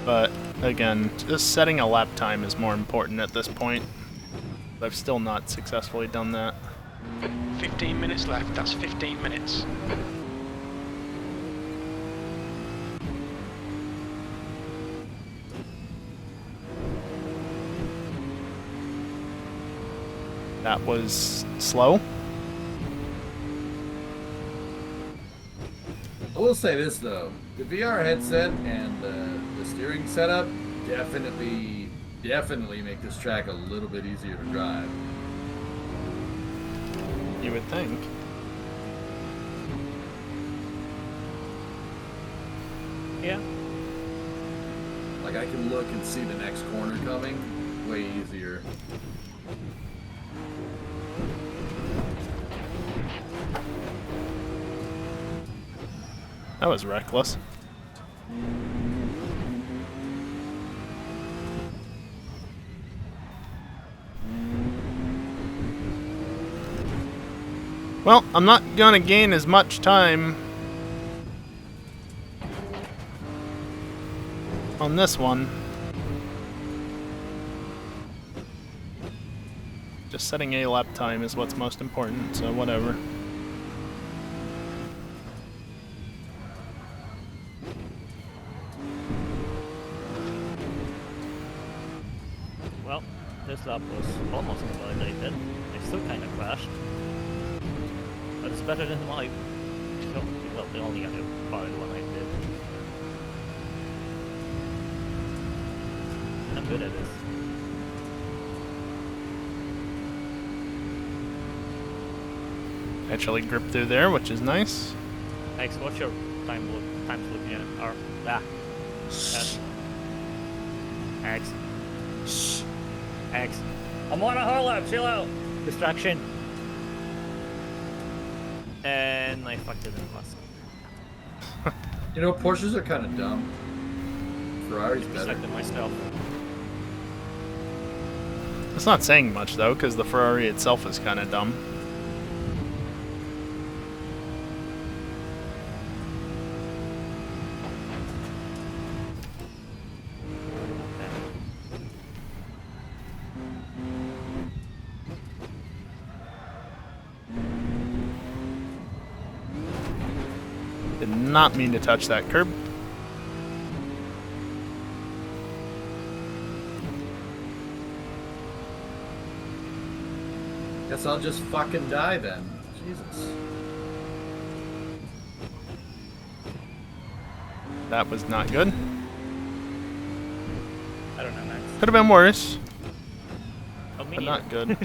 but again, just setting a lap time is more important at this point. I've still not successfully done that. 15 minutes left, that's 15 minutes. That was slow. I will say this though, the VR headset and the steering setup definitely make this track a little bit easier to drive. You would think. Yeah. Like I can look and see the next corner coming way easier. That was reckless. Well, I'm not gonna gain as much time on this one. Just setting a lap time is what's most important, so whatever. Well, this lap was almost invalidated. I still kind of crashed. But it's better than my... Well, the only other part one I did. I'm good at this. Actually gripped through there, which is nice. X, what's your time slip unit? Or, S. X. X. I'm on a hard lap, chill out. Distraction. And I fucked it in the last. You know, Porsches are kind of dumb. Ferrari's better. Distracted myself. It's not saying much though, because the Ferrari itself is kind of dumb. Did not mean to touch that curb. Guess I'll just fucking die then. Jesus. That was not good. I don't know, Max. Could have been worse, Oh, me but neither. not good.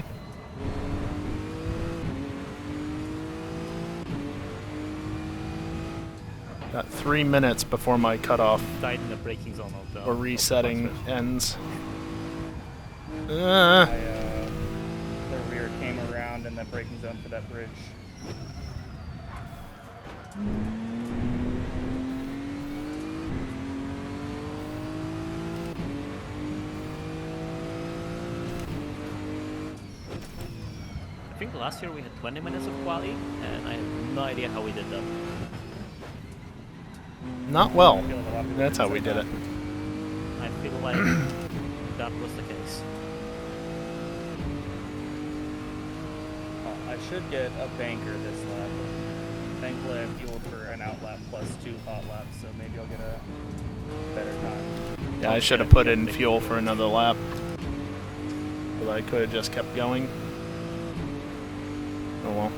Got 3 minutes before my cutoff Died in the braking zone of the... or resetting ends. The rear came around in the braking zone for that bridge. think last year we had 20 minutes of quali, and I have no idea how we did that. Not well. That's how we did it. I feel like that was the case. Oh, I should get a banker this lap. Thankfully, I fueled for an out lap plus 2 hot laps, so maybe I'll get a better time. Yeah, I should have put in fuel for another lap. But I could have just kept going. Oh well.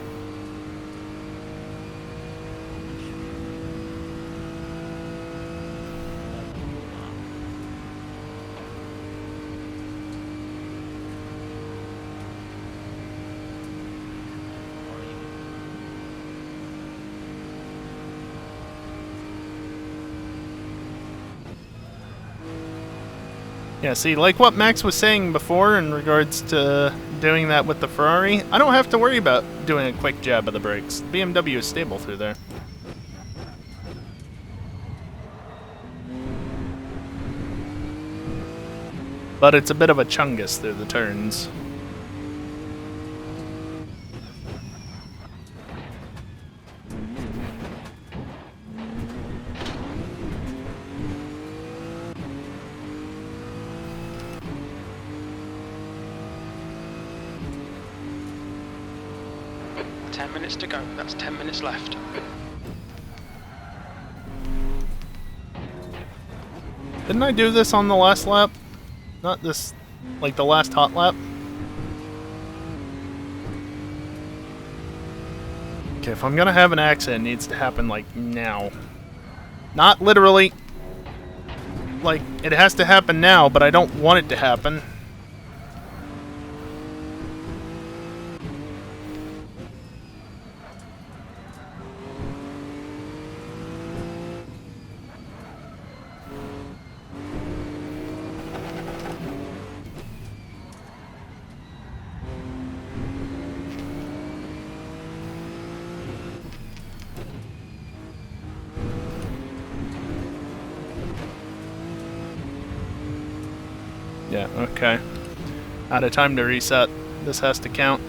Yeah, see, like what Max was saying before in regards to doing that with the Ferrari, I don't have to worry about doing a quick jab of the brakes. BMW is stable through there. But it's a bit of a chungus through the turns. To go. That's 10 minutes left. Didn't I do this on the last lap? Not this, like the last hot lap? Okay, if I'm gonna have an accident, it needs to happen like now. Not literally. Like, it has to happen now, but I don't want it to happen. Yeah, okay. Out of time to reset. This has to count.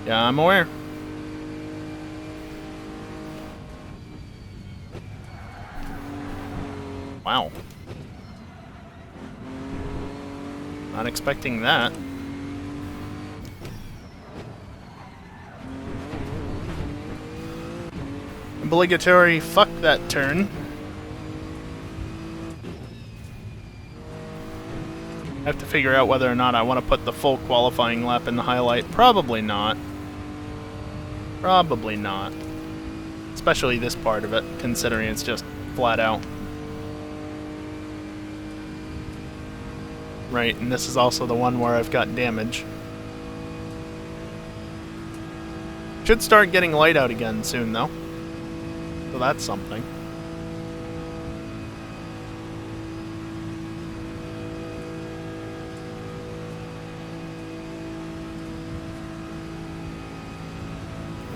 Yeah, I'm aware. Wow. Not expecting that. Obligatory fuck that turn. I have to figure out whether or not I want to put the full qualifying lap in the highlight. Probably not. Probably not. Especially this part of it, considering it's just flat out. Right, and this is also the one where I've got damage. Should start getting light out again soon, though. So that's something.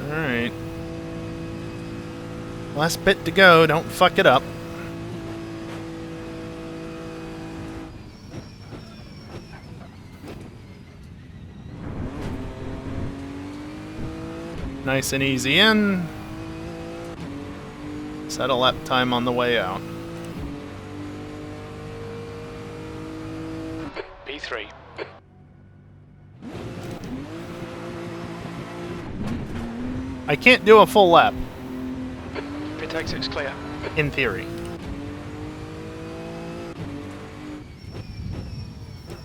Alright. Last bit to go, don't fuck it up. Nice and easy in. Set a lap time on the way out. P3. I can't do a full lap. Pit exit's clear. In theory.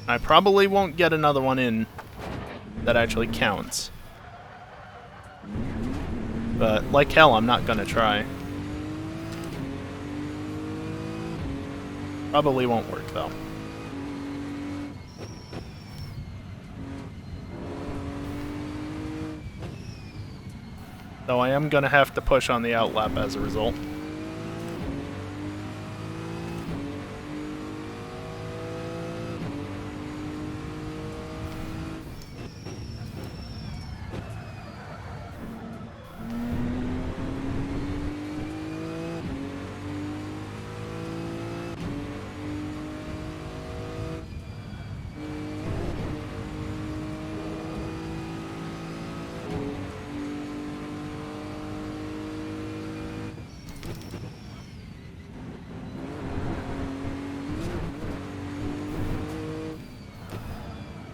I probably won't get another one in that actually counts. But like hell, I'm not gonna try. Probably won't work though. Though I am gonna have to push on the outlap as a result.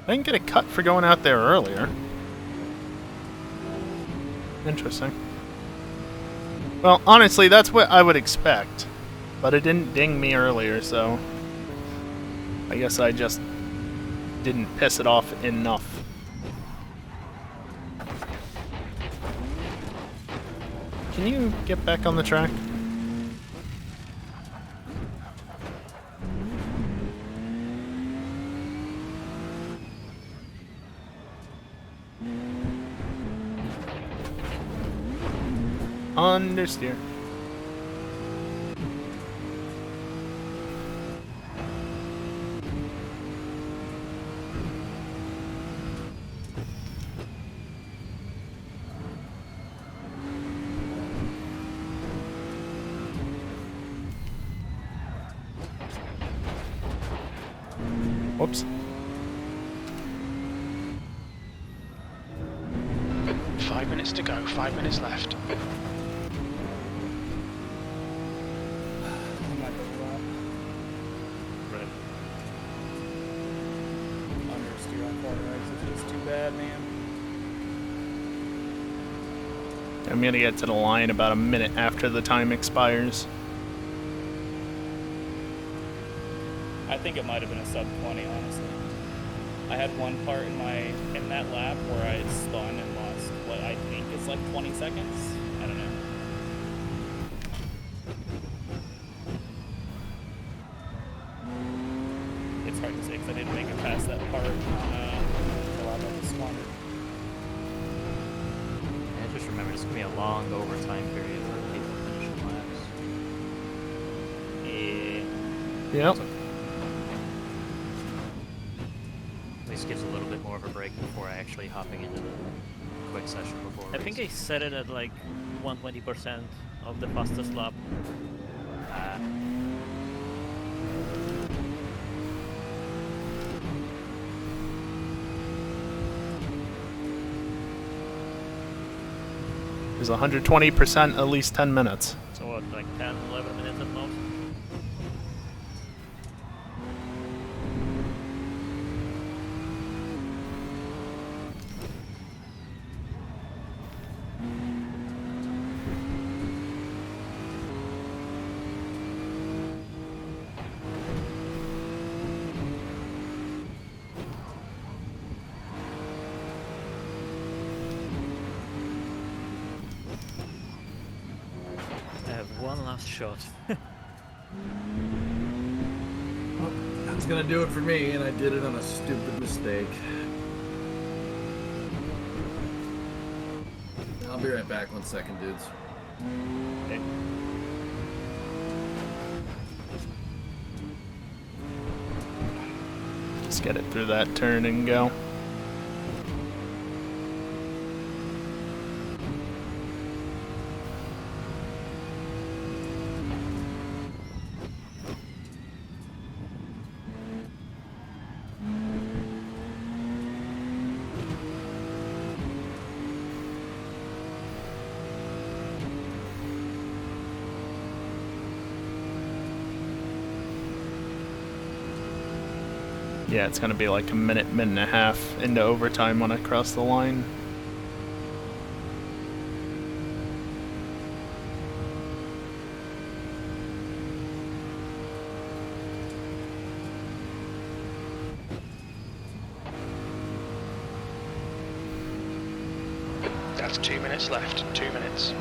I didn't get a cut for going out there earlier. Interesting. Well, honestly, that's what I would expect. But it didn't ding me earlier, so... I guess I just didn't piss it off enough. Can you get back on the track? Understeer. Whoops. 5 minutes to go, 5 minutes left. I'm not going to Right. understeer on quarter exit. It's too bad, man. I'm gonna get to the line about a minute after the time expires. I think it might have been a sub 20, honestly. I had one part in that lap where I spun and lost what I think is like 20 seconds. I don't know. It's hard to say because I didn't make it past that part until I got the squandered. Yeah, just remember, this is going to be a long overtime period for people finishing laps. Yeah. Yep. At least gives a little bit more of a break before actually hopping into the quick session before I think I set it at like 120% of the fastest lap. Is 120% at least 10 minutes. So what, like 10, 11 minutes at most? I have one last shot. Well, that's gonna do it for me, and I did it on a stupid mistake. I'll be right back. 1 second, dudes. Okay. Just get it through that turn and go. Yeah, it's gonna be like a minute, minute and a half into overtime when I cross the line. That's 2 minutes left, 2 minutes.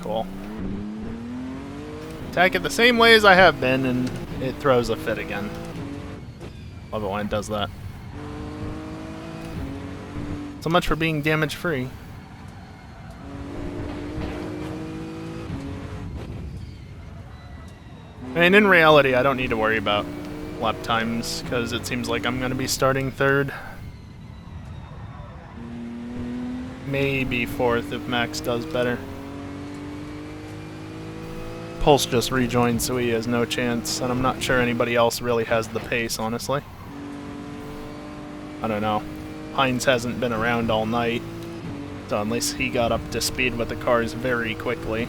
Cool. Attack it the same way as I have been, and it throws a fit again. Love it when it does that. So much for being damage-free. I mean, in reality, I don't need to worry about lap times, because it seems like I'm going to be starting third. Maybe fourth if Max does better. Pulse just rejoined, so he has no chance, and I'm not sure anybody else really has the pace, honestly. I don't know. Hines hasn't been around all night, so unless he got up to speed with the cars very quickly.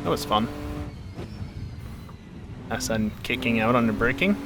That was fun. SN kicking out under braking.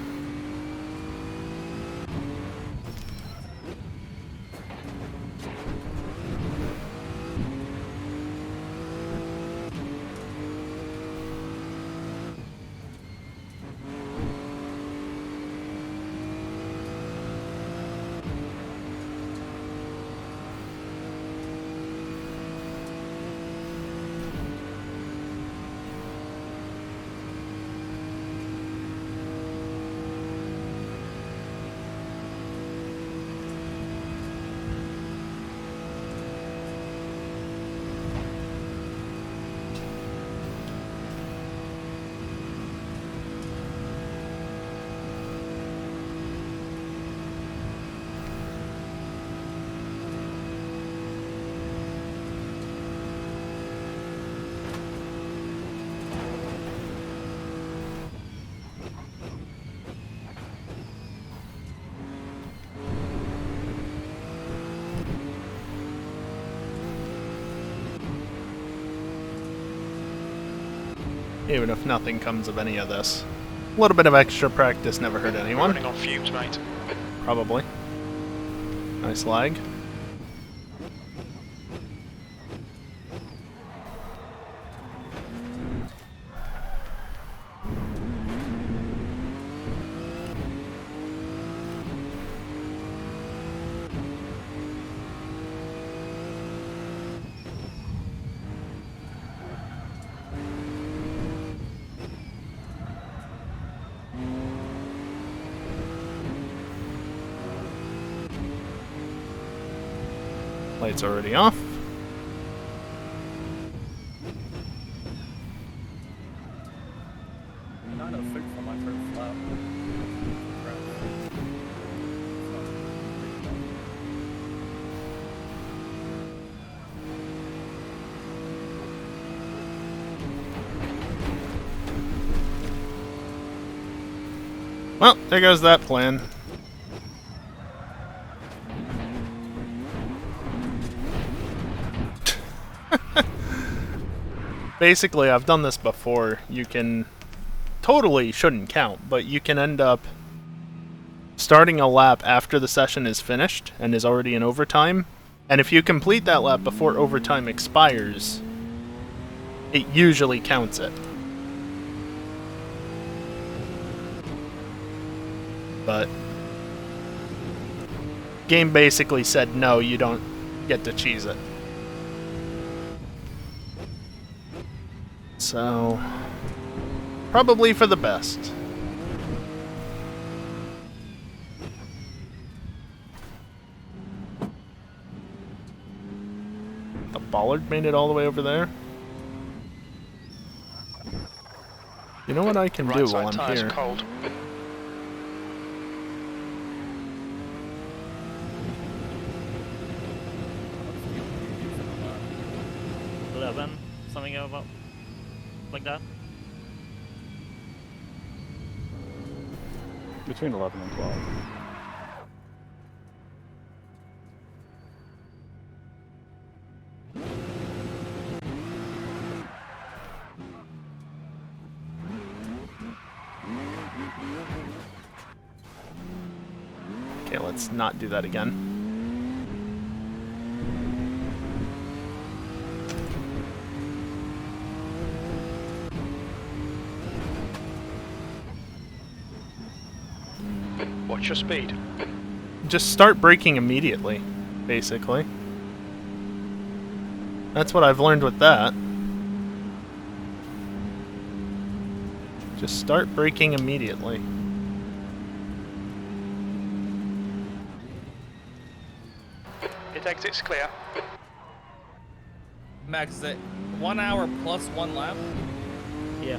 Even if nothing comes of any of this. A little bit of extra practice never hurt anyone. Running on fumes, mate. Probably. Nice lag. Lights already off. Not a fix for my first lap. Well, there goes that plan. Basically, I've done this before. You can... Totally shouldn't count, but you can end up starting a lap after the session is finished and is already in overtime. And if you complete that lap before overtime expires, it usually counts it. But game basically said no, you don't get to cheese it. So, probably for the best. The bollard made it all the way over there. You know what I can do while I'm here? Cold. Something about like that? Between 11 and 12. Okay, let's not do that again. Watch your speed. Just start braking immediately, basically. That's what I've learned with that. Just start braking immediately. Pit exit's clear. Max, is it 1 hour plus 1 lap? Yeah.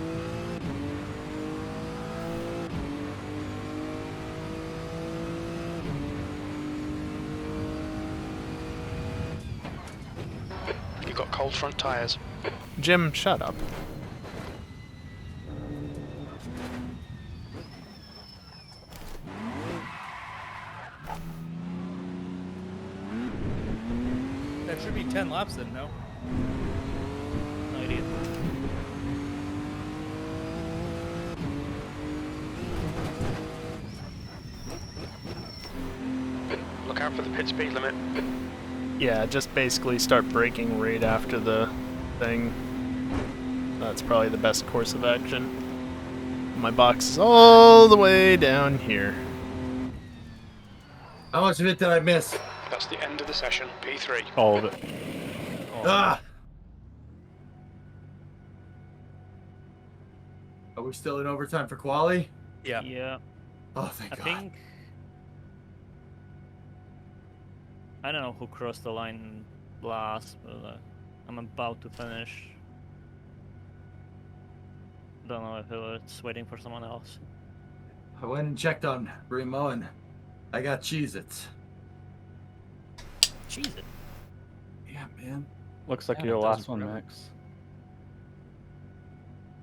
You've got cold front tyres. Jim, shut up. That should be 10 laps then, no? No idea. Look out for the pit speed limit. Yeah, just basically start braking right after the thing. That's probably the best course of action. My box is all the way down here. How much of it did I miss? That's the end of the session. P3. All of it. Ah! Are we still in overtime for quali? Yeah. Yeah. Oh, thank I God. think. I don't know who crossed the line last, but I'm about to finish. Don't know if it's waiting for someone else. I went and checked on Remo and I got Cheez-Its. Cheez-It? Yeah, man. Looks like Yeah, your it last does one, forever. Max.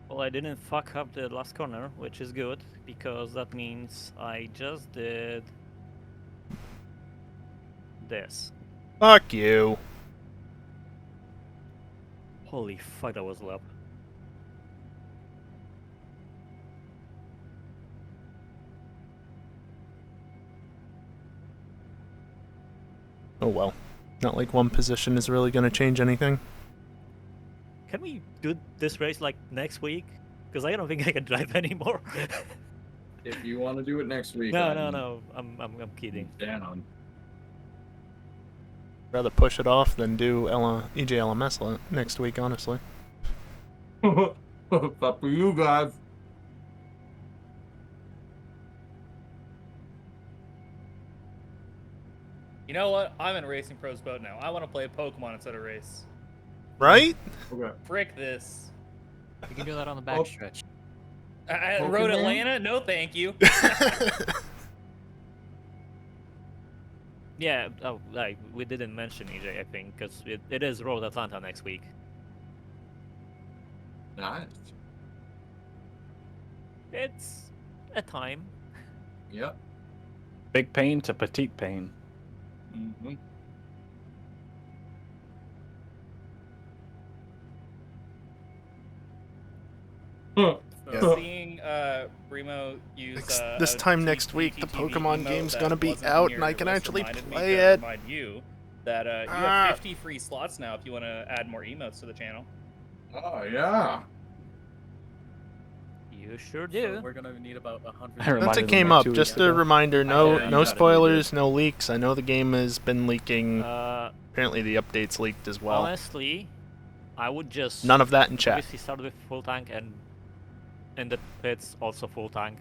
Well, I didn't fuck up the last corner, which is good, because that means I just did this. Fuck you. Holy fuck, that was a lap. Oh well. Not like one position is really going to change anything. Can we do this race like next week? Because I don't think I can drive anymore. If you want to do it next week. No. I'm kidding. Down. Rather push it off than do EJLMS next week, honestly. Up for you guys. You know what? I'm in Racing Pro's boat now. I want to play Pokemon instead of race. Right? Okay. Frick this. You can do that on the backstretch. I rode Pokemon? Atlanta? No, thank you. Yeah, oh, like, we didn't mention EJ, I think, because it is Road Atlanta next week. Nice. It's a time. Yep. Big pain to petite pain. Mm-hmm. Seeing Remo use This a time next week, the TTV Pokemon emote game's that gonna be wasn't on out, your and I can list actually reminded me play to it. Remind you that you Ah. have 50 free slots now if you want to add more emotes to the channel. Oh, yeah. You sure do. So we're gonna need about 100. I Once reminded it them came like up, 2 just weeks a ago. reminder, Yeah, no you no got it. spoilers, no leaks. I know the game has been leaking. Apparently the updates leaked as well. Honestly, I would just None of that in chat. obviously start with full tank and in the pits also full tank.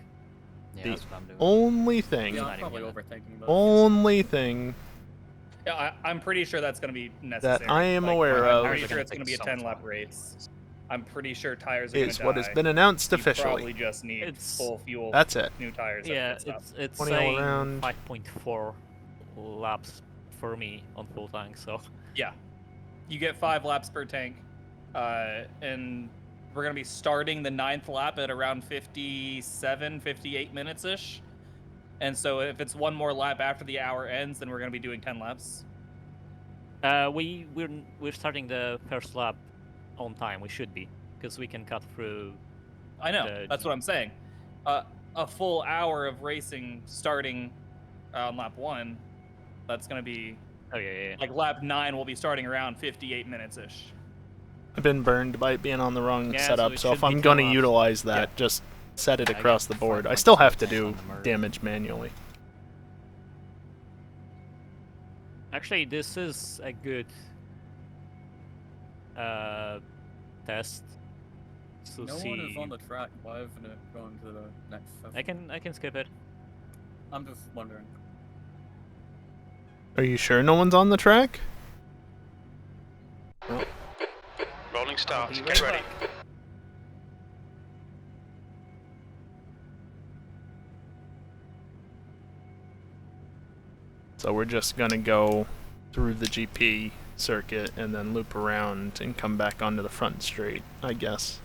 Yeah, The that's what I'm doing. only thing, Yeah, I'm probably overthinking those. only thing Yeah, I'm pretty sure that's going to be necessary. I am aware I'm of pretty sure it's going to be a 10-lap race. I'm pretty sure tires are going to is die. what has been announced You officially. probably just need full fuel. That's it. New tires. Yeah, that kind of stuff. it's 20 all saying around. 5.4 laps for me on full tank, so Yeah, you get 5 laps per tank, and we're going to be starting the 9th lap at around 57, 58 minutes ish. And so if it's one more lap after the hour ends, then we're going to be doing 10 laps. we're starting the first lap on time. We should be, because we can cut through. I know. That's what I'm saying. A full hour of racing starting on lap 1. That's going to be. Oh yeah. Like lap 9 will be starting around 58 minutes ish. I've been burned by it being on the wrong Yeah, so setup, it so if should be I'm going to 10 laps. utilize that, just set it across the board. I still have to do damage manually. Actually, this is a good test to No see. one is on the track. Why isn't it going to the next session? I can skip it. I'm just wondering. Are you sure no one's on the track? Rolling start. Get ready. So we're just gonna go through the GP circuit and then loop around and come back onto the front straight, I guess,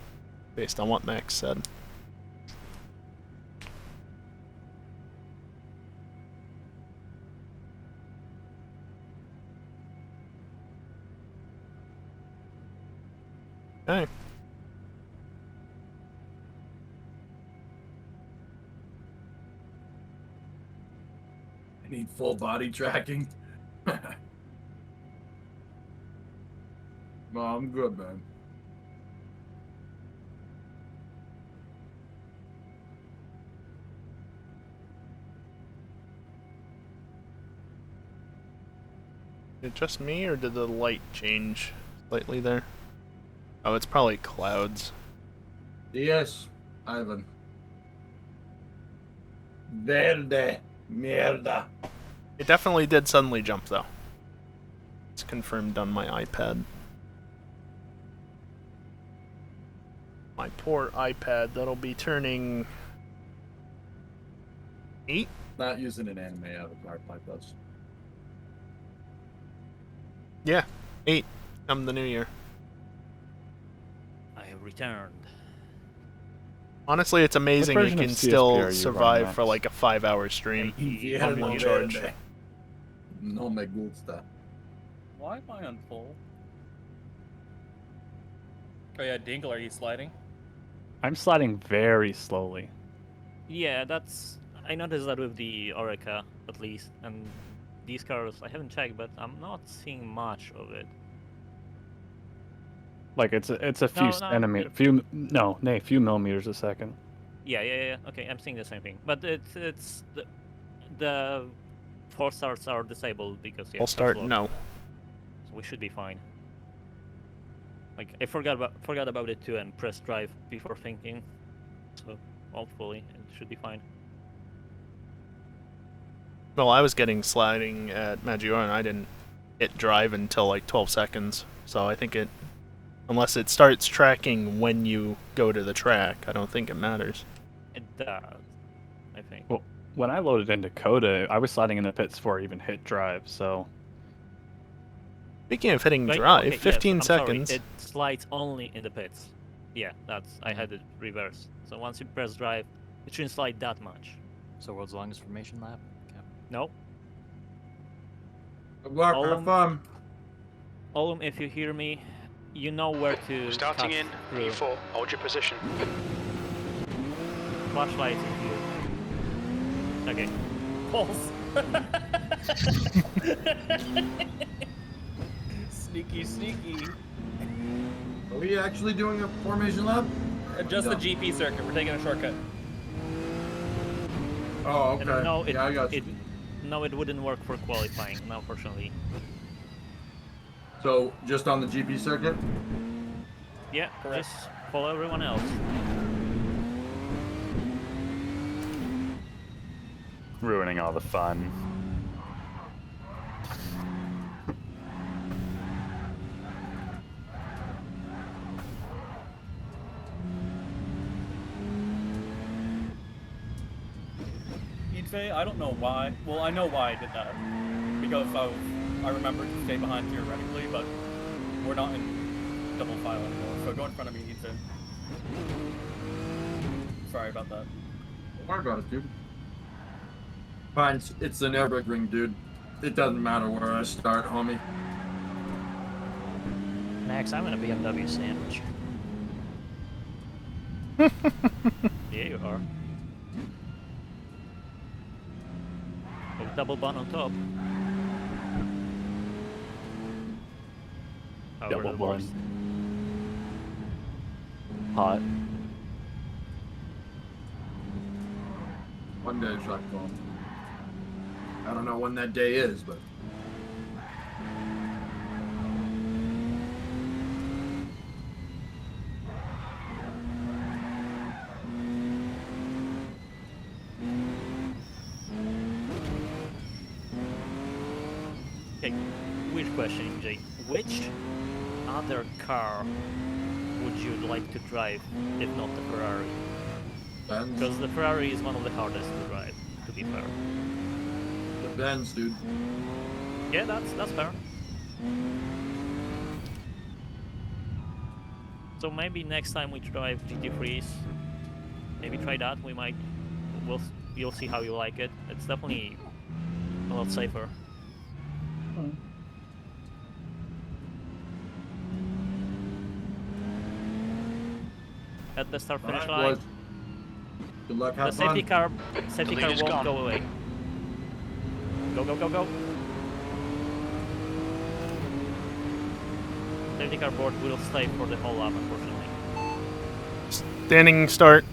based on what Max said. Okay. I need full body tracking. No, I'm good, man. Is it just me, or did the light change slightly there? Oh, it's probably clouds. Yes, Ivan. Verde. Mierda. It definitely did suddenly jump, though. It's confirmed on my iPad. My poor iPad that'll be turning 8? Not using an anime avatar like this. Yeah, 8. Come the new year. I have returned. Honestly, it's amazing What it version of can CSP still are you survive running, for Max? like a 5-hour stream on one charge. No me gusta. Why am I on full? Oh yeah, Dingle, are you sliding? I'm sliding very slowly. Yeah, that's. I noticed that with the Orica, at least, and these cars. I haven't checked, but I'm not seeing much of it. Like it's a few No, centimeters, few millimeters a second. Yeah. Okay, I'm seeing the same thing, but it's the 4 starts are disabled because yeah. I'll start that's no. So we should be fine. Like I forgot about it too and pressed drive before thinking. So hopefully it should be fine. Well, I was getting sliding at Maggiore and I didn't hit drive until like 12 seconds. So I think it, unless it starts tracking when you go to the track, I don't think it matters. It does, I think. Well, when I loaded into Coda, I was sliding in the pits before I even hit drive, so... Speaking of hitting Right, drive, okay, 15 yes, I'm seconds. Sorry. It slides only in the pits. Yeah, I had it reversed. So once you press drive, it shouldn't slide that much. So world's longest formation lap? Okay. No. Good luck, have fun. Olum, if you hear me, you know where to Starting cut in through. P4. Hold your position. Flashlight if you... Okay. Pulse. Sneaky. Are we actually doing a formation lap? Just the GP circuit. We're taking a shortcut. Oh, okay. No, yeah, I got you. No, it wouldn't work for qualifying, unfortunately. So, just on the GP circuit? Yeah, just follow everyone else. Ruining all the fun. I don't know why. Well, I know why I did that. Because I remember to stay behind theoretically, but we're not in double file anymore. So go in front of me, Ethan. Sorry about that. I got it, dude. Fine, it's the Nürburgring, dude. It doesn't matter where I start, homie. Max, I'm in a BMW sandwich. Yeah, you are. With double bun on top. Oh, Double we're the bun. worst. Hot. One day, shot call. I don't know when that day is, but Okay, weird question, Jay. Which other car would you like to drive if not the Ferrari? Because the Ferrari is one of the hardest to drive, to be fair. Depends, dude. Yeah, that's fair. So maybe next time we drive GT3s, maybe try that. You'll see how you like it. It's definitely a lot safer. At the start finish line. Boys. Good luck, have The safety fun. safety The car leader's won't gone. go away. Go, go, go, go. Safety car board will stay for the whole lap, unfortunately. Standing start.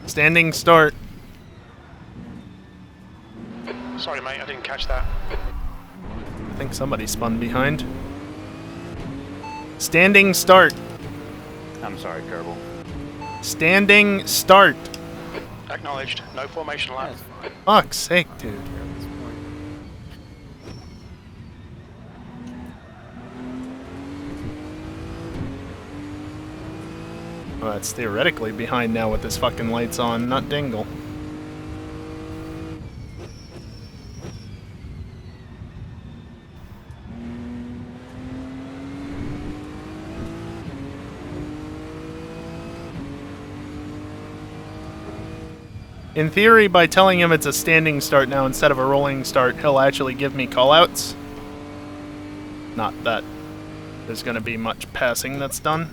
Standing start. Sorry, mate, I didn't catch that. I think somebody spun behind. Standing start. I'm sorry, Kerbal. Standing start. Acknowledged. No formation lap. Fuck's sake, dude. Well, it's theoretically behind now with this fucking lights on, not Dingle. In theory, by telling him it's a standing start now instead of a rolling start, he'll actually give me callouts. Not that there's going to be much passing that's done.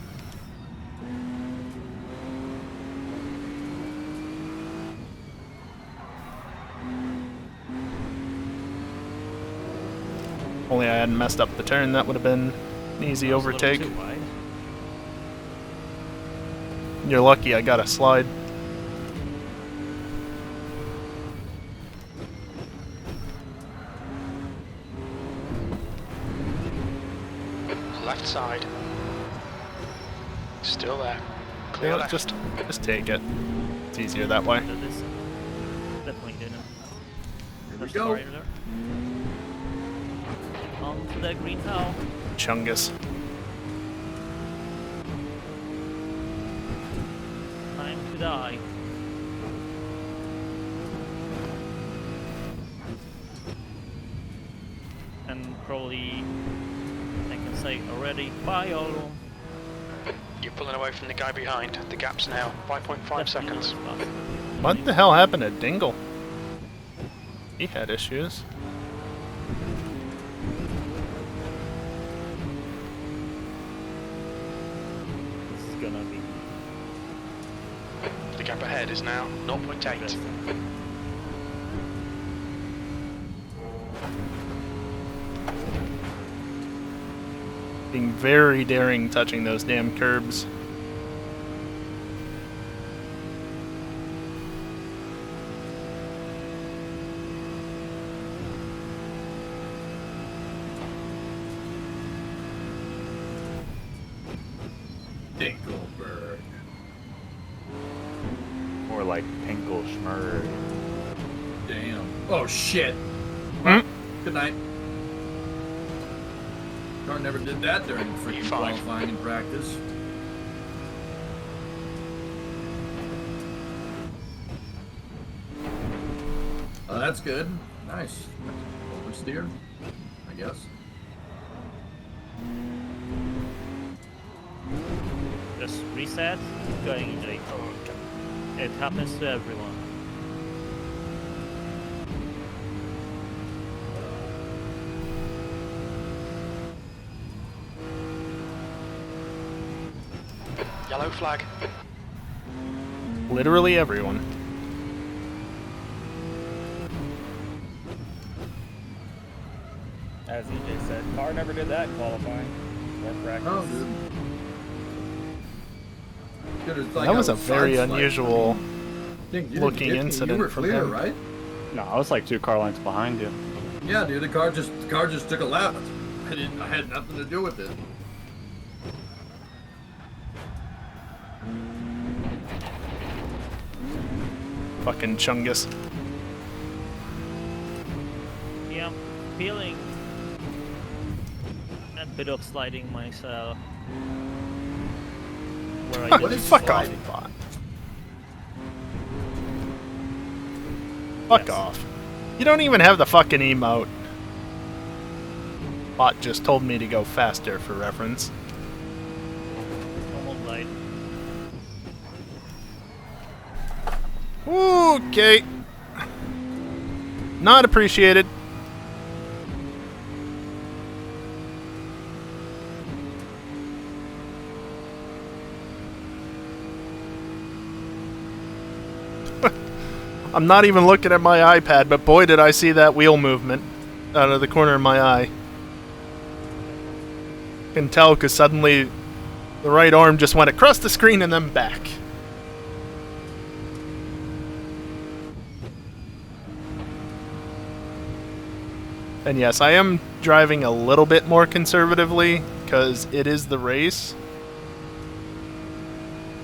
Only I hadn't messed up the turn, that would have been an easy overtake. You're lucky I got a slide. Left side. Still there. Clear Yeah, left. just take it. It's easier that way. Definitely didn't. Here we go. On to the green now. Chungus. Time to die. And probably I can say already, bye all. You're pulling away from the guy behind. The gap's now 5.5 seconds. What the hell happened to Dingle? He had issues. This is gonna be. The gap ahead is now 0.8. Being very daring touching those damn curbs. Dinkelberg. More like Pinkle Schmurg. Damn. Oh shit. Hmm? Good night. Car never did that during freaking qualifying and practice. Oh, that's good. Nice. Oversteer, I guess. Just reset, keep going, Jake. It happens to everyone. Yellow flag. Literally everyone. As EJ said, car never did that in qualifying or practice. Oh, dude. That was a very unusual Dink, you looking didn't hit me. incident You were from clear, him. right? No, I was like 2 car lengths behind you. Yeah, dude. The car just took a left. I had nothing to do with it. Fucking Chungus. Yeah, feeling a bit of sliding myself. Where I What didn't is fuck slide. off, bot. Fuck Yes. off. You don't even have the fucking emote. Bot just told me to go faster for reference. Almost died. Okay. Not appreciated. I'm not even looking at my iPad, but boy did I see that wheel movement out of the corner of my eye. Can tell because suddenly the right arm just went across the screen and then back. And yes, I am driving a little bit more conservatively because it is the race.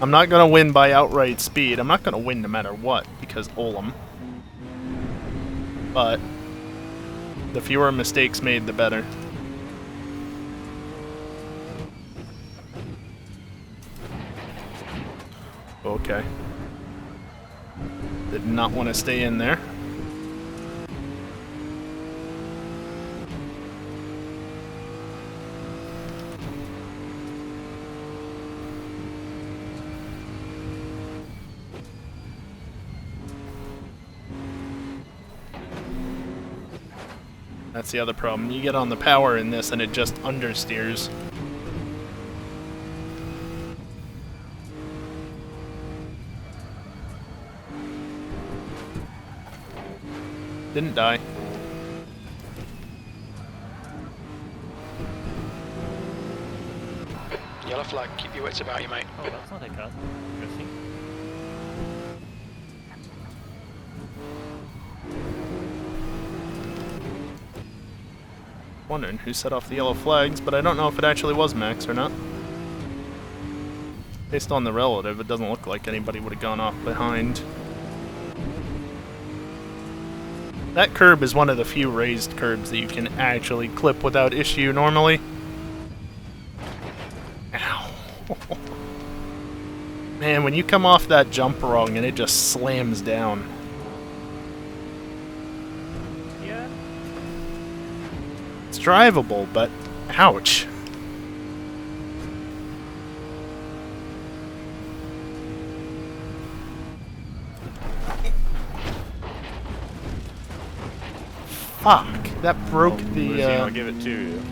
I'm not going to win by outright speed. I'm not going to win no matter what because Olam. But the fewer mistakes made, the better. Okay. Did not want to stay in there. That's the other problem. You get on the power in this and it just understeers. Didn't die. Yellow flag, keep your wits about you, mate. Oh, that's not a cut. Interesting. Wondering who set off the yellow flags, but I don't know if it actually was Max or not. Based on the relative, it doesn't look like anybody would have gone off behind. That curb is one of the few raised curbs that you can actually clip without issue normally. Ow. Man, when you come off that jump wrong and it just slams down. Yeah. It's drivable, but ouch. Fuck, that broke I'll give it to you.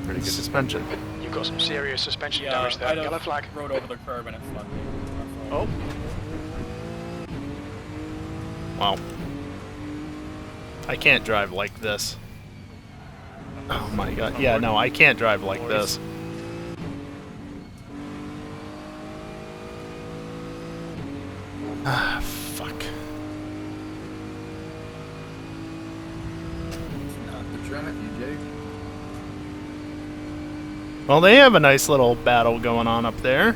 Pretty good suspension. You've got some serious suspension Yeah, damage there. I Yellow flag. rode over the curb and it flooded me. Oh. Wow. I can't drive like this. Oh my god. Yeah, no, I can't drive like this. Ah, fuck. Not the track, you Jake. Well, they have a nice little battle going on up there.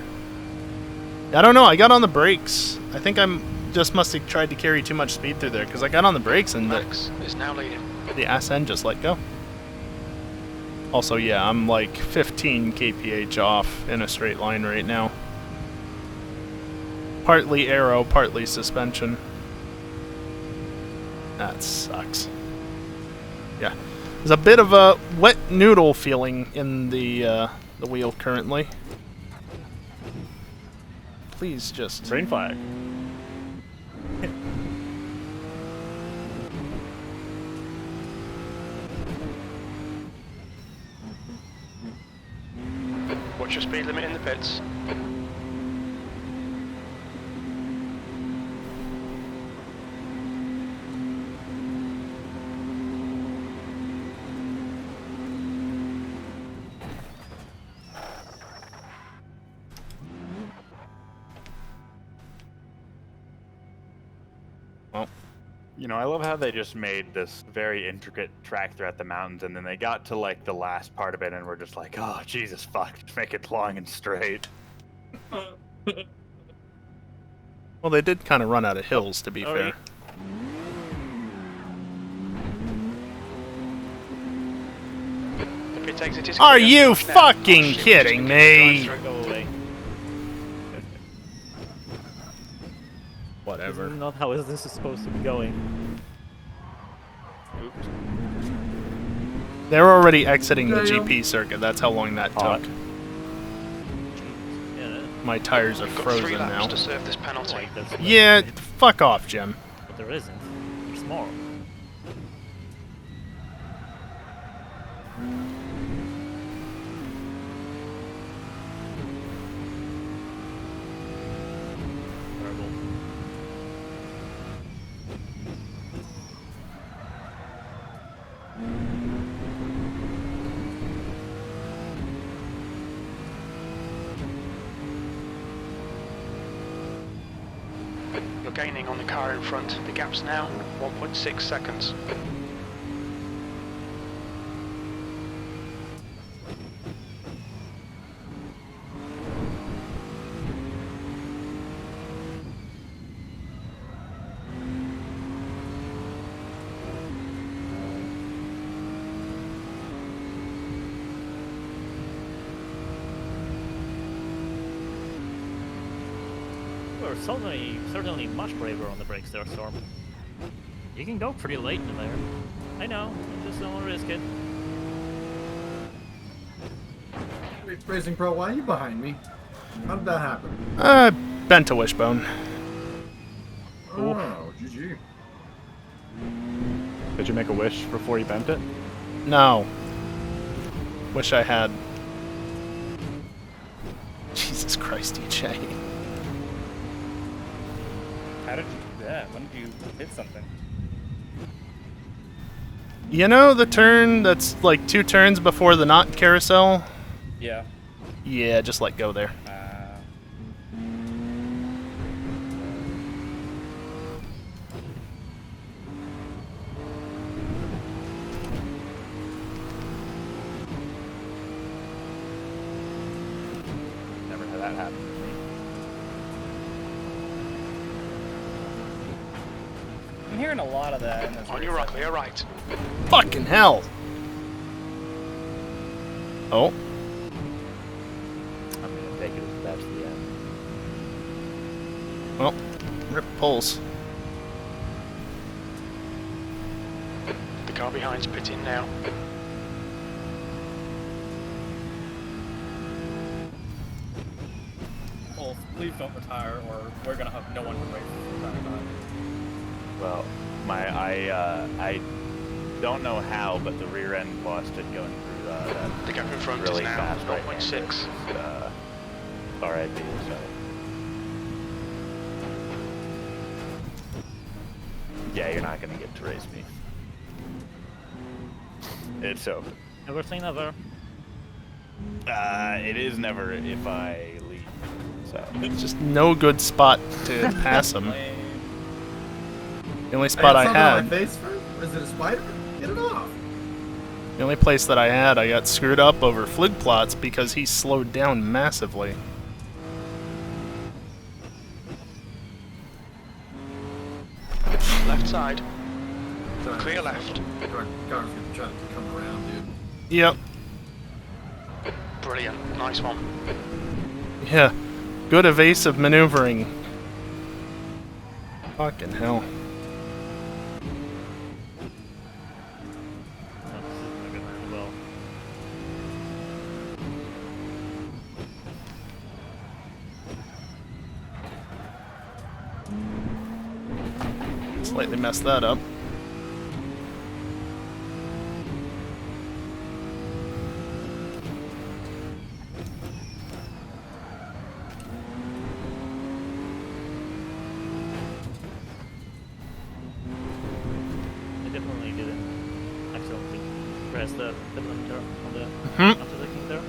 I don't know, I got on the brakes. I think I'm just must have tried to carry too much speed through there, because I got on the brakes and Max is now leading. the ass end just let go. Also, yeah, I'm like 15 kph off in a straight line right now. Partly aero, partly suspension. That sucks. Yeah. There's a bit of a wet noodle feeling in the wheel currently. Please just... Rain flag. What's your speed limit in the pits? Well, you know, I love how they just made this very intricate track throughout the mountains, and then they got to like the last part of it, and we're just like, oh Jesus fuck, just make it long and straight. well, they did kind of run out of hills, to be fair. Pit exit is Are clear. you Now, fucking shift kidding to me? drive-through. Go away. Whatever. This is not how this is supposed to be going. Oops. They're already exiting the GP circuit. That's how long that took. Yeah, My tires are You've got 3 frozen laps now. to serve this penalty. like that's Yeah, fuck off, Jim. but there isn't. There's more. Terrible. You're gaining on the car in front. The gap's now 1.6 seconds. You're certainly much braver on the brakes there, Storm. You can go pretty late in there. I know, I just don't want to risk it. Racing Pro, why are you behind me? How did that happen? Bent a wishbone. Oh, GG. Did you make a wish before you bent it? No. Wish I had. Jesus Christ, DJ. How did you do that? When did you hit something? You know the turn that's like 2 turns before the not carousel? Yeah. Yeah, just let go there. Never had that happen to me. I'm hearing a lot of that in this On your right, clear right. Fucking hell! Oh. I'm gonna take it as that's the end. Well, rip pulse. The car behind's pitting now. Well, please don't retire, or we're gonna have no one to race this entire time. Well, I don't know how, but the rear end lost it going through that The gap in front really is now fast right 0.6. RIP, so. Yeah, you're not gonna get to race me. It's over. Never say never. It is never if I leave, so. It's just no good spot to pass him. The only spot I On my had, face first? Is it a spider? Get it off. the only place that I had, I got screwed up over Fligplots because he slowed down massively. Left side. Clear left. Car's gonna try to come around, dude. Yep. Brilliant. Nice one. Yeah. Good evasive maneuvering. Fucking hell. Well, Slightly messed that up. I definitely didn't accidentally press the limiter on the Mhm. after the king there.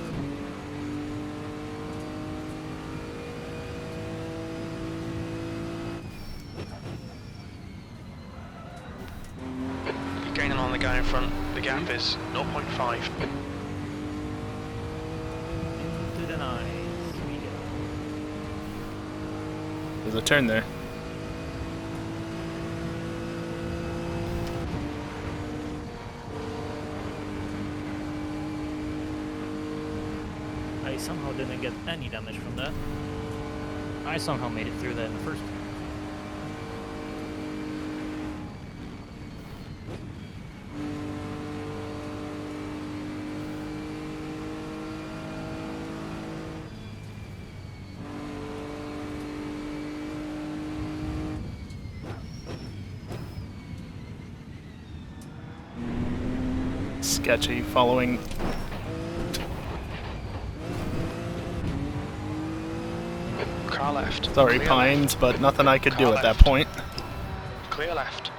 You're gaining on the guy in front. The gap is 0.5. Into the nice. We go. There's a turn there. somehow didn't get any damage from that. I somehow made it through that in the first. Sketchy following. Car left. Sorry, Clear Pines, left. but nothing I could Car do at that left. point. Clear left.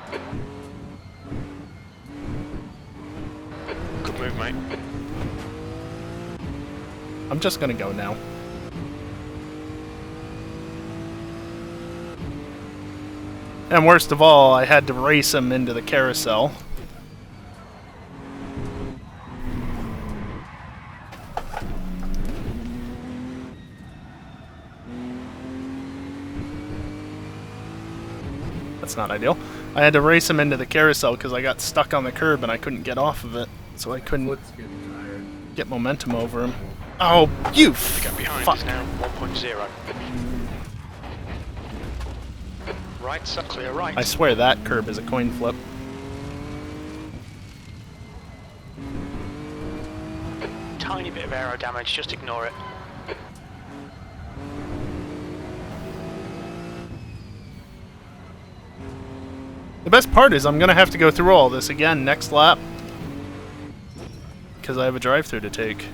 Good move, mate. I'm just gonna go now. And worst of all, I had to race him into the carousel. That's not ideal. I had to race him into the carousel because I got stuck on the curb and I couldn't get off of it. So I couldn't get momentum over him. Oh, you The gap behind fuck. is now 1.0. Right side, clear right. I swear that curb is a coin flip. Tiny bit of aero damage, just ignore it. The best part is I'm gonna have to go through all this again next lap. Because I have a drive-through to take.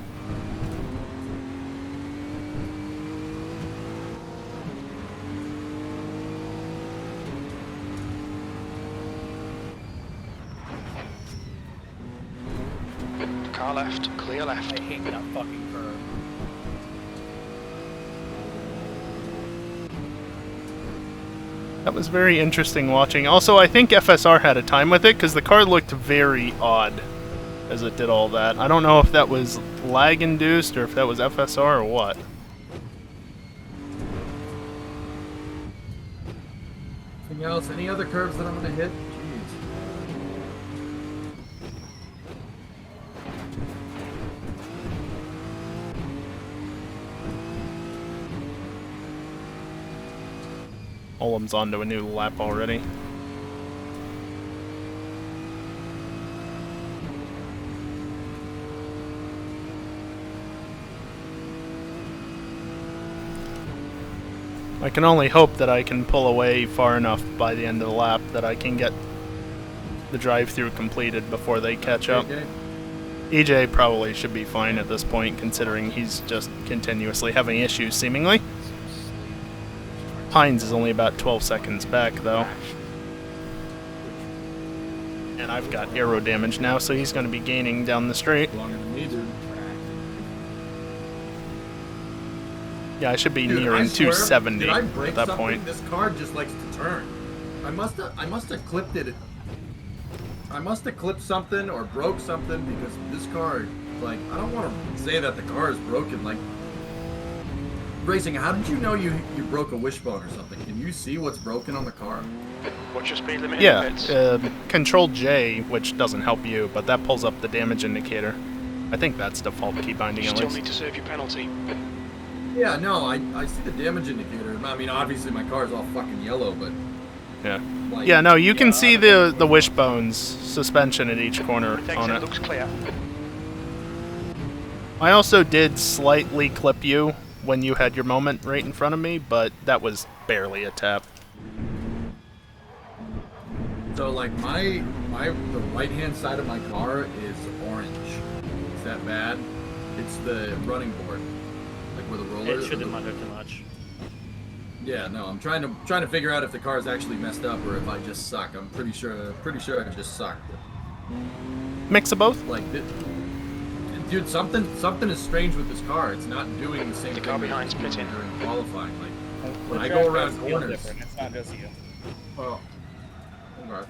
Car left, clear left. I hate that fucking curve. That was very interesting watching. Also, I think FSR had a time with it because the car looked very odd as it did all that. I don't know if that was lag-induced or if that was FSR or what. Anything else? Any other curves that I'm gonna hit? Jeez. Olam's onto a new lap already. I can only hope that I can pull away far enough by the end of the lap that I can get the drive-through completed before they catch up. EJ probably should be fine at this point, considering he's just continuously having issues, seemingly. Hines is only about 12 seconds back, though. And I've got aero damage now, so he's going to be gaining down the straight. Longer than me, dude. Yeah, I should be Dude, nearing I swear, 270 did I break at that something? point. This car just likes to turn. I must have clipped it. I must have clipped something or broke something because this car, like, I don't want to say that the car is broken. Like, racing, how did you know you broke a wishbone or something? Can you see what's broken on the car? What's your speed limit? Yeah, Control J, which doesn't help you, but that pulls up the damage indicator. I think that's default key binding You at still least. need to serve your penalty. Yeah, no, I see the damage indicator. I mean, obviously my car's all fucking yellow, but Yeah. like, Yeah, no, you can see the wishbones suspension at each corner Thanks, on it it. looks clear. I also did slightly clip you when you had your moment right in front of me, but that was barely a tap. So like the right hand side of my car is orange. Is that bad? It's the running board, like where the roller. It shouldn't matter too much. Yeah, no, I'm trying to figure out if the car is actually messed up or if I just suck. I'm pretty sure I just suck. Mix of both? Like, dude, something is strange with this car. It's not doing the same The thing car that behind's it's doing pitting. during qualifying. Like when The I track go around does feel corners. different. It's not just you. Well, okay.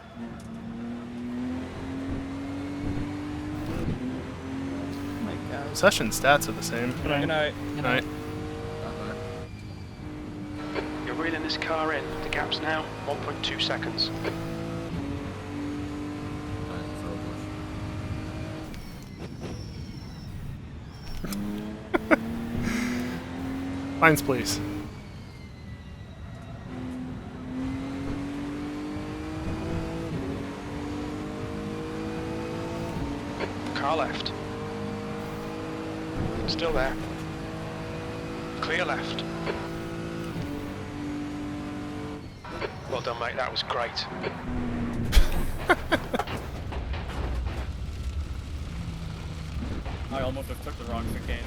Session stats are the same. Good night. Good night. You're reeling this car in. The gap's now 1.2 seconds. Fines, please. Car left. Still there. Clear left. Well done, mate. That was great. I almost have took the wrong chicane.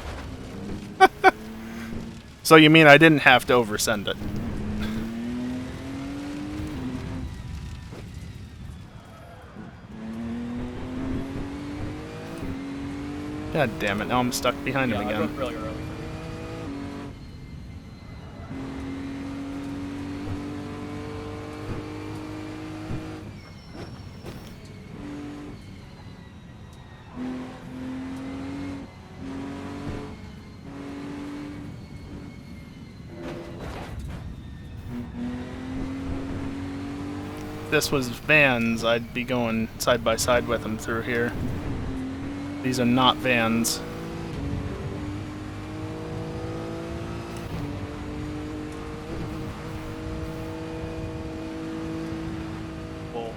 So you mean I didn't have to oversend it? God damn it, now I'm stuck behind him I again. went really early. If this was vans, I'd be going side by side with them through here. These are not vans. Well,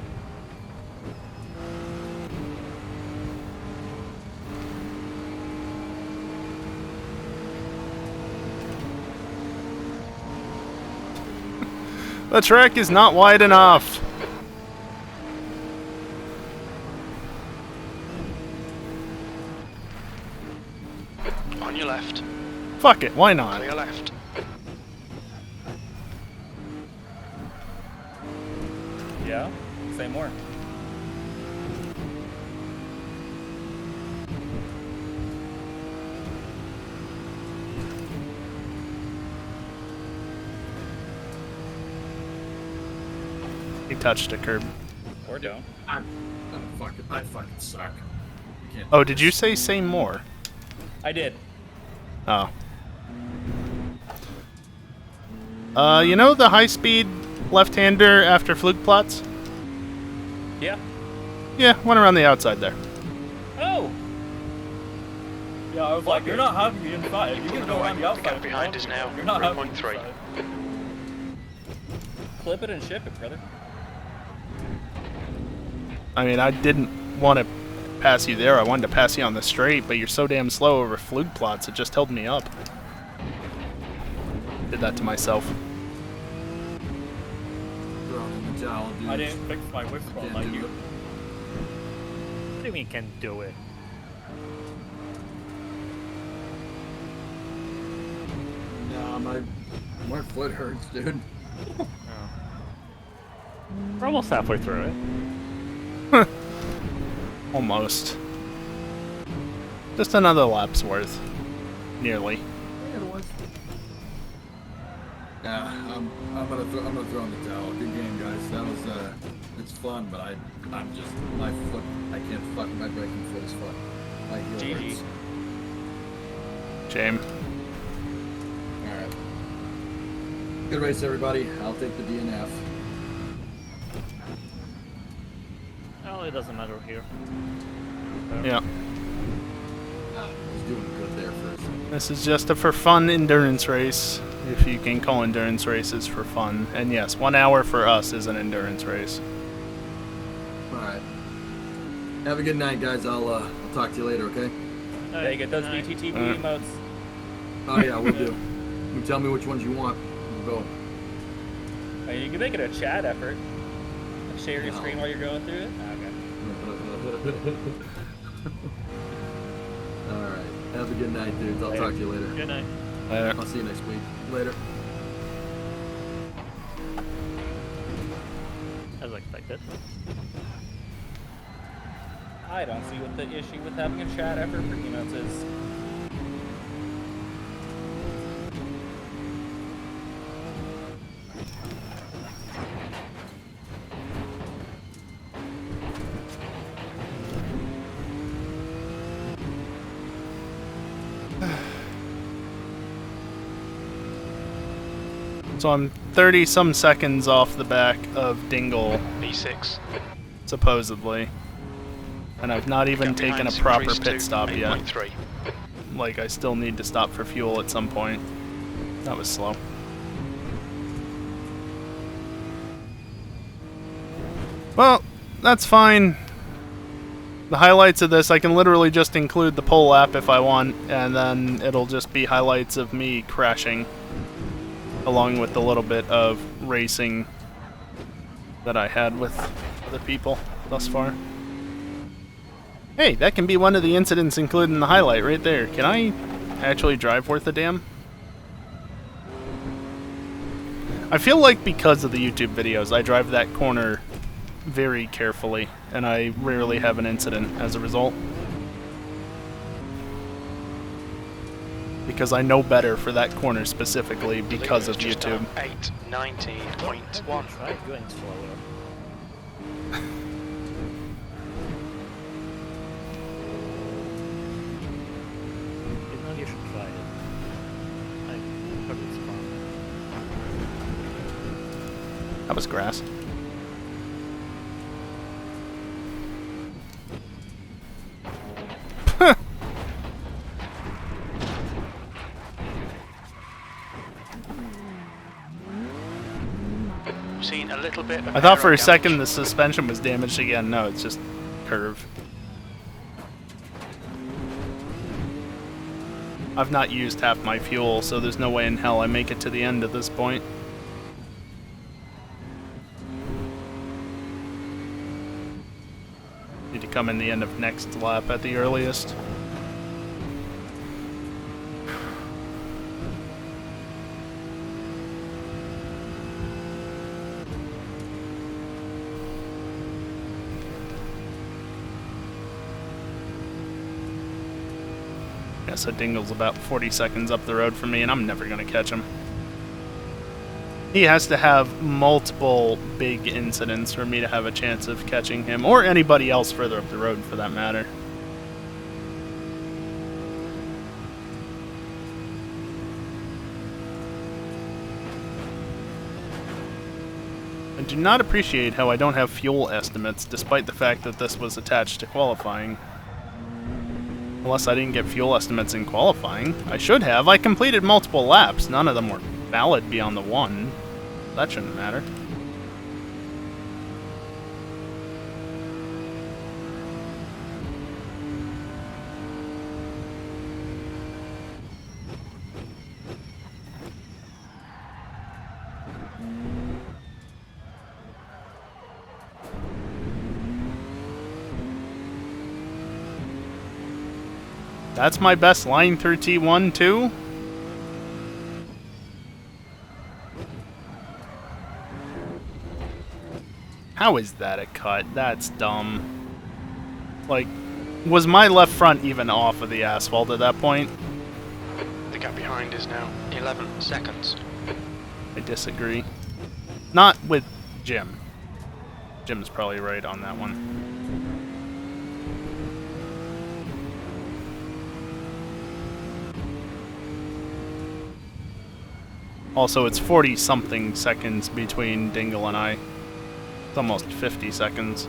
The track is not wide enough. On your left. Fuck it, why not? Clear left. yeah, say more. He touched a curb. Or don't. I fucking suck. Can't Oh, did you say more? I did. Oh. You know the high-speed left-hander after Flugplatz? Yeah. Yeah, went around the outside there. Oh! Yeah, I was like, you're not having me inside. You can go around the outside. Gap behind us now. You're not having me 3.3. inside. Clip it and ship it, brother. I mean, I didn't want to pass you there. I wanted to pass you on the straight, but you're so damn slow over Flugplatz, it just held me up. Did that to myself. Throwing in the towel, dude. I didn't fix my wishbone Can't like do you. it. What do you mean can do it? Nah, my foot hurts, dude. We're almost halfway through it. Almost. Just another lap's worth. Nearly. Yeah, I'm gonna throw in the towel. Good game, guys. That was it's fun, but I'm just my foot. I can't fucking my breaking foot is fucked. My heel GG. hurts. Shame. All right. Good race, everybody. I'll take the DNF. Well, it doesn't matter here. Yeah. I was doing good there for a second. This is just a for fun endurance race, if you can call endurance races for fun. And yes, 1 hour for us is an endurance race. All right. Have a good night, guys. I'll talk to you later. Okay. Hey, get those BTTV emotes. Oh yeah, we'll do. You tell me which ones you want. We'll go. I mean, you can make it a chat effort. Share your No. screen while you're going through it. Okay. All right. Have a good night, dudes. I'll talk to you later. Good night. Later. I'll see you next week. Later. As expected. I don't see what the issue with having a chat effort for emotes is. So I'm 30 some seconds off the back of Dingle, B6. supposedly. And I've not even Gap taken a behind's proper increased pit to stop yet. 8.3. Like, I still need to stop for fuel at some point. That was slow. Well, that's fine. The highlights of this, I can literally just include the pole lap if I want, and then it'll just be highlights of me crashing, along with the little bit of racing that I had with other people thus far. Hey, that can be one of the incidents included in the highlight right there. Can I actually drive worth a damn? I feel like because of the YouTube videos, I drive that corner very carefully, and I rarely have an incident as a result. Because I know better for that corner specifically because of YouTube. 890.1. Try going slower. You know, you should try it. I heard it's fun. That was grass. Seen a little bit of I thought for aero a second damage. the suspension was damaged again. No, it's just curve. I've not used half my fuel, so there's no way in hell I make it to the end at this point. Need to come in the end of next lap at the earliest. Yeah, so Dingle's about 40 seconds up the road from me, and I'm never going to catch him. He has to have multiple big incidents for me to have a chance of catching him, or anybody else further up the road for that matter. I do not appreciate how I don't have fuel estimates, despite the fact that this was attached to qualifying. Unless I didn't get fuel estimates in qualifying. I should have. I completed multiple laps. None of them were valid beyond the one. That shouldn't matter. That's my best line through T1 too? How is that a cut? That's dumb. Like, was my left front even off of the asphalt at that point? The gap behind is now 11 seconds. I disagree. Not with Jim. Jim's probably right on that one. Also, it's 40-something seconds between Dingle and I. It's almost 50 seconds.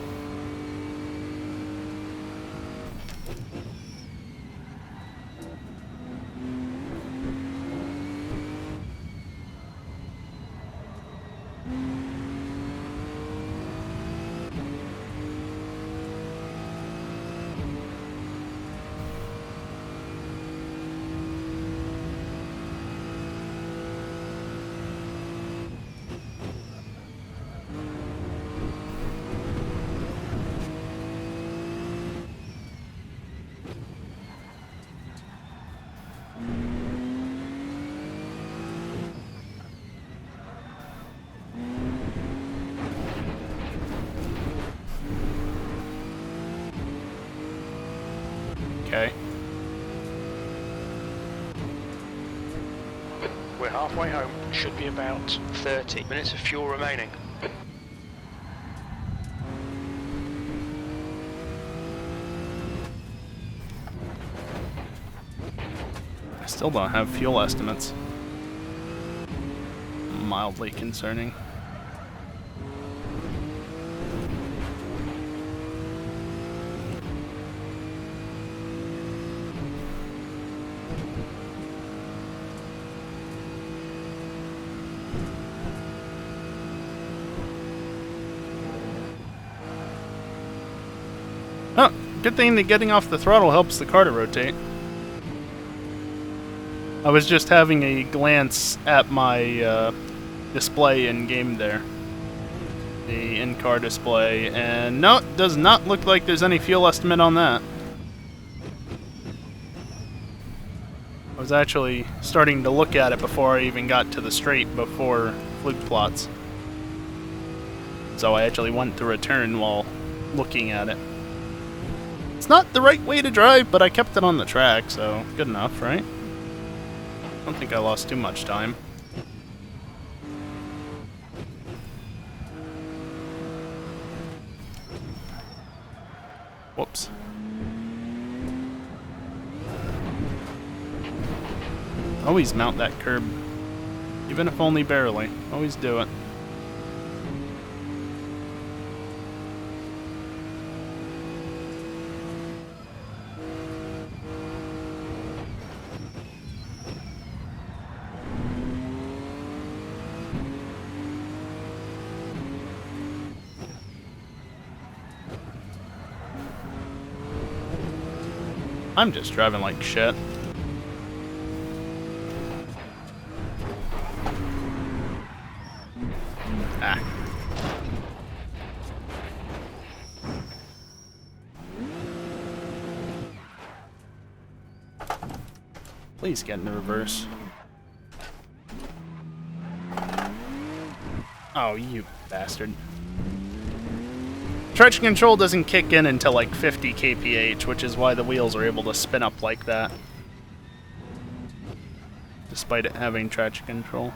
Okay. We're halfway home. Should be about 30 minutes of fuel remaining. I still don't have fuel estimates. Mildly concerning. good thing that getting off the throttle helps the car to rotate. I was just having a glance at my display in game there. The in-car display, and no, it does not look like there's any fuel estimate on that. I was actually starting to look at it before I even got to the straight before fluke plots. So I actually went to return while looking at it. It's not the right way to drive, but I kept it on the track, so good enough, right? I don't think I lost too much time. Whoops. Always mount that curb. Even if only barely. Always do it. I'm just driving like shit. Ah. Please get in the reverse. Oh, you bastard. Traction control doesn't kick in until like 50 kph, which is why the wheels are able to spin up like that. Despite it having traction control.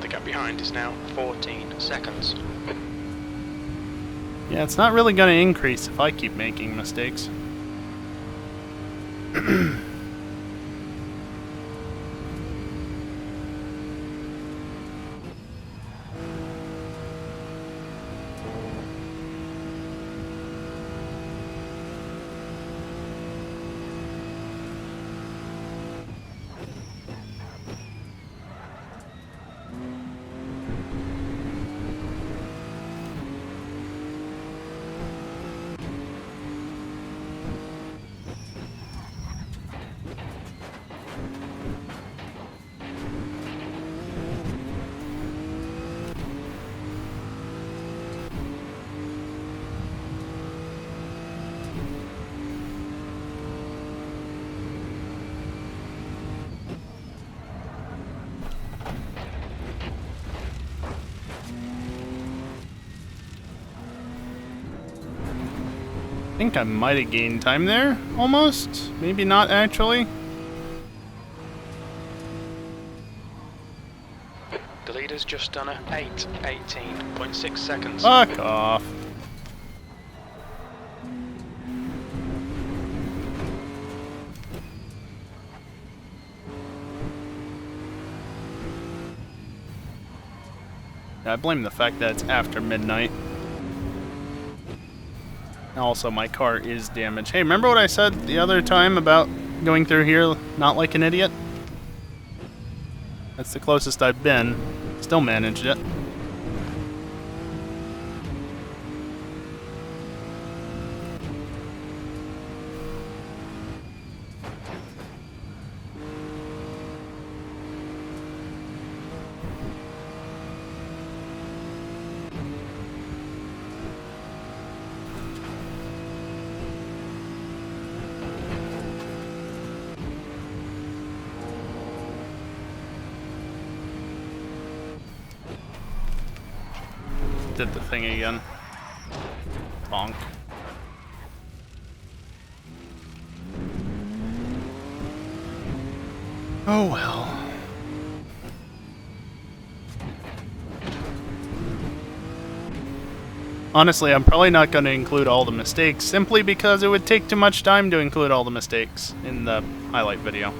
The gap behind is now 14 seconds. Yeah, it's not really going to increase if I keep making mistakes. I think I might have gained time there, almost. Maybe not actually. The leader's just done a 8:18.6 seconds. Fuck off. I blame the fact that it's after midnight. Also, my car is damaged. Hey, remember what I said the other time about going through here not like an idiot? That's the closest I've been. Still managed it. Did the thing again. bonk. Oh well. Honestly, I'm probably not going to include all the mistakes, simply because it would take too much time to include all the mistakes in the highlight video.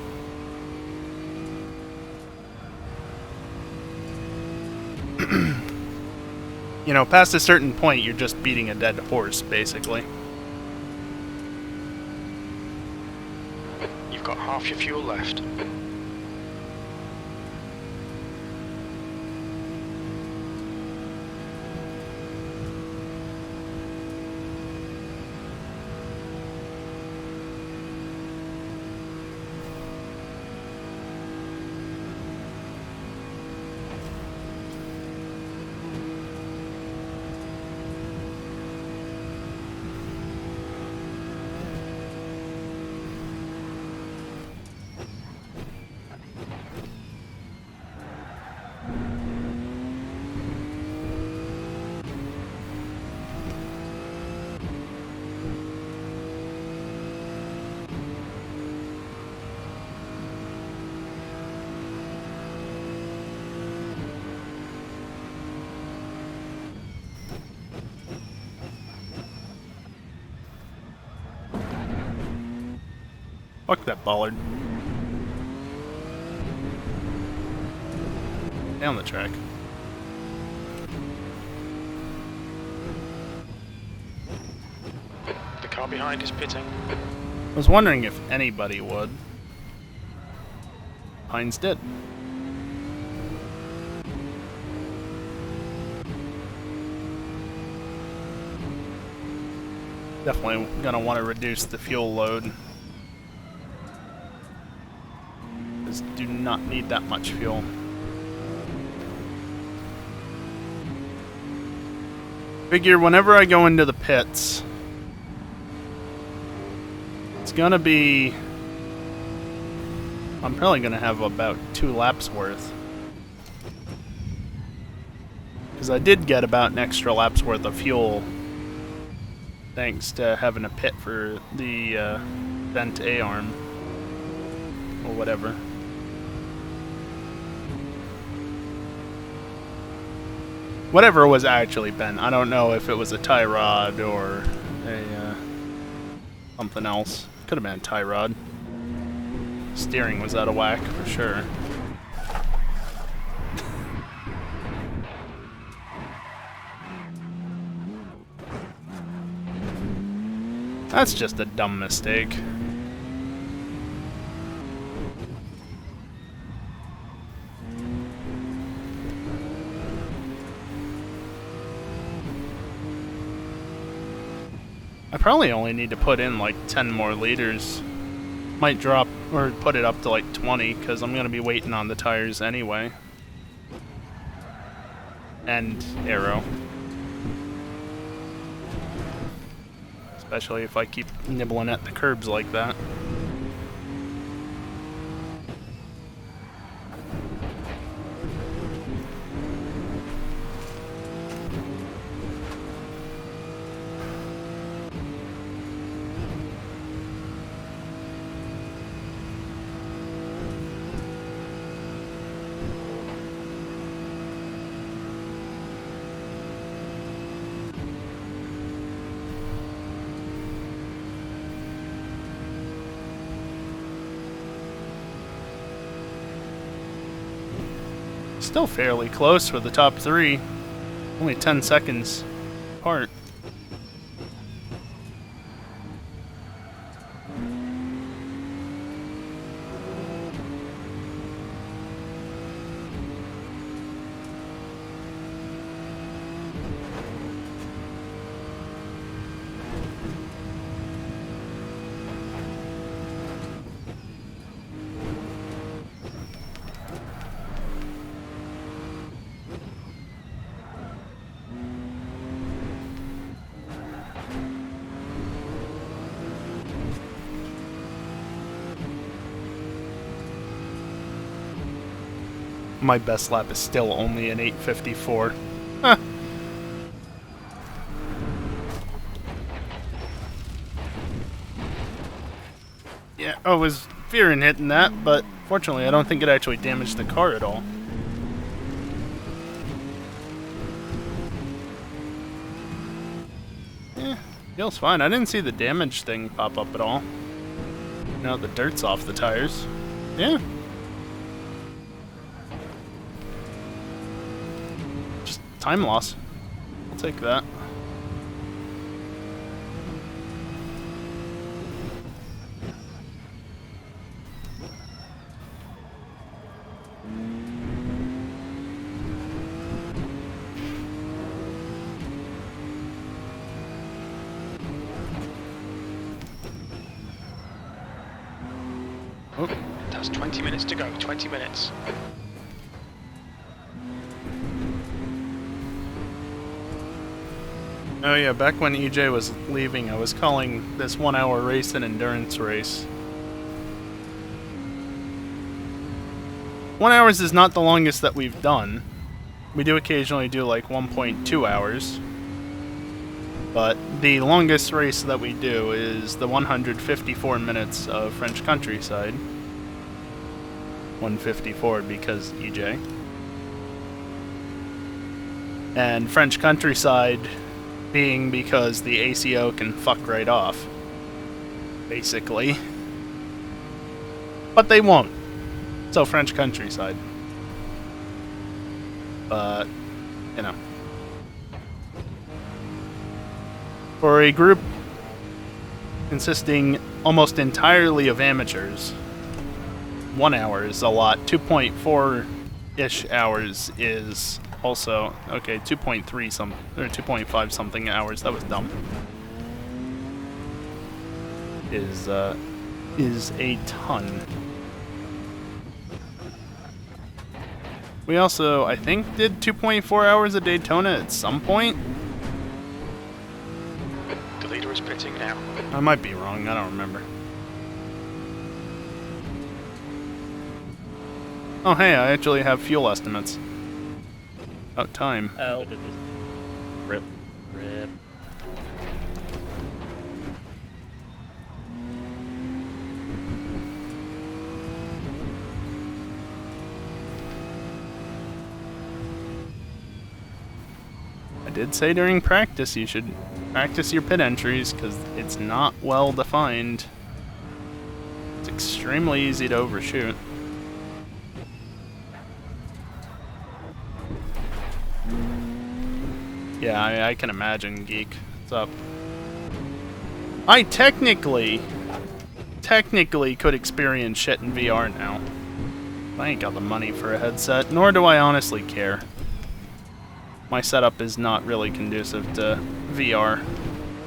You know, past a certain point, you're just beating a dead horse, basically. You've got half your fuel left. Fuck that bollard. Down the track. The car behind is pitting. I was wondering if anybody would. Hines did. Definitely gonna want to reduce the fuel load. Because do not need that much fuel. Figure whenever I go into the pits, it's gonna be... I'm probably gonna have about 2 laps worth. Because I did get about an extra lap's worth of fuel thanks to having a pit for the bent A-arm or whatever. Whatever was actually bent. I don't know if it was a tie rod or a something else. Could have been a tie rod. Steering was out of whack for sure. That's just a dumb mistake. I probably only need to put in like 10 more liters. Might drop or put it up to like 20 because I'm going to be waiting on the tires anyway. And aero. Especially if I keep nibbling at the curbs like that. Still fairly close for the top 3. Only 10 seconds apart. My best lap is still only an 8:54. Huh. I was fearing hitting that, but fortunately I don't think it actually damaged the car at all. Yeah, feels fine. I didn't see the damage thing pop up at all. Now the dirt's off the tires. Yeah. Just time loss. I'll take that. That's 20 minutes to go, 20 minutes. Oh yeah, back when EJ was leaving, I was calling this 1 hour race an endurance race. 1 hour is not the longest that we've done. We do occasionally do like 1.2 hours. But the longest race that we do is the 154 minutes of French countryside. 154 because EJ. And French countryside being because the ACO can fuck right off. Basically. But they won't. So French countryside. But, you know. For a group consisting almost entirely of amateurs, 1 hour is a lot. 2.4-ish hours is also okay. 2.3 some or 2.5 something hours. That was dumb. Is a ton. We also, I think, did 2.4 hours at Daytona at some point. The leader is pitting now. I might be wrong. I don't remember. Oh, hey, I actually have fuel estimates. About time. Oh. Rip. Rip. I did say during practice you should practice your pit entries because it's not well defined. It's extremely easy to overshoot. Yeah, I can imagine, Geek. What's up? I technically could experience shit in VR now. I ain't got the money for a headset, nor do I honestly care. My setup is not really conducive to VR,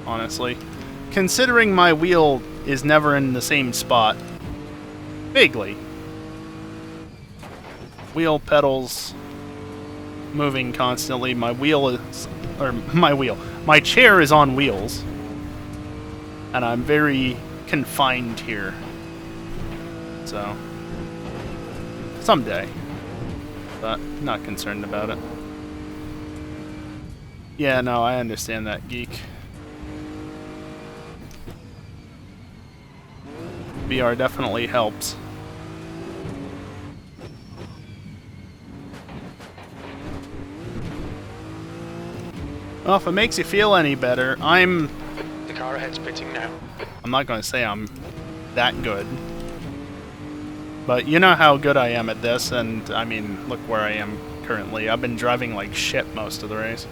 honestly. Considering my wheel is never in the same spot. Vaguely. Wheel pedals moving constantly. My chair is on wheels. And I'm very confined here. So, someday. But not concerned about it. Yeah, no, I understand that, Geek. VR definitely helps. Well, if it makes you feel any better, The car ahead's pitting now. I'm not going to say I'm that good. But you know how good I am at this, and I mean, look where I am currently. I've been driving like shit most of the race.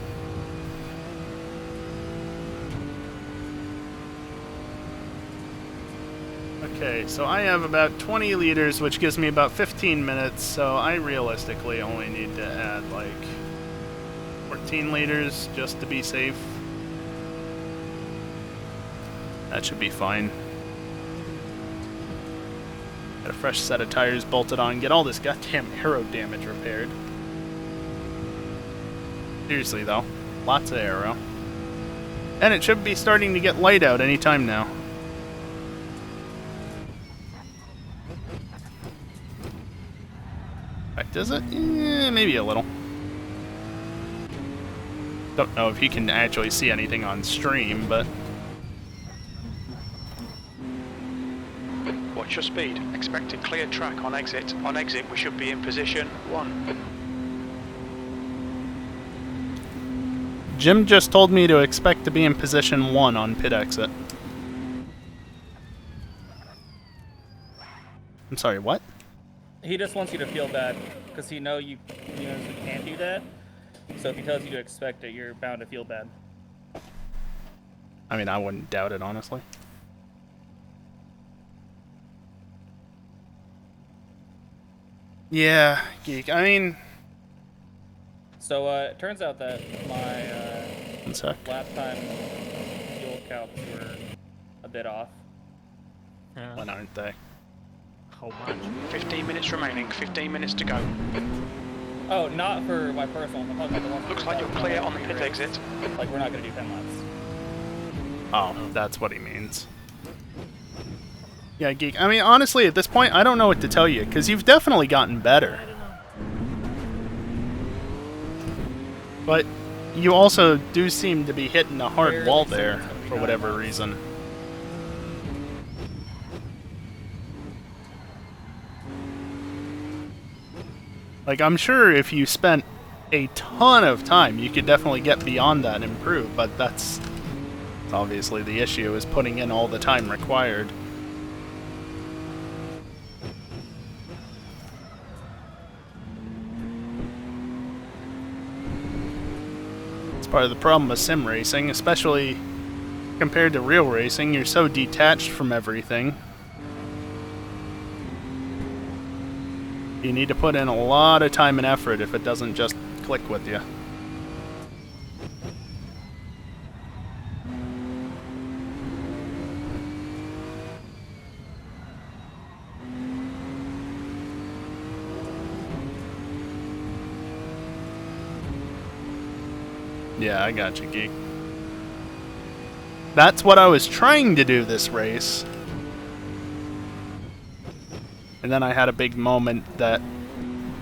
Okay, so I have about 20 liters, which gives me about 15 minutes, so I realistically only need to add like 14 liters just to be safe. That should be fine. Got a fresh set of tires bolted on, get all this goddamn aero damage repaired. Seriously though, lots of aero. And it should be starting to get light out any time now. Does it? Maybe a little. Don't know if you can actually see anything on stream, but... Watch Watch your speed. Expected clear track on exit. On exit, we should be in position 1. Jim just told me to expect to be in position 1 on pit exit. I'm sorry, what? He just wants you to feel bad because he knows you can't do that. So if he tells you to expect it, you're bound to feel bad. I mean, I wouldn't doubt it, honestly. Yeah, geek. I mean... So it turns out that my One sec. lap time fuel counts were a bit off. When aren't they? How much? 15 minutes remaining. 15 minutes to go. Oh, not for my personal. I'm talking about the one. Looks like you're clear on the pit exit. Like we're not gonna do 10 laps. Oh, that's what he means. Yeah, geek. I mean, honestly, at this point, I don't know what to tell you, because you've definitely gotten better. But you also do seem to be hitting a hard wall there, for whatever reason. Like, I'm sure if you spent a ton of time, you could definitely get beyond that and improve, but that's obviously the issue, is putting in all the time required. It's part of the problem with sim racing, especially compared to real racing. You're so detached from everything. You need to put in a lot of time and effort if it doesn't just click with you. Yeah, I got you, geek. That's what I was trying to do this race. And then I had a big moment that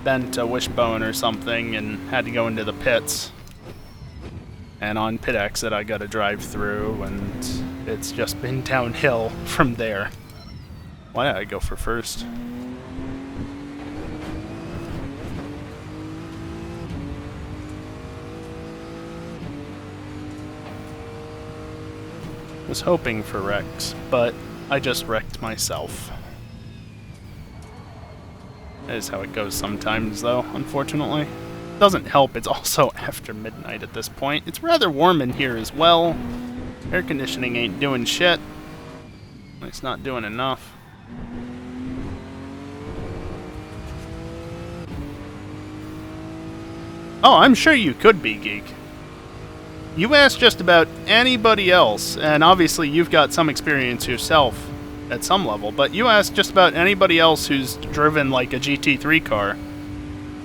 bent a wishbone or something and had to go into the pits. And on pit exit I got to drive through, and it's just been downhill from there. Why did I go for first? Was hoping for wrecks, but I just wrecked myself. That is how it goes sometimes, though, unfortunately. Doesn't help, it's also after midnight at this point. It's rather warm in here as well. Air conditioning ain't doing shit. It's not doing enough. Oh, I'm sure you could be, geek. You ask just about anybody else, and obviously you've got some experience yourself at some level, but you ask just about anybody else who's driven like a GT3 car.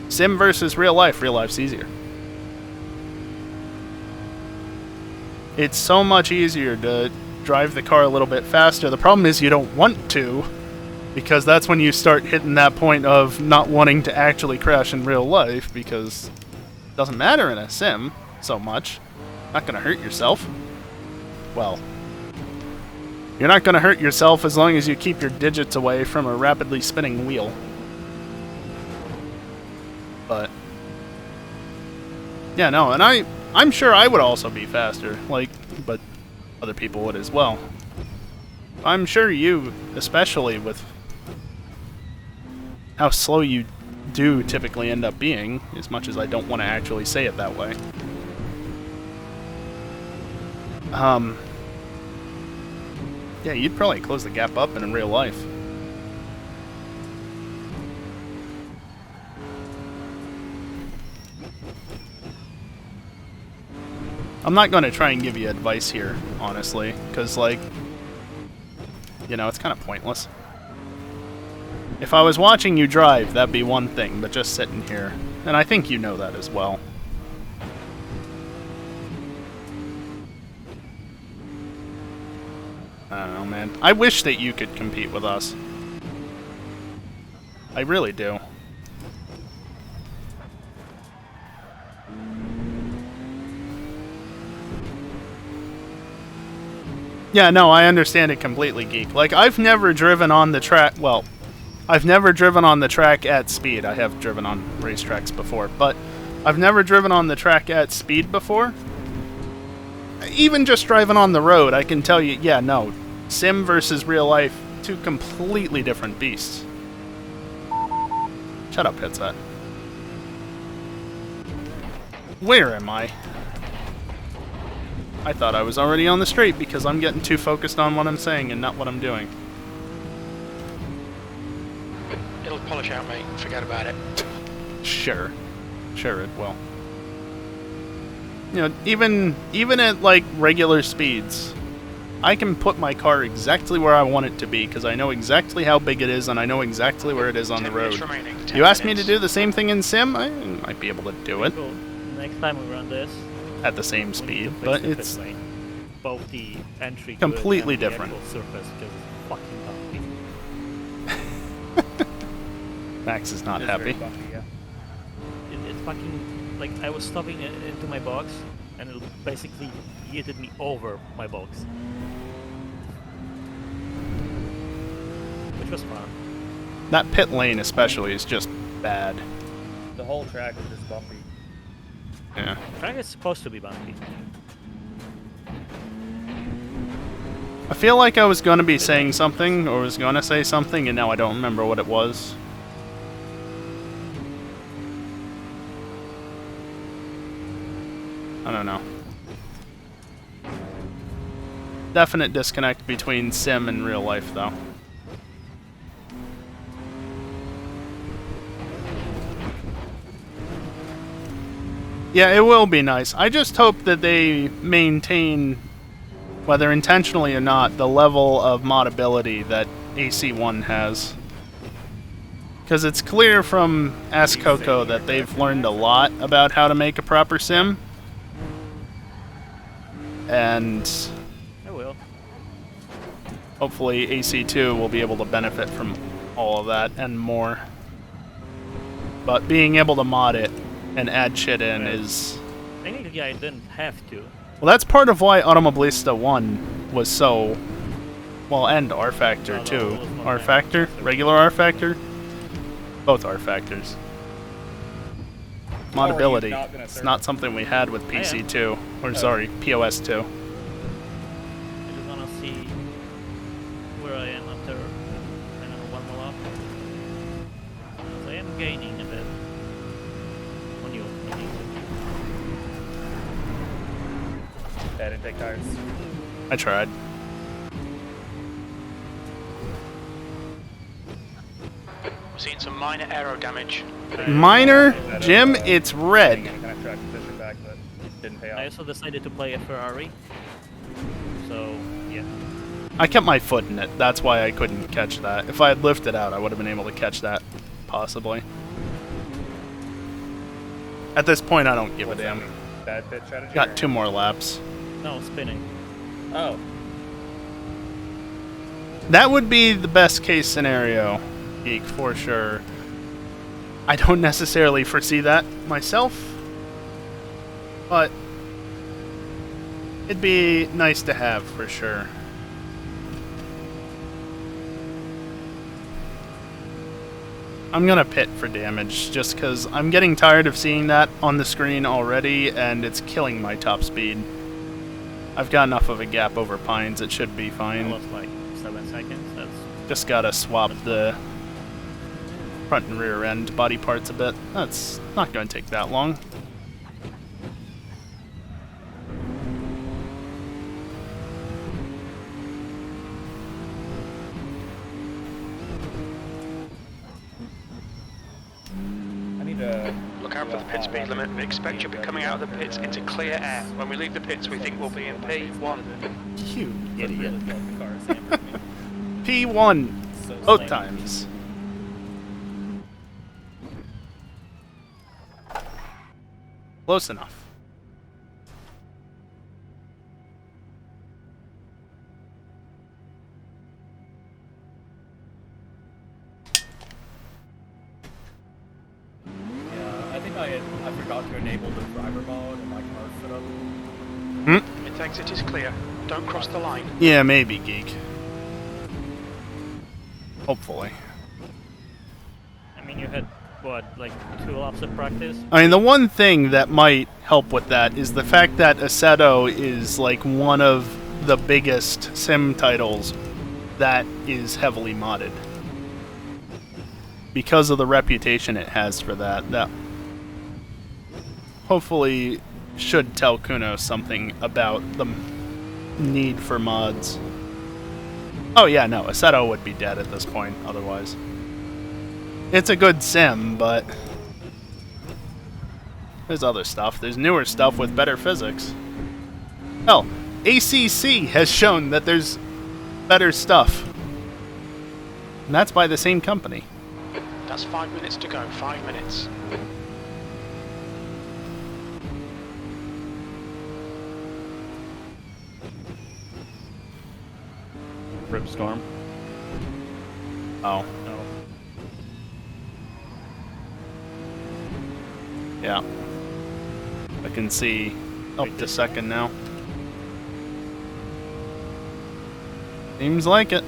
Sim versus real life's easier. It's so much easier to drive the car a little bit faster. The problem is you don't want to, because that's when you start hitting that point of not wanting to actually crash in real life, because it doesn't matter in a sim so much. Not gonna hurt yourself. Well, you're not gonna hurt yourself as long as you keep your digits away from a rapidly spinning wheel. But yeah, no, and I'm sure I would also be faster, like, but other people would as well. I'm sure you, especially with how slow you do typically end up being, as much as I don't want to actually say it that way. Yeah, you'd probably close the gap up in real life. I'm not going to try and give you advice here, honestly, because, like, you know, it's kind of pointless. If I was watching you drive, that'd be one thing, but just sitting here, and I think you know that as well. I don't know, man. I wish that you could compete with us. I really do. Yeah, no, I understand it completely, Geek. Like, I've never driven on the track... Well, I've never driven on the track at speed. I have driven on racetracks before, but I've never driven on the track at speed before. Even just driving on the road, I can tell you, yeah, no. Sim versus real life, two completely different beasts. Shut up, headset. Where am I? I thought I was already on the straight because I'm getting too focused on what I'm saying and not what I'm doing. It'll polish out, mate. Forget about it. Sure. Sure it will. You know, even at, like, regular speeds, I can put my car exactly where I want it to be because I know exactly how big it is and I know exactly where it is on the road. You asked me to do the same thing in Sim, I might be able to do it. Cool. Next time we run this, at the same speed, but it's both the entry completely and the different. actual surface because it's fucking bumpy. Max is not It is happy. very bumpy, yeah. It's fucking like I was stopping into my box and it basically yeeted me over my box, which was fun. That pit lane especially is just bad. The whole track is just bumpy. Yeah. Track is supposed to be bumpy. I feel like I was going to be saying something, or was going to say something, and now I don't remember what it was. I don't know. Definite disconnect between Sim and real life, though. Yeah, it will be nice. I just hope that they maintain, whether intentionally or not, the level of modability that AC1 has. Because it's clear from Ask Coco that they've learned a lot about how to make a proper sim. And I will. Hopefully AC2 will be able to benefit from all of that and more. But being able to mod it and add shit in is... Technically, I didn't have to. Well, that's part of why Automobilista 1 was so... Well, and R Factor, too. R Factor? Regular R Factor? Both R Factors. Modability. It's not something we had with PC2. Or, sorry, POS2. I just want to see where I am after, I don't know, one more lap. So I am gaining a bit. On you. I didn't take tires. I tried. We're seeing some minor aero damage. Minor? Jim, it's red. I also decided to play a Ferrari. So, yeah. I kept my foot in it. That's why I couldn't catch that. If I had lifted out, I would have been able to catch that. Possibly. At this point, I don't give a damn. Bad pit strategy? Got 2 more laps. No, spinning. Oh. That would be the best case scenario, Geek, for sure. I don't necessarily foresee that myself, but it'd be nice to have for sure. I'm gonna pit for damage just because I'm getting tired of seeing that on the screen already and it's killing my top speed. I've got enough of a gap over Pines, it should be fine. Almost like 7 seconds. That's just gotta swap the front and rear end body parts a bit. That's not gonna take that long. I need to... Look out for the pit speed limit. We expect you'll be coming out of the pits into clear air. When we leave the pits, we think we'll be in P1. You idiot. P1 both times. Close enough. I think I forgot to enable the driver mode in my car setup. Hmm? Ninth exit is clear. Don't cross the line. Yeah, maybe, Geek. Hopefully. I mean, you had, what, like 2 laps of practice? I mean, the one thing that might help with that is the fact that Assetto is like one of the biggest sim titles that is heavily modded. Because of the reputation it has for that, that hopefully should tell Kuno something about the need for mods. Oh yeah, no, Assetto would be dead at this point otherwise. It's a good sim, but there's other stuff. There's newer stuff with better physics. Hell, ACC has shown that there's better stuff. And that's by the same company. That's 5 minutes to go. 5 minutes. Ripstorm. Oh. No. Yeah. I can see up to second now. Seems like it.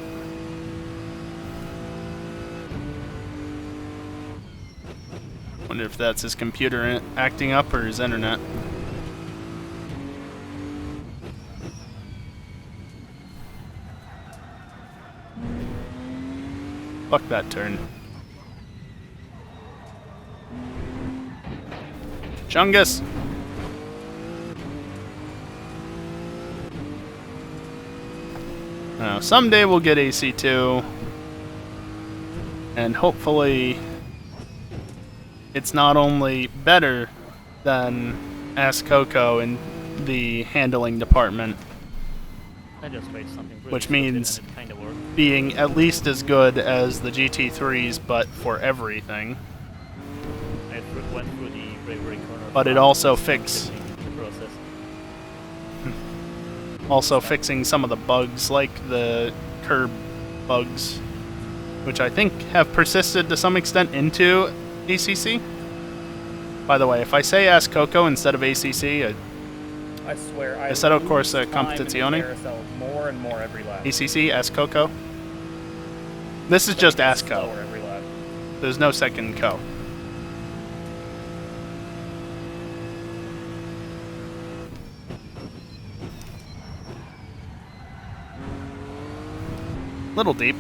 Wonder if that's his computer acting up or his internet. Fuck that turn. Chungus! Someday we'll get AC2. And hopefully it's not only better than Ask Coco in the handling department, I just made something really which stupid means and it kinda worked. being at least as good as the GT3s, but for everything. I went through the bravery corner. But it also fixed, the process. also fixing some of the bugs, like the curb bugs, which I think have persisted to some extent into ACC. By the way, if I say Ask Coco instead of ACC, I swear, I Assetto lose Corsa time in the Competizione. carousel more and more every lap. ACC, Ask Coco. This is just Ask Co. Slower every lap. There's no second Co. Little deep.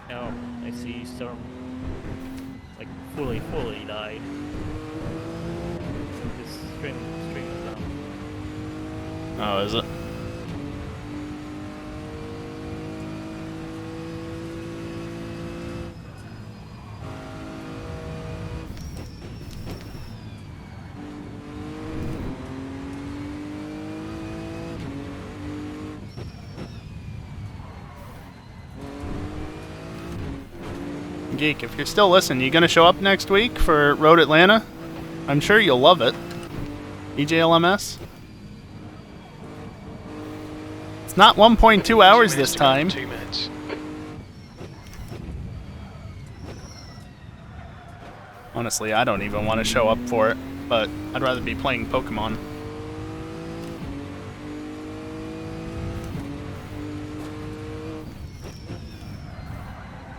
No, I see Storm like fully died. So this stream is down. Oh, is it? Geek, if you're still listening, you gonna show up next week for Road Atlanta? I'm sure you'll love it. EJLMS? It's not 1.2 hours this time. 2 minutes. Honestly, I don't even want to show up for it, but I'd rather be playing Pokemon.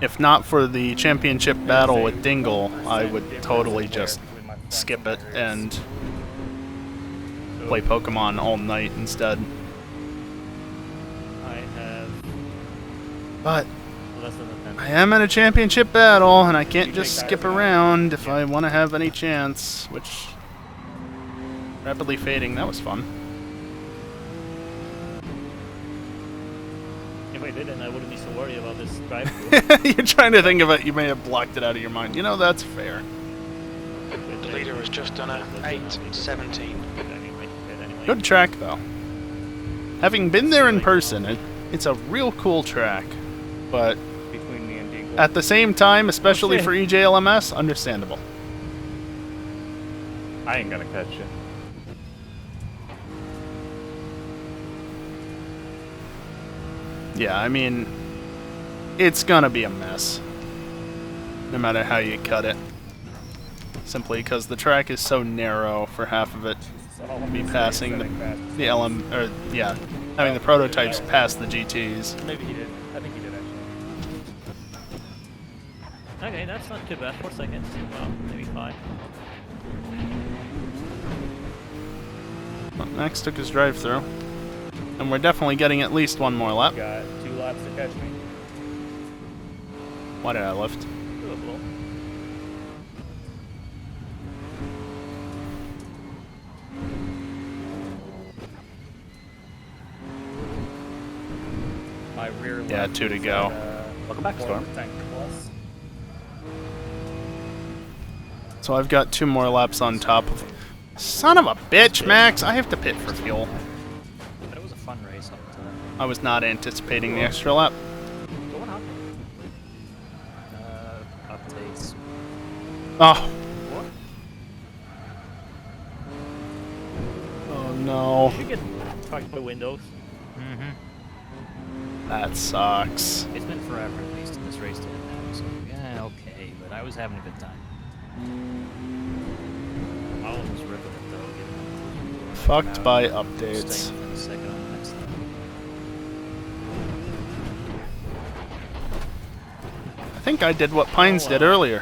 If not for the championship battle with Dingle, I would totally just skip it and play Pokemon all night instead. I have But less than a 10. I am in a championship battle, and I can't just skip around if I want to have any chance, which... Rapidly fading, that was fun. If I didn't, I wouldn't be so worried about this drive-through. You're trying to think of it, you may have blocked it out of your mind. You know, that's fair. The leader has just done a 8:17. Good track, though. Having been there in person, it's a real cool track. But Between me and Dingle. at the same time, especially for EJLMS, understandable. I ain't gonna catch you. Yeah, I mean, it's gonna be a mess. No matter how you cut it. Simply because the track is so narrow for half of it. Be passing the LM, or yeah, having the prototypes pass the GTs. Maybe he did. I think he did actually. Okay, that's not too bad. 4 seconds. Well, maybe 5. Well, Max took his drive-through. And we're definitely getting at least one more lap. Got 2 laps to catch me. Why did I lift? Doable. My rear Yeah, left 2 to is go. at, Welcome back, Storm. tank plus. So I've got 2 more laps on top of... Son of a bitch, Max! I have to pit for fuel. But it was a fun race up to that. I was not anticipating the extra lap. What happened? Updates. Oh. What? Oh no. You should get tracked by Windows. Mm-hmm. That sucks. It's been forever, at least, in this race to end now, so yeah, okay, but I was having a good time. I almost ripping it, though, given Fucked by updates. staying within a second on the next lap. I think I did what Pines did earlier.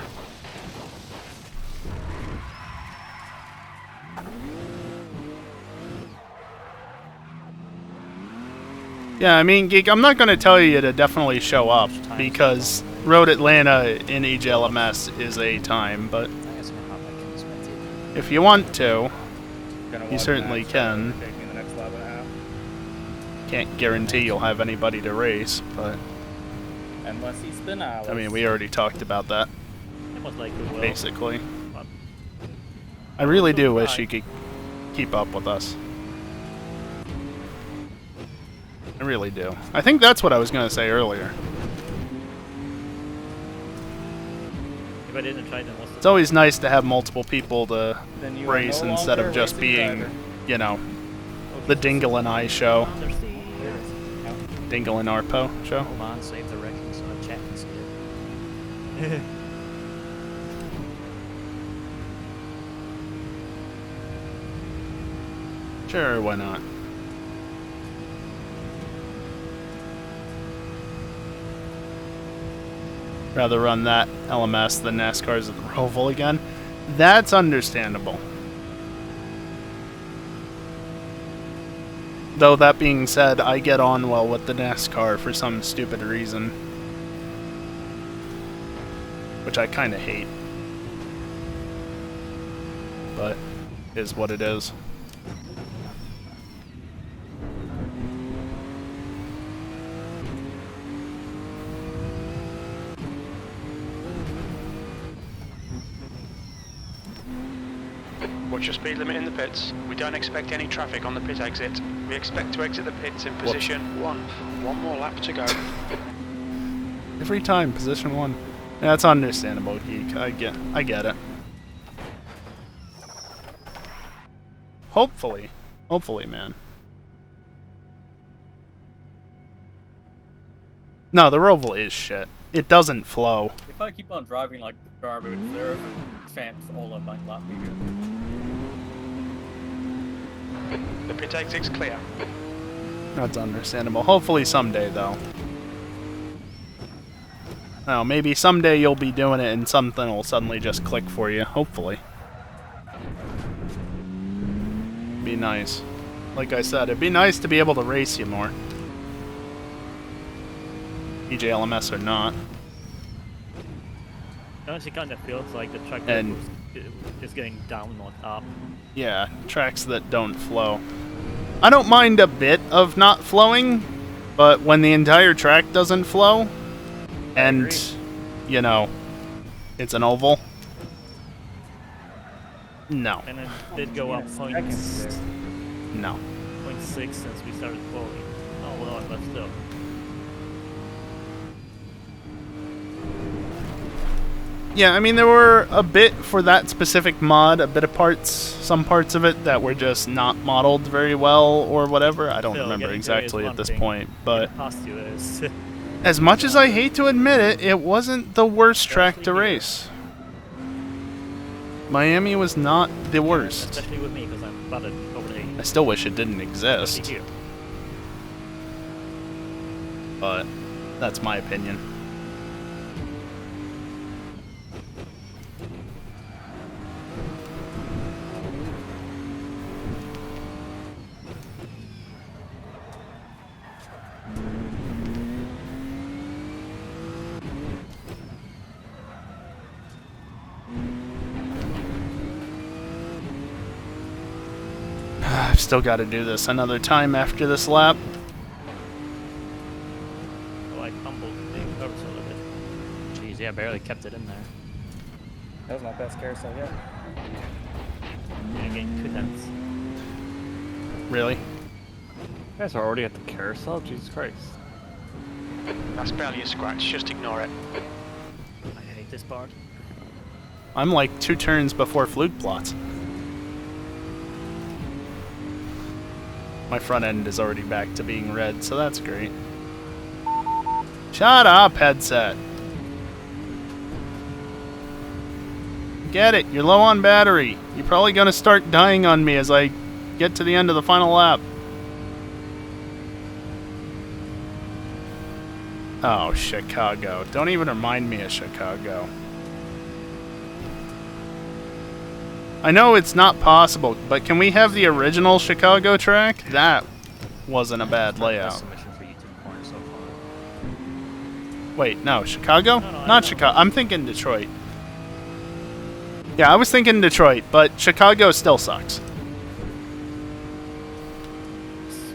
Yeah, I mean, Geek, I'm not going to tell you to definitely show up, because Road Atlanta in EJLMS is a time, but if you want to, you certainly can. Take me the next lap and a half. Can't guarantee you'll have anybody to race, but Unless he's been out. I mean, we already talked about that, It was like we will. basically. But I really do wish you could keep up with us. I really do. I think that's what I was going to say earlier. if I didn't try, then what's the It's always nice to have multiple people to Then you are race no instead longer of just racing being, driver. you know, the Dingle and I show. Dingle and Arpo show. Hold on, save the wrecking so the chat can see it. Sure, why not? Rather run that LMS than NASCAR's at the Roval again. That's understandable. Though that being said, I get on well with the NASCAR for some stupid reason. Which I kind of hate. But is what it is. Watch your speed limit in the pits. We don't expect any traffic on the pit exit. We expect to exit the pits in position 1. 1 more lap to go. Every time, position 1. That's understandable, Geek. I get it. Hopefully, man. No, the Roval is shit. It doesn't flow. If I keep on driving like garbage, there's a chance all of my lap be good. The pit exit's clear. That's understandable. Hopefully someday, though. Oh, maybe someday you'll be doing it and something will suddenly just click for you. Hopefully. Be nice. Like I said, it'd be nice to be able to race you more. EJLMS or not. It honestly kind of feels like the track And- is getting down, not up. Yeah, tracks that don't flow. I don't mind a bit of not flowing, but when the entire track doesn't flow, and, you know, it's an oval, no. And it did go up No. 0.6 since we started flowing. Oh, well, but still. Yeah, I mean, there were a bit for that specific mod, a bit of parts, some parts of it that were just not modeled very well or whatever. I don't Still, remember getting there is exactly at one this thing. point, but Getting past you is as much as I hate to admit it, it wasn't the worst track to Especially here. race. Miami was not the worst. especially with me because I'm butted over the I still wish it didn't especially exist, here. but that's my opinion. I've still got to do this another time after this lap. So I fumbled the curves a little bit. Jeez, yeah, barely kept it in there. That was my best carousel yet. I gained 2 tenths. Really? You guys are already at the carousel? Jesus Christ. That's barely a scratch, just ignore it. I hate this part. I'm like 2 turns before fluke plots. My front end is already back to being red, so that's great. Shut up, headset. Get it, you're low on battery. You're probably gonna start dying on me as I get to the end of the final lap. Oh, Chicago. Don't even remind me of Chicago. I know it's not possible, but can we have the original Chicago track? That wasn't a bad layout. Submission for YouTube corner so far. Wait, no, Chicago? No, Not Chicago. I'm thinking Detroit. Yeah, I was thinking Detroit, but Chicago still sucks.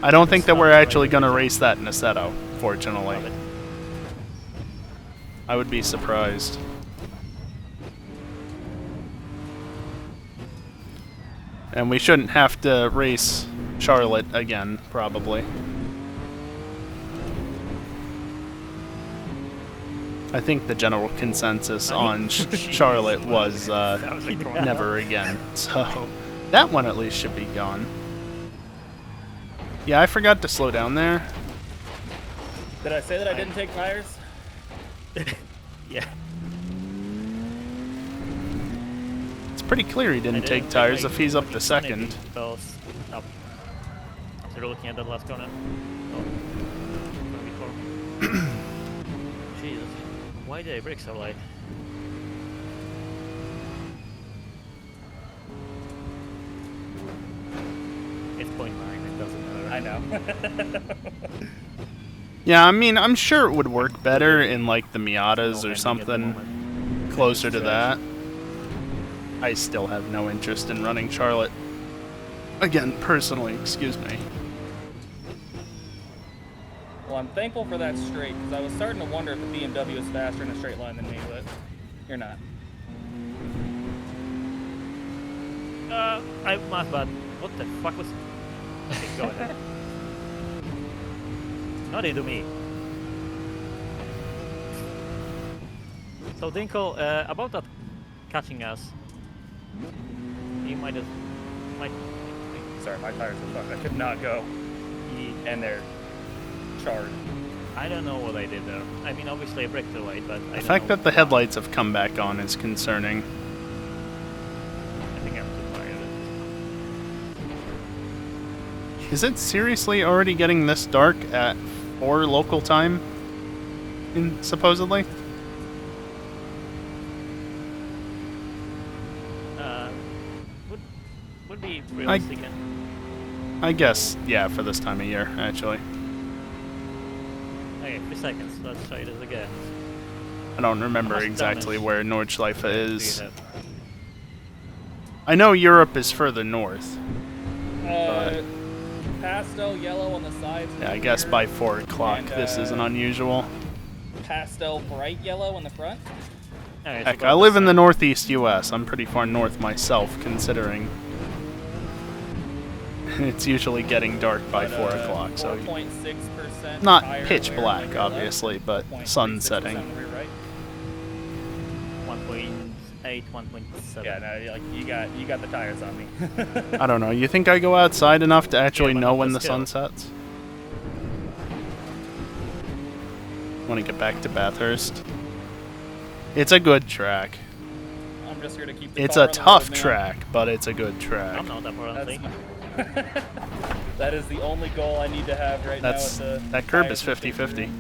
I don't think that we're actually going to race that in Assetto, fortunately. I would be surprised. And we shouldn't have to race Charlotte again, probably. I think the general consensus on Charlotte was never again. So that one at least should be gone. Yeah, I forgot to slow down there. Did I say that I didn't take tires? Yeah. It's pretty clear he didn't take tires if he's up to second. Bells up. So you're looking at that last corner. Oh. Jesus. Why did I brake so light? It's 0.9, it doesn't matter. I know. Yeah, I mean, I'm sure it would work better in like the Miatas or something closer to that. I still have no interest in running Charlotte. Again, personally, excuse me. Well, I'm thankful for that straight, because I was starting to wonder if the BMW is faster in a straight line than me, but you're not. My bad. What the fuck was... Okay, go ahead. Nothing to me. So Dinkle, about that catching us, you might have... Sorry, my tires are fucked. I could not go. And they're charred. I don't know what I did there. I mean, obviously I braked too late, but I The fact that the headlights have come back on is concerning. I think I'm too tired. Is it seriously already getting this dark at 4 local time? Supposedly? Would be realistic. I guess, yeah, for this time of year, actually. Okay, 3 seconds. Let's try this again. I don't remember How much exactly damage where Nordschleife do you is. have? I know Europe is further north. Pastel yellow on the sides. Yeah, I guess by 4 o'clock And, this isn't unusual. Pastel bright yellow on the front. Okay, so Heck, go I this live in the side. northeast US. I'm pretty far north myself, considering it's usually getting dark by 4 o'clock, so 4.6% not higher pitch wear black, than your left, obviously, but 4.36% sun setting. on the rear right. 1.8, 1.7. Yeah, no, like you got the tires on me. I don't know. You think I go outside enough to actually but know not when the the sun skill. sets? Want to get back to Bathurst? It's a good track. I'm just here to keep the It's car a on the tough road, man. track, but it's a good track. I'm not apparently. That is the only goal I need to have right That's now. that curb is 50-50.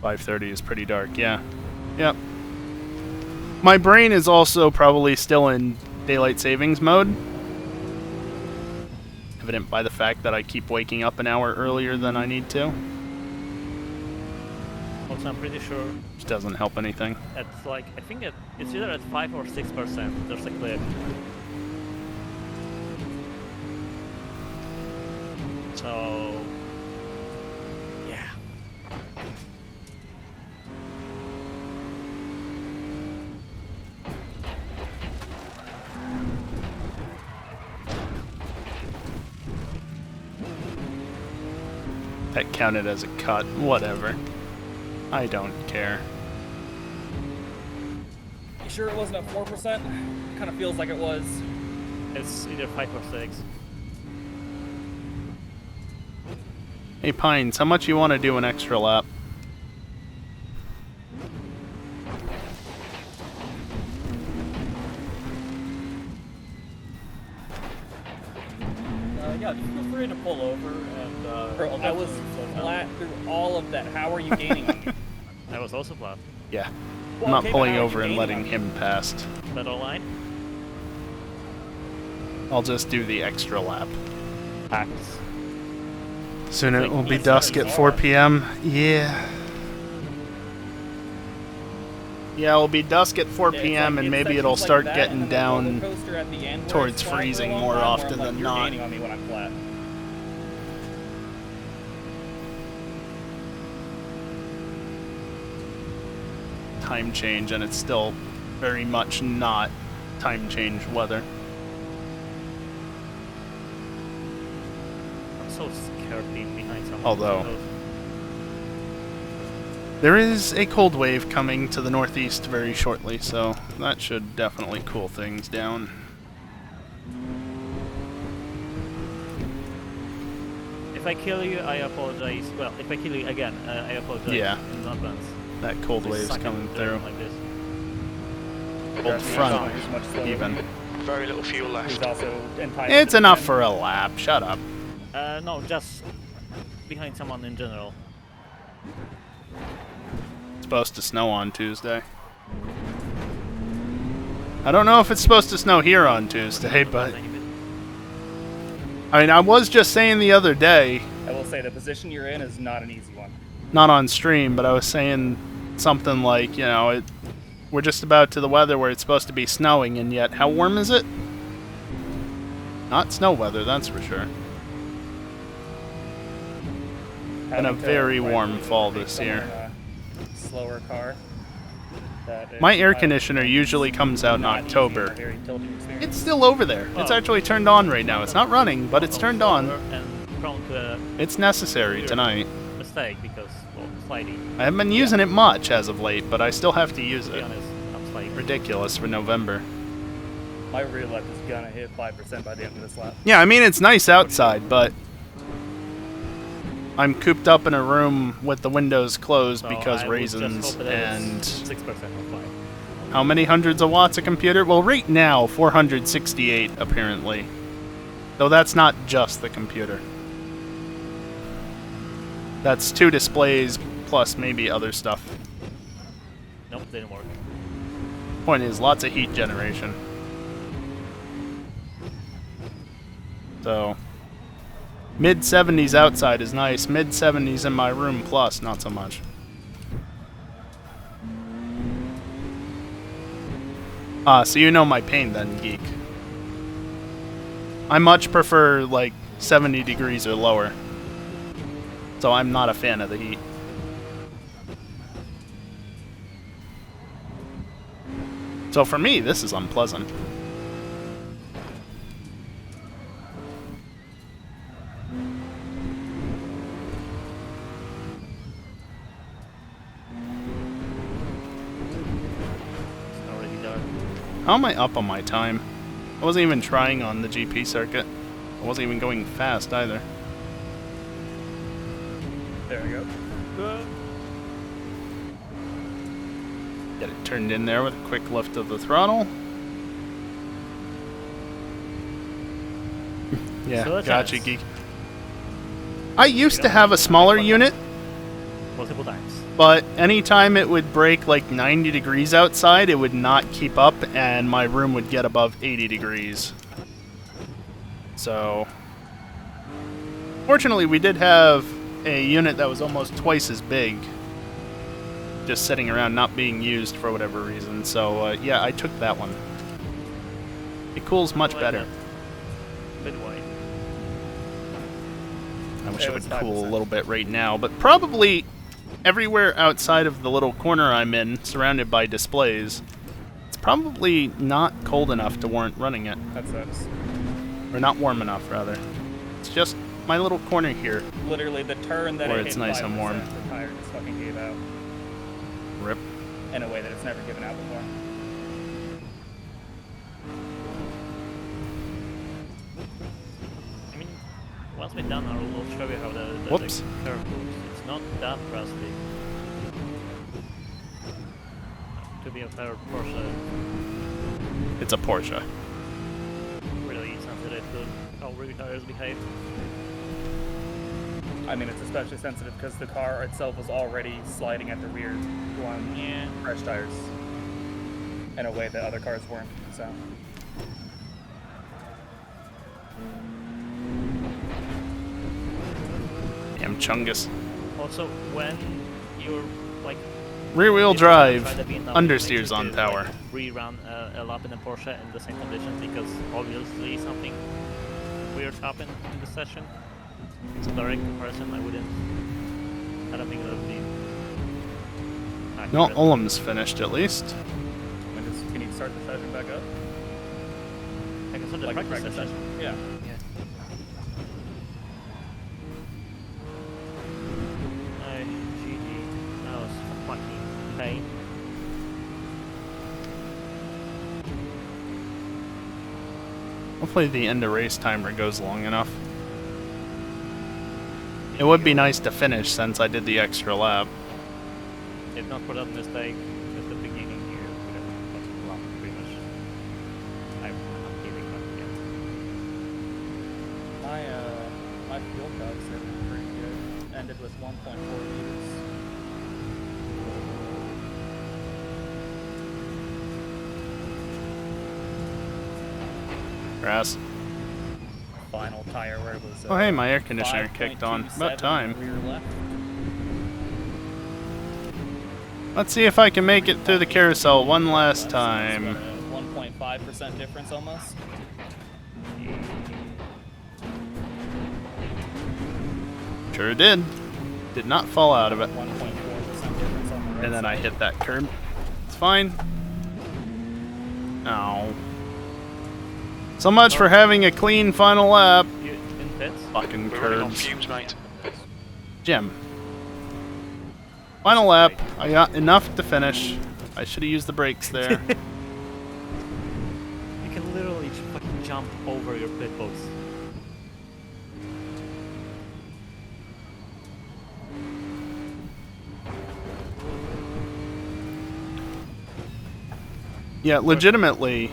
5:30 is pretty dark. Yeah. Yep. My brain is also probably still in daylight savings mode. Evident by the fact that I keep waking up an hour earlier than I need to. Also, I'm pretty sure Which doesn't help anything. it's like, I think it's either at 5 or 6%. There's a clip. So, yeah. That counted as a cut. Whatever. I don't care. You sure it wasn't at 4%? Kind of feels like it was. It's either 5 or 6. Hey Pines, how much you want to do an extra lap? Yeah, just feel free to pull over and. Bro, I was flat through all of that. How are you gaining on me? I was also flat. Yeah. Well, I'm not okay, pulling but how are over you and gaining letting on me? him past. Better line? I'll just do the extra lap. Hacks. Soon it will be That's dusk not at 4 hard. p.m. Yeah. Yeah, it'll be dusk at 4 Yeah, it's p.m. like- and it's maybe sections it'll like start that, getting and then the roller down coaster at the end where towards it's flat for a freezing long more time, where often I'm like, than you're not. gaining on me when I'm flat. Time change, and it's still very much not time change weather. I'm so scared being behind someone. Although- There is a cold wave coming to the northeast very shortly, so that should definitely cool things down. If I kill you, I apologize. Well, if I kill you again, I apologize Yeah. in advance. That cold Just wave's suck it coming through through. like this. Cold front, He's much slower. even. Very little fuel He's left. also entitled It's to enough 10. for a lap. Shut up. No, just behind someone in general. It's supposed to snow on Tuesday. I don't know if it's supposed to snow here on Tuesday, but... I mean, I was just saying the other day, I will say the position you're in is not an easy one. not on stream, but I was saying something like, you know, we're just about to the weather where it's supposed to be snowing, and yet, how warm is it? Not snow weather, that's for sure. Been a Having to very right warm move fall to make this someone year. in a slower car. That My is air highly conditioner usually comes out in not easy October. a very tilting experience. It's still over there. It's actually turned on right now. It's not running, but it's turned on. And prone to It's necessary tonight. mistake because, well, sliding. I haven't been using it much as of late, but I still have to use To be it. honest, I'm sliding. Ridiculous for November. My rear left is gonna hit 5% by the end of this lap. Yeah, I mean, it's nice outside, but I'm cooped up in a room with the windows closed So because I would just raisins hope that it's and 6% of fine. how many hundreds of watts a computer? Well, right now, 468 apparently. Though that's not just the computer. That's 2 displays plus maybe other stuff. Nope, didn't work. Point is, lots of heat generation. So, mid-70s outside is nice. Mid-70s in my room plus, not so much. So you know my pain then, geek. I much prefer, like, 70 degrees or lower. So I'm not a fan of the heat. So for me, this is unpleasant. How am I up on my time? I wasn't even trying on the GP circuit. I wasn't even going fast either. There we go. Get it turned in there with a quick lift of the throttle. Yeah, So that's gotcha, nice. geek. I used to have a smaller unit, Multiple times. but anytime it would break like 90 degrees outside, it would not keep up, and my room would get above 80 degrees. So, fortunately, we did have a unit that was almost twice as big, just sitting around not being used for whatever reason. So, yeah, I took that one. It cools much Like better. that. Bit white. I wish It it was would cool 5%. a little bit right now, but probably everywhere outside of the little corner I'm in, surrounded by displays, it's probably not cold enough to warrant running it. That sucks. Or not warm enough, rather. It's just my little corner here. Literally, the turn that Where it it's hit nice 5%, and warm. the tire just fucking gave out Rip. in a way that it's never given out before. I mean, once we're done, I'll show you how the Whoops. curve moves. It's not that drastic. To be a fair Porsche, It's a Porsche. really sensitive to how rear tires behave. I mean, it's especially sensitive because the car itself was already sliding at the rear on fresh tires in a way that other cars weren't. So. Damn Chungus. Also, when you're like Rear wheel if you're trying to drive, try to be in the understeers to, on power. Like, rerun a lap in a Porsche in the same conditions because obviously something weird happened in the session. It's a direct comparison. I don't think that would be No, accurate. Ullum's finished at least. Can you start the session back up? I can start the Like a practice session. Yeah. Oh, GG. That was a fucking pain. Hopefully the end of race timer goes long enough. It would be nice to finish since I did the extra lap. If not for that mistake at the beginning, you would have fucking won pretty much. I'm not giving up yet. My fuel costs have been pretty good. Ended with 1.4 liters. Grass. Final tire where it was. Oh hey, my air conditioner kicked on. About 5.27 time. rear left. Let's see if I can make it through the carousel one last time. 1.5% difference almost. Sure did. Did not fall out of it. 1.4% difference on the right And then I side. hit that curb. It's fine. Ow. So much for having a clean final lap. You in pits? Fucking We're running on curbs. fumes, mate. Jim. Final lap. I got enough to finish. I should have used the brakes there. You can literally just fucking jump over your pit box. Yeah, legitimately,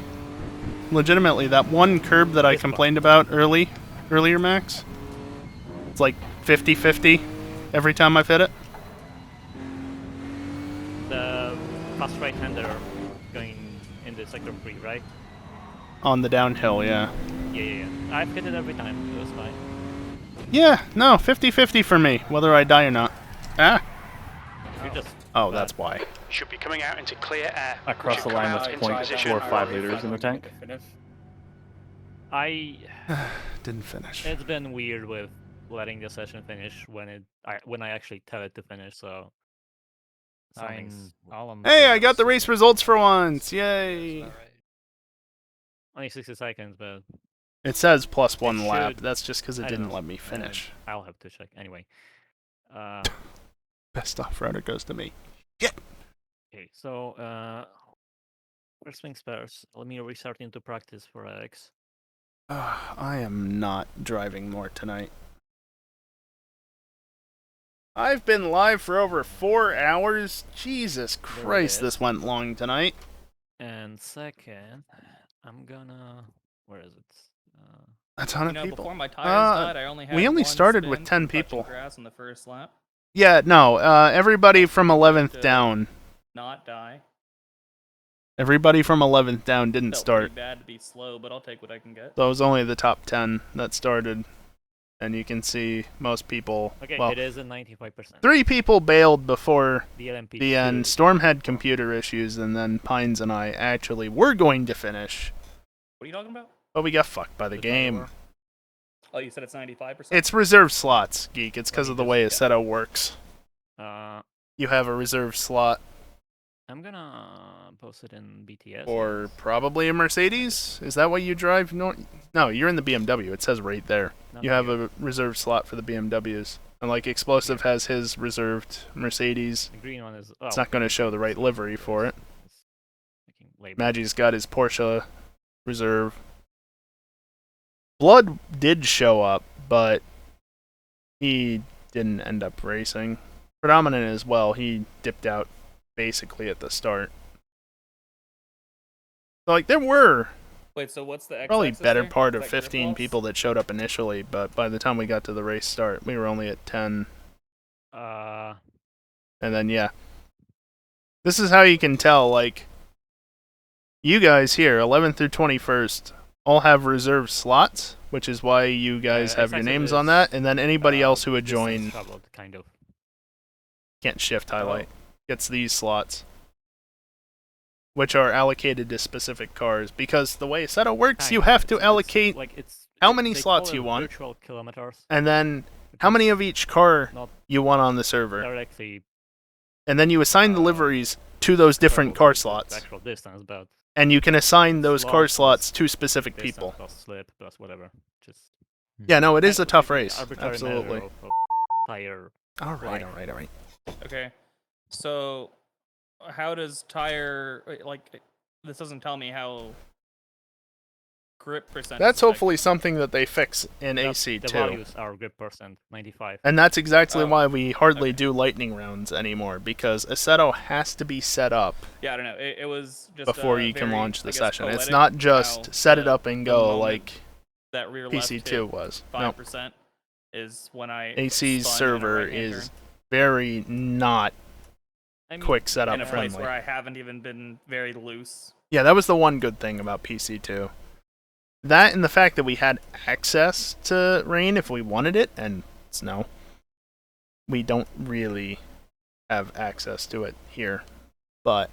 that one curb that I complained about earlier, Max, it's like 50-50 every time I've hit it. The fast right-hander going into sector 3, right? On the downhill, yeah. Yeah. I've hit it every time. It was fine. Yeah, no, 50-50 for me, whether I die or not. Ah! You're just Oh, that's why. Should be coming out into clear air. I We crossed should the come line out with into position. 0.45 liters in the tank. I Didn't finish. It's been weird with letting the session finish when I actually tell it to finish. So. something's- Hey, I got the race results for once! Yay! Only 60 seconds, but It says plus it one lap. should- That's just because it I don't didn't know. let me finish. I'll have to check anyway. Best off-roader goes to me. Okay, so First things first, let me restart into practice for X. I am not driving more tonight. I've been live for over 4 hours. Jesus Christ, this went long tonight. And second, I'm gonna... Where is it? A ton of You know, people. before my tires died, I only had we only one started spin with from 10 touching people. grass on the first lap. Yeah, no, everybody from 11th down. Not die. Everybody from 11th down didn't Felt start. pretty bad to be slow, but I'll take what I can get. So it was only the top 10 that started. And you can see most people... Okay, well, it is a 95%. 3 people bailed before The LMP2. the end. Storm had computer issues, and then Pines and I actually were going to finish. What are you talking about? But we got fucked by the game. Oh, you said it's 95%? It's reserved slots, Geek. It's because of the way Assetto works. You have a reserved slot. I'm gonna post it in BTS. Or probably a Mercedes? Is that what you drive? No, you're in the BMW. It says right there. You have a reserved slot for the BMWs. And like Explosive has his reserved Mercedes. The green one is... It's not going to show the right livery for it. Magi's got his Porsche reserve. Blood did show up, but he didn't end up racing. Predominant as well, he dipped out basically at the start. So, like, there were Wait, so what's the probably X-axis better there? part Is of that grip 15 loss? people that showed up initially, but by the time we got to the race start, we were only at 10. And then, yeah. This is how you can tell, like, you guys here, 11th through 21st, all have reserved slots, which is why you guys have your names on that, and then anybody else who would join kind of. can't shift highlight, gets these slots, which are allocated to specific cars, because the way Assetto works, you have to allocate how many slots you want, virtual kilometers. and then how many of each car you want on the server. Directly And then you assign the liveries to those different car slots. actual distance, but And you can assign those car slots slots to specific distance people. plus slip plus whatever. Just Yeah, no, it is a tough like race. arbitrary measure Absolutely. of tire. Alright. Okay. So, how does tire... Like, this doesn't tell me how grip percent... That's hopefully something that they fix in The AC2. values are grip percent, 95. And that's exactly why we hardly do lightning rounds anymore, because Assetto has to be set up Yeah, I don't know. It was just before you can very, launch the I guess, session. It's poetic not just how set it up the and go moment like that rear left PC2 hit was. 5% is when I AC's spun in a server right-hand is turn. very not quick setup in a place friendly. where I haven't even been very loose. Yeah, that was the one good thing about PC2. That and the fact that we had access to rain if we wanted it, and snow. We don't really have access to it here. But,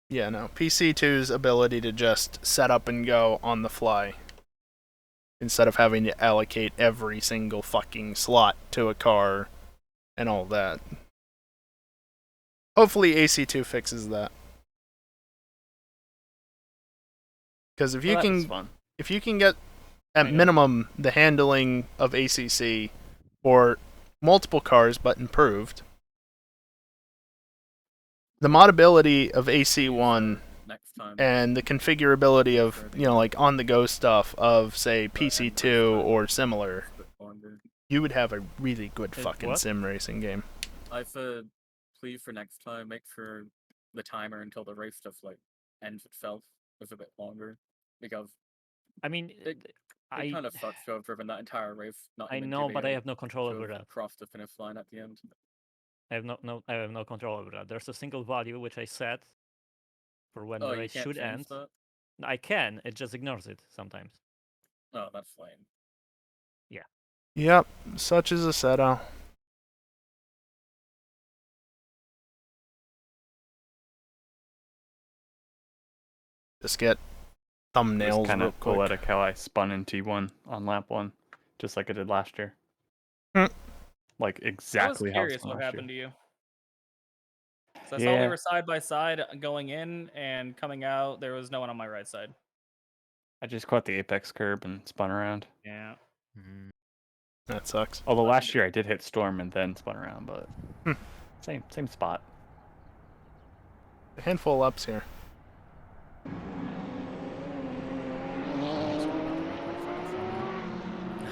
yeah, no. PC2's ability to just set up and go on the fly, instead of having to allocate every single fucking slot to a car and all that. Hopefully AC2 fixes that. Because if you can get at minimum the handling of ACC for multiple cars but improved, the modability of AC1 and the configurability of, you know, like on the go stuff of say PC2 or similar, you would have a really good fucking sim racing game. I've plea for next time, make sure the timer until the race stuff like ends itself is a bit longer, because I mean, it kind of sucks to have driven that entire race. Not I even know, to but be I able have no control to over that. cross the finish line at the end. I have no control over that. There's a single value which I set for when Oh, the you race can't should change end. that? I can, it just ignores it sometimes. Oh, that's lame. Yeah. Yep, such is Assetto. Just get thumbnails It's kind real of quick. poetic how I spun in T1 on lap 1, just like I did last year. Like exactly I how was I curious spun what last happened year. to you. So I saw we Yeah. were side by side going in, and coming out, there was no one on my right side. I just caught the apex curb and spun around. Yeah. That sucks. Although last year I did hit Storm and then spun around, but same spot. A handful of ups here.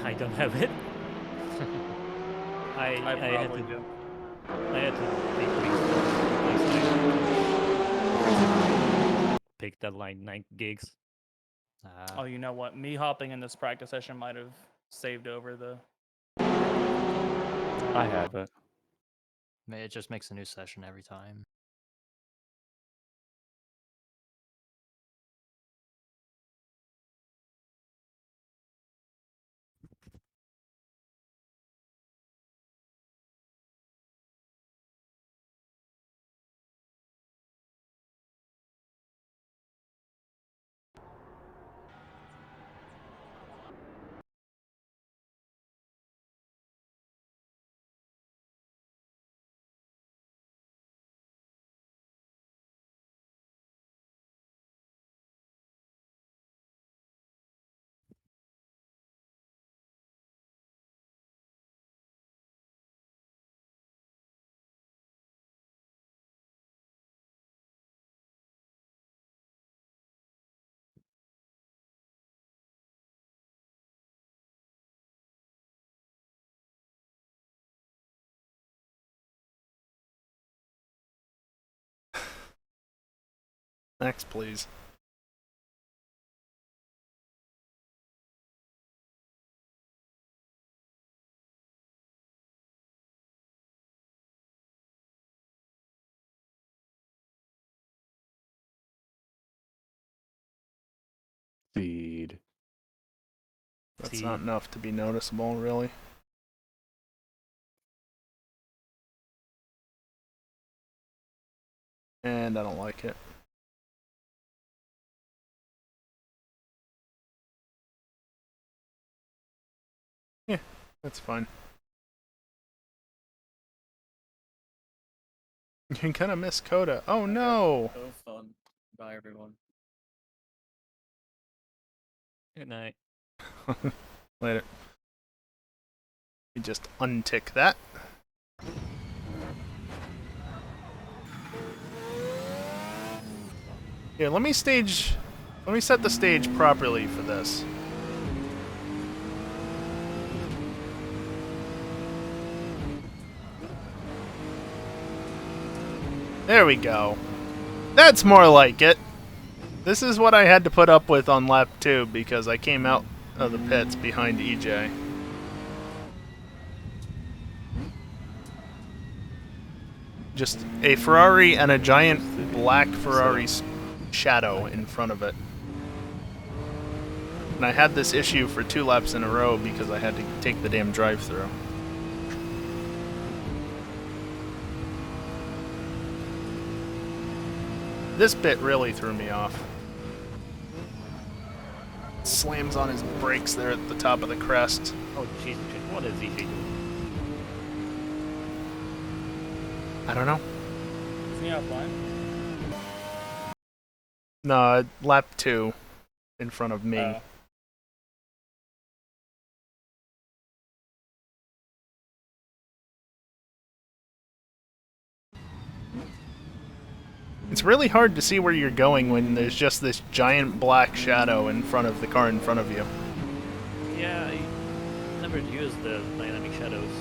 I don't have it. I had probably to. do. I had to pick that like 9 gigs. Oh, you know what? Me hopping in this practice session might have saved over the. I have it. It just makes a new session every time. Next, please. Seed. That's not enough to be noticeable, really. And I don't like it. Yeah, that's fine. You're gonna miss Coda. Oh no! So fun. Bye, everyone. Good night. Later. We just untick that. Here, let me set the stage properly for this. There we go. That's more like it. This is what I had to put up with on lap 2 because I came out of the pits behind EJ. Just a Ferrari and a giant black Ferrari shadow in front of it. And I had this issue for 2 laps in a row because I had to take the damn drive-through. This bit really threw me off. Slams on his brakes there at the top of the crest. Oh Jesus! What is he doing? I don't know. Isn't he offline? No, lap 2 in front of me. Oh. It's really hard to see where you're going when there's just this giant black shadow in front of the car in front of you. Yeah, I never used the dynamic shadows,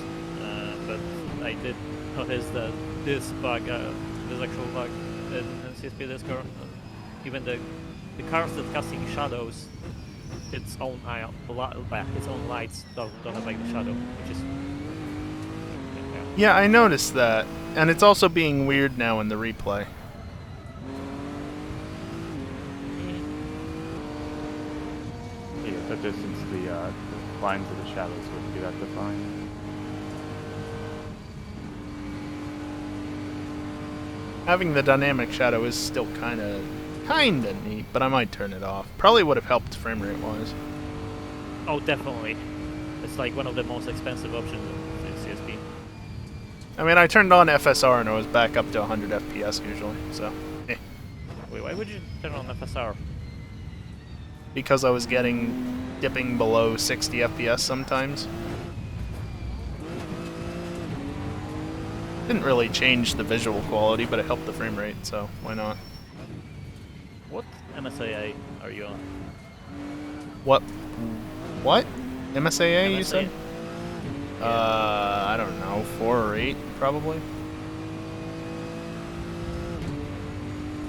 but I did notice that this bug, this actual bug in CSP Discord, even the cars that casting shadows, its own its own lights don't have like the shadow, which is Yeah, I noticed that, and it's also being weird now in the replay. Yeah, the distance, the lines of the shadows wouldn't be that defined. Having the dynamic shadow is still kinda neat, but I might turn it off. Probably would have helped frame rate wise. Oh, definitely. It's like one of the most expensive options in CSP. I mean, I turned on FSR and I was back up to 100 FPS usually, so eh. Wait, why would you turn on FSR? Because I was dipping below 60 FPS sometimes. Didn't really change the visual quality, but it helped the frame rate, so why not? What MSAA are you on? What? What? MSAA, you MSAA? said? I don't know, 4 or 8, probably.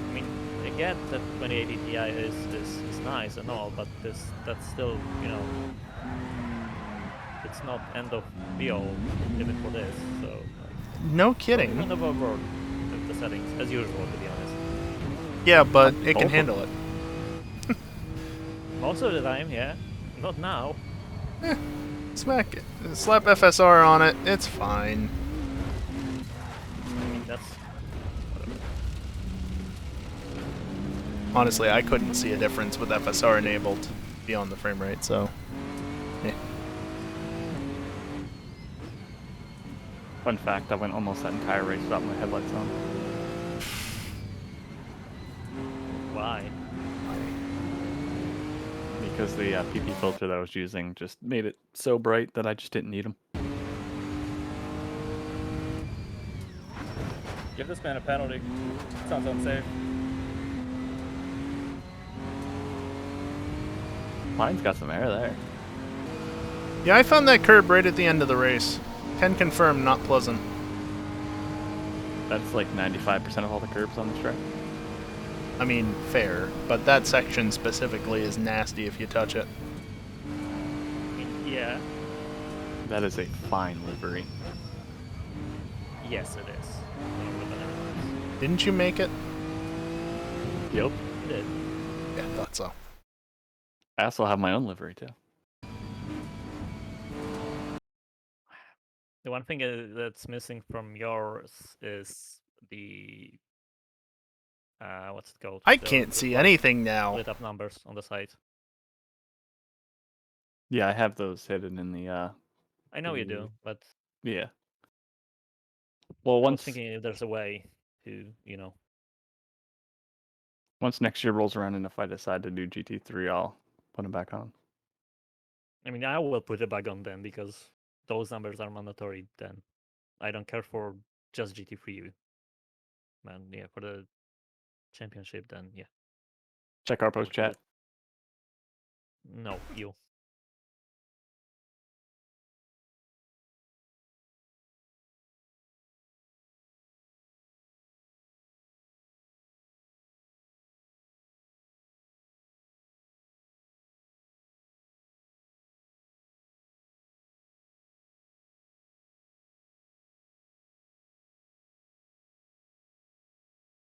I mean, I get that 2080 Ti is nice and all, but that's still, you know, it's not end of be all even for this. So like, No kidding. Run overboard with the settings as usual, to be honest. Yeah, but it can handle it. Most of the time, yeah. Not now. Smack it. Slap FSR on it. It's fine. I mean, that's whatever. Honestly, I couldn't see a difference with FSR enabled beyond the frame rate, so. Yeah. Fun fact, I went almost that entire race without my headlights on. Why? Because the PP filter that I was using just made it so bright that I just didn't need them. Give this man a penalty. Sounds unsafe. Mine's got some air there. Yeah, I found that curb right at the end of the race. Can confirm, not pleasant. That's like 95% of all the curbs on the track. I mean, fair, but that section specifically is nasty if you touch it. Yeah. That is a fine livery. Yes, it is. Didn't you make it? Yep. I did. Yeah, thought so. I also have my own livery too. The one thing that's missing from yours is the what's it called? I can't see anything now. Lit up numbers on the site. Yeah, I have those hidden in the I know you do, but yeah. Well, I was once thinking if there's a way to, you know. once next year rolls around and if I decide to do GT3, I'll put them back on. I mean, I will put it back on then because those numbers are mandatory then. I don't care for just GT3. Man, yeah, for the championship then, yeah. Check our post chat. No, you.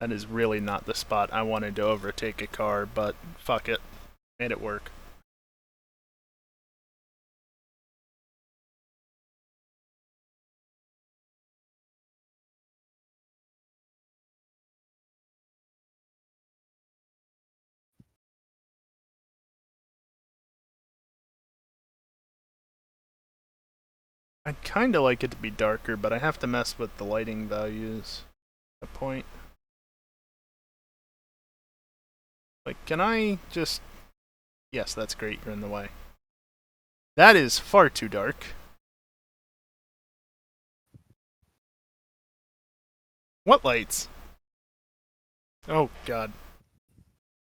That is really not the spot I wanted to overtake a car, but fuck it. Made it work. I'd kinda like it to be darker, but I have to mess with the lighting values. A point. Like, can I just... Yes, that's great, you're in the way. That is far too dark. What lights? Oh, God.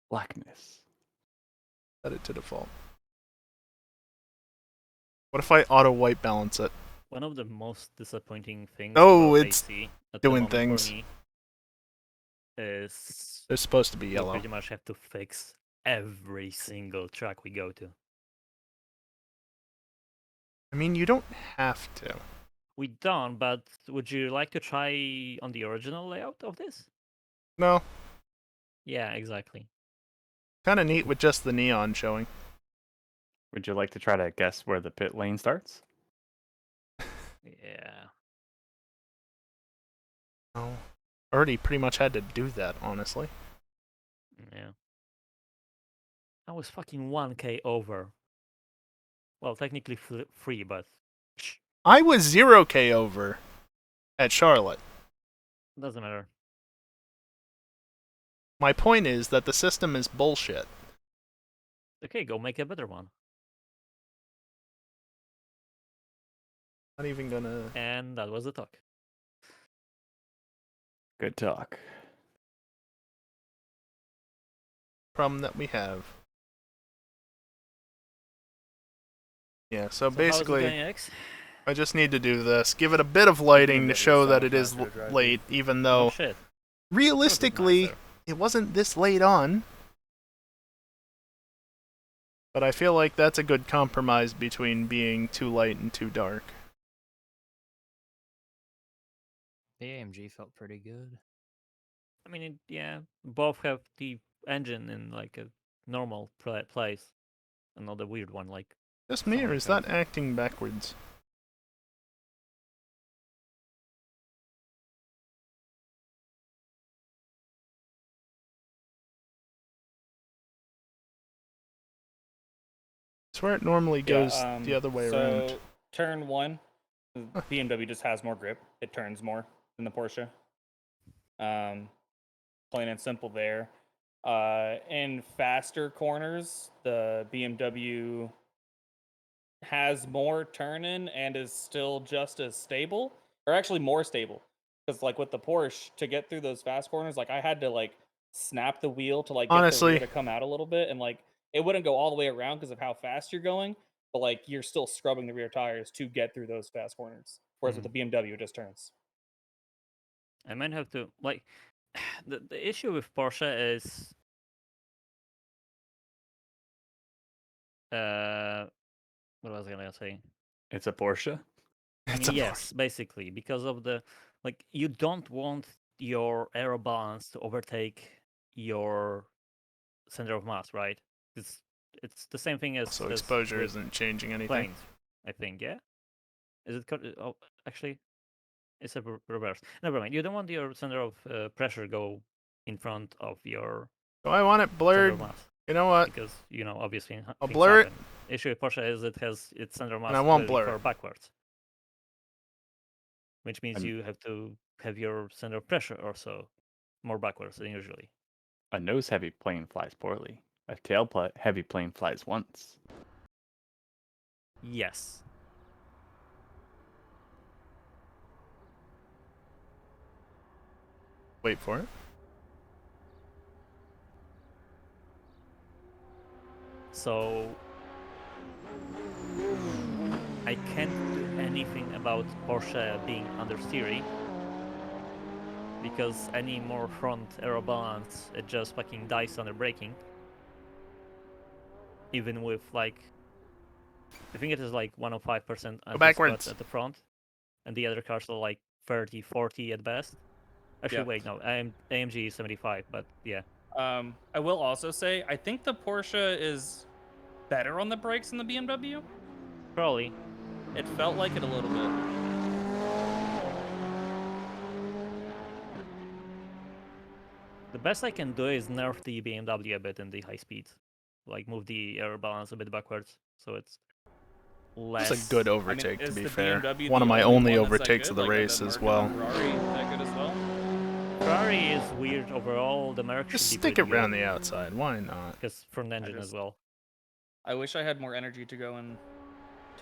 Blackness. Set it to default. What if I auto-white balance it? One of the most disappointing things Oh, about it's AC at doing the moment things. for me is they're supposed to be we yellow. pretty much have to fix every single track we go to. I mean, you don't have to. We don't, but would you like to try on the original layout of this? No. Yeah, exactly. Kind of neat with just the neon showing. Would you like to try to guess where the pit lane starts? Yeah. Oh. Already pretty much had to do that, honestly. Yeah. I was fucking 1k over. Well, technically free, but... I was 0k over at Charlotte. Doesn't matter. My point is that the system is bullshit. Okay, go make a better one. Not even gonna... And that was the talk. Good talk. problem that we have. Yeah, so So basically, how's it going, X? I just need to do this. Give it a bit of lighting to show that it is late, even though shit. realistically, it wasn't this late on. But I feel like that's a good compromise between being too light and too dark. The AMG felt pretty good. I mean, yeah, both have the engine in like a normal place, and not a weird one like. Just me, some or other is cars. that acting backwards? It's where it normally goes the other way around. So turn one, BMW just has more grip. It turns more than the Porsche. Plain and simple there. In faster corners, the BMW has more turn-in and is still just as stable, or actually more stable. Because like with the Porsche, to get through those fast corners, like I had to like snap the wheel to like get the rear Honestly, to come out a little bit, and like it wouldn't go all the way around because of how fast you're going, but like you're still scrubbing the rear tires to get through those fast corners. Whereas with the BMW, it just turns. I might have to like. The issue with Porsche is. What was I gonna say? It's a Porsche. I mean, yes, basically, because of the like, you don't want your aero balance to overtake your center of mass, right? It's the same thing as So exposure with isn't changing anything. planes, I think. Yeah, is it? Oh, actually, it's a reverse. Never mind. You don't want your center of pressure go in front of your. Do I want it center blurred? of mass. You know what? Because obviously I'll things blur it. happen. Issue with Porsche is it has its center of mass And I won't very blur far it. backwards, which means you have to have your center of pressure also more backwards than usually. A nose heavy plane flies poorly. A tail heavy plane flies once. Yes. Wait for it. So I can't do anything about Porsche being understeery, because any more front aero balance, it just fucking dies under braking. Even with like, I think it is like 105% backwards. at the front, and the other cars are like 30, 40 at best. Actually, Yeah. wait, no, AMG is 75, but yeah. I will also say I think the Porsche is better on the brakes than the BMW. Probably. It felt like it a little bit. The best I can do is nerf the BMW a bit in the high speed, like move the air balance a bit backwards, so it's less. It's a good overtake, is to be the fair. BMW One of the my only only one that's that overtakes good? of the Like, are race the as Merc well. and the Ferrari that good as well? Ferrari is weird overall. The Merc Just should be stick it pretty around good. the outside. Why not? Because front engine as well. I wish I had more energy to go and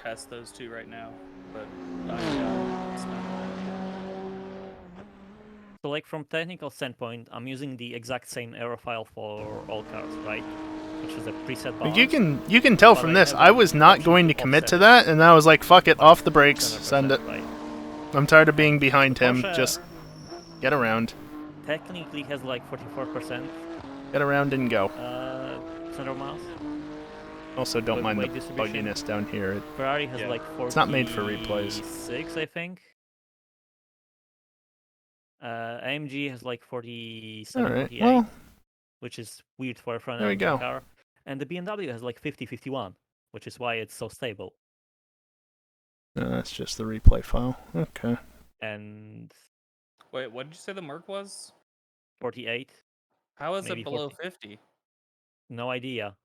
test those two right now, but So like from technical standpoint, I'm using the exact same aerofoil for all cars, right? Which is a preset balance. You can tell but from I this, have I an was not option going to commit to that, and I was like, fuck it, off the brakes, send it. Right. I'm tired of being behind The him, Porsche just get around. Technically has like 44%. Get around and go. Center of mass. Also, don't With mind the weight distribution. bugginess down here. Ferrari has like 46, It's not made for replays. I think. AMG has like 47, Alright, 48, well, which is weird for a front there we engine go. car. And the BMW has like 50, 51, which is why it's so stable. That's just the replay file. Okay. And wait, what did you say the Merc was? 48. How is maybe it below 40. 50? No idea.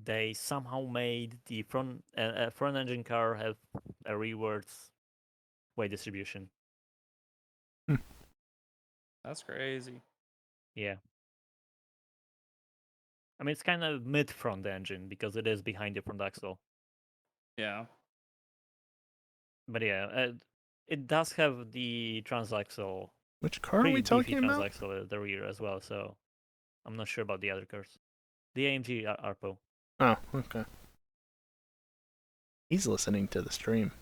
They somehow made the front engine car have a rewards weight distribution. That's crazy. Yeah. I mean, it's kind of mid-front engine because it is behind the front axle. Yeah. But yeah, it does have the transaxle. Which car are we talking about? Transaxle at the rear as well, so I'm not sure about the other cars. The AMG Arpo. Oh, okay. He's listening to the stream.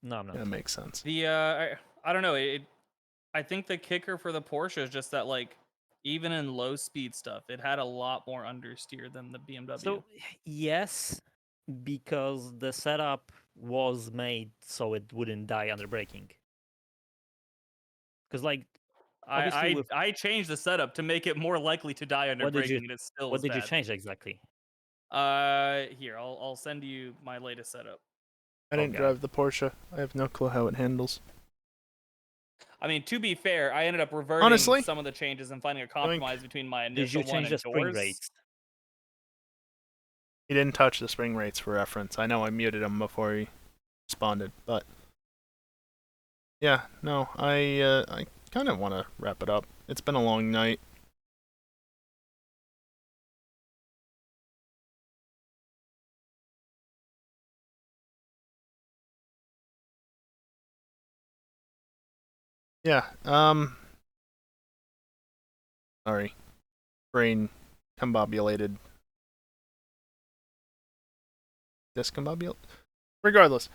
No, I'm not. That makes sense. The I don't know. I think the kicker for the Porsche is just that, like, even in low speed stuff, it had a lot more understeer than the BMW. So yes, because the setup was made so it wouldn't die under braking. Because like, I changed the setup to make it more likely to die under what did braking, you and it still what is did you bad. change exactly? Here, I'll send you my latest setup. I didn't drive the Porsche. I have no clue how it handles. I mean, to be fair, I ended up reverting Honestly, some of the changes and finding a compromise between my Did you initial one change and the spring yours. rates? He didn't touch the spring rates for reference. I know I muted him before he responded, but yeah, no, I kind of want to wrap it up. It's been a long night. Yeah, sorry. Brain combobulated. Discombobulated? Regardless.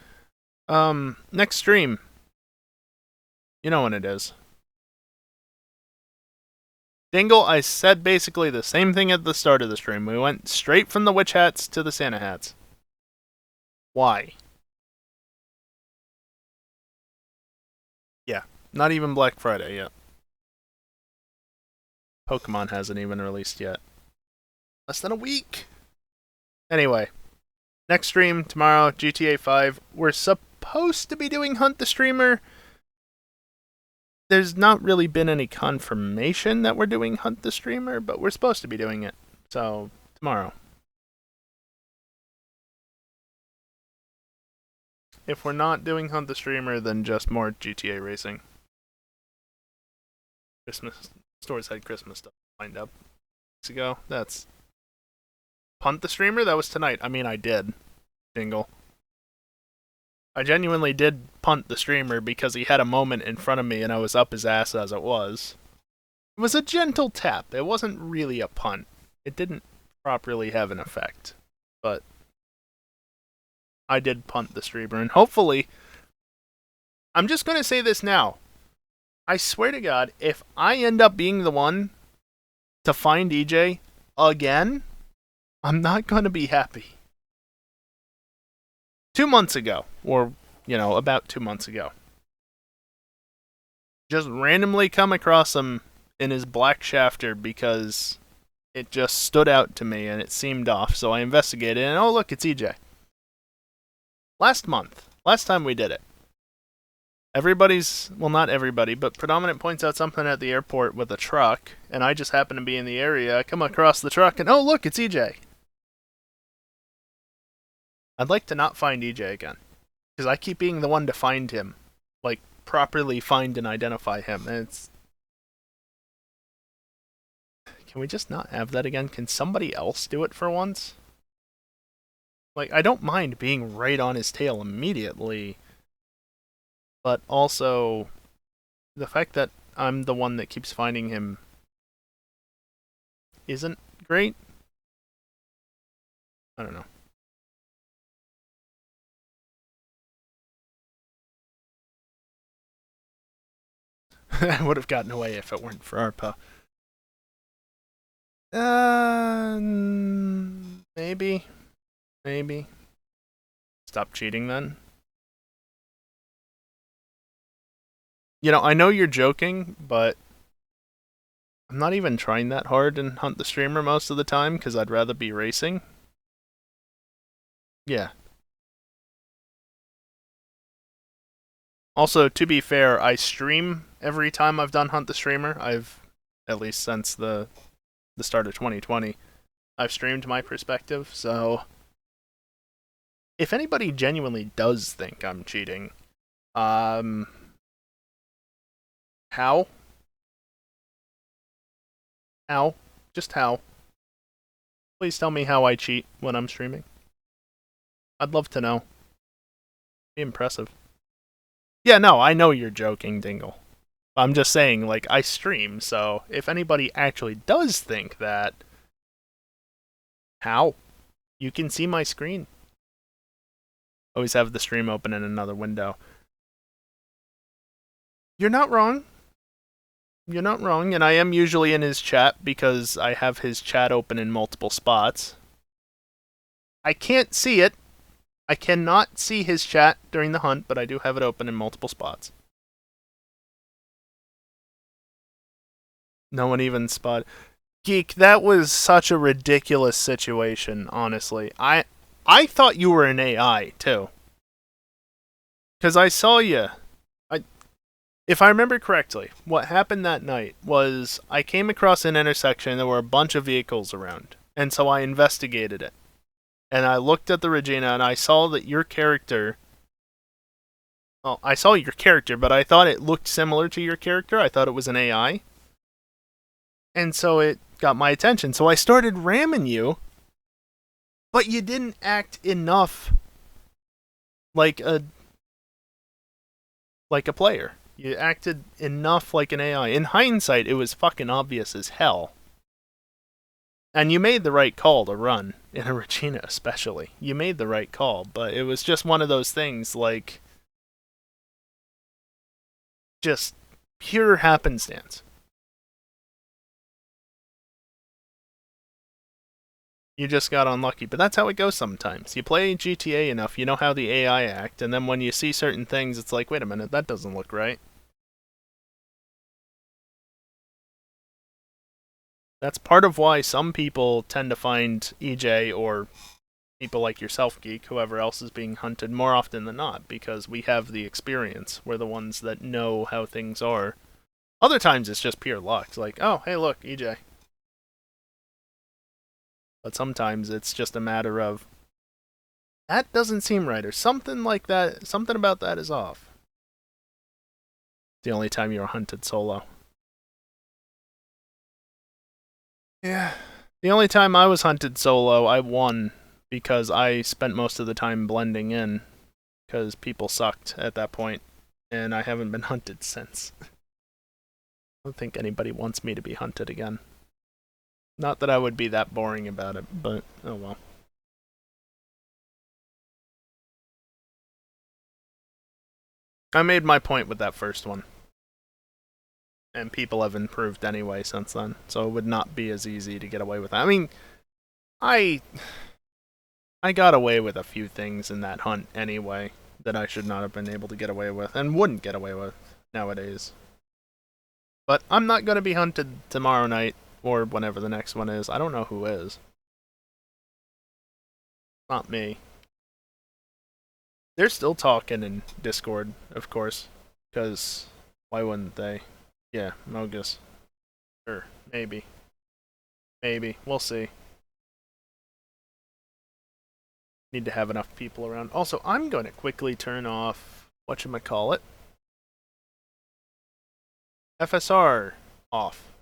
Next stream. You know when it is. Dingle, I said basically the same thing at the start of the stream. We went straight from the witch hats to the Santa hats. Why? Yeah, not even Black Friday yet. Pokemon hasn't even released yet. Less than a week. Anyway, next stream tomorrow, GTA 5. We're supposed to be doing Hunt the Streamer. There's not really been any confirmation that we're doing Hunt the Streamer, but we're supposed to be doing it. So, tomorrow. If we're not doing Hunt the Streamer, then just more GTA racing. Christmas stores had Christmas stuff lined up weeks ago. That's Hunt the Streamer. That was tonight. I mean, I did. Dingle. I genuinely did punt the streamer because he had a moment in front of me and I was up his ass as it was. It was a gentle tap. It wasn't really a punt. It didn't properly have an effect. But I did punt the streamer, and hopefully, I'm just going to say this now. I swear to God, if I end up being the one to find EJ again, I'm not going to be happy. 2 months ago, or, about 2 months ago, just randomly come across him in his black shafter because it just stood out to me and it seemed off, so I investigated, and oh look, it's EJ. Last time we did it, not everybody, but Predominant points out something at the airport with a truck, and I just happen to be in the area. I come across the truck, and oh look, it's EJ. I'd like to not find EJ again, because I keep being the one to find him, like, properly find and identify him, and it's... Can we just not have that again? Can somebody else do it for once? Like, I don't mind being right on his tail immediately, but also, the fact that I'm the one that keeps finding him isn't great. I don't know. I would have gotten away if it weren't for ARPA. Maybe. Stop cheating then. I know you're joking, but I'm not even trying that hard in Hunt the Streamer most of the time, because I'd rather be racing. Yeah. Also, to be fair, I stream every time I've done Hunt the Streamer. At least since the start of 2020, I've streamed my perspective, so if anybody genuinely does think I'm cheating, how? Just how? Please tell me how I cheat when I'm streaming. I'd love to know. Be impressive. Yeah, no, I know you're joking, Dingle. I'm just saying, like, I stream, so if anybody actually does think that, how? You can see my screen. Always have the stream open in another window. You're not wrong. You're not wrong, and I am usually in his chat because I have his chat open in multiple spots. I can't see it. I cannot see his chat during the hunt, but I do have it open in multiple spots. No one even spotted. Geek, that was such a ridiculous situation, honestly. I thought you were an AI, too. Because I saw you. If I remember correctly, what happened that night was I came across an intersection, there were a bunch of vehicles around, and so I investigated it. And I looked at the Regina, and I saw that your character... Well, I saw your character, but I thought it looked similar to your character. I thought it was an AI. And so it got my attention. So I started ramming you, but you didn't act enough like a player. You acted enough like an AI. In hindsight, it was fucking obvious as hell. And you made the right call to run, in a Regina especially. You made the right call, but it was just one of those things, like, just pure happenstance. You just got unlucky, but that's how it goes sometimes. You play GTA enough, you know how the AI act, and then when you see certain things, it's like, wait a minute, that doesn't look right. That's part of why some people tend to find EJ or people like yourself, Geek, whoever else is being hunted more often than not, because we have the experience. We're the ones that know how things are. Other times it's just pure luck. It's like, oh, hey, look, EJ. But sometimes it's just a matter of, that doesn't seem right, or something like that, something about that is off. The only time you were hunted solo. Yeah. The only time I was hunted solo, I won because I spent most of the time blending in because people sucked at that point, and I haven't been hunted since. I don't think anybody wants me to be hunted again. Not that I would be that boring about it, but oh well. I made my point with that first one. And people have improved anyway since then, so it would not be as easy to get away with that. I mean, I got away with a few things in that hunt anyway that I should not have been able to get away with, and wouldn't get away with nowadays. But I'm not going to be hunted tomorrow night, or whenever the next one is. I don't know who is. Not me. They're still talking in Discord, of course, because why wouldn't they? Yeah, Mogus. Sure, maybe. Maybe. We'll see. Need to have enough people around. Also, I'm going to quickly turn off whatchamacallit. FSR off.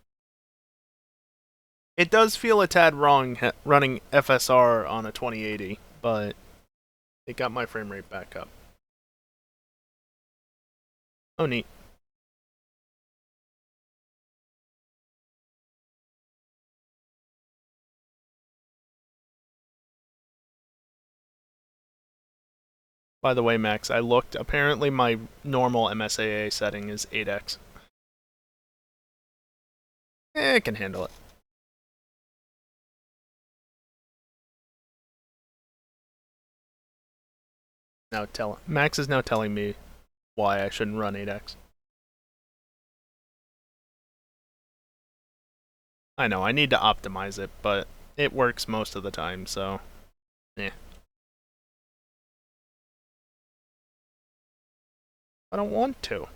It does feel a tad wrong running FSR on a 2080, but it got my frame rate back up. Oh, neat. By the way, Max, I looked. Apparently my normal MSAA setting is 8x. It can handle it. Now Max is now telling me why I shouldn't run 8x. I know, I need to optimize it, but it works most of the time, so yeah. I don't want to.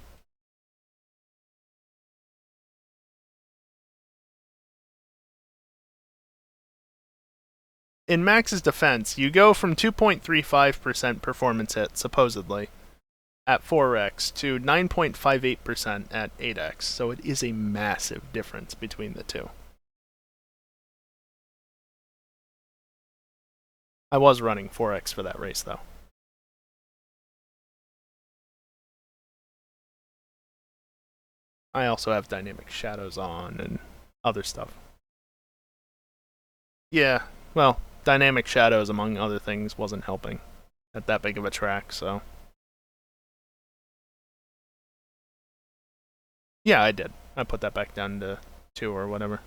In Max's defense, you go from 2.35% performance hit, supposedly, at 4x to 9.58% at 8x, so it is a massive difference between the two. I was running 4x for that race, though. I also have dynamic shadows on and other stuff. Yeah, well, dynamic shadows, among other things, wasn't helping at that big of a track, so. Yeah, I did. I put that back down to 2 or whatever. Of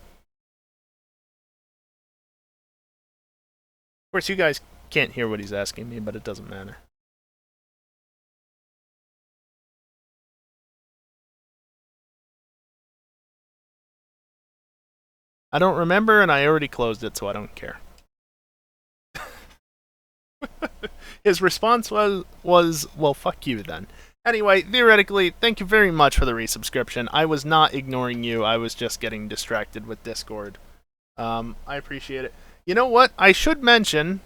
course, you guys can't hear what he's asking me, but it doesn't matter. I don't remember, and I already closed it, so I don't care. His response was, well, fuck you then. Anyway, theoretically, thank you very much for the resubscription. I was not ignoring you. I was just getting distracted with Discord. I appreciate it. You know what? I should mention,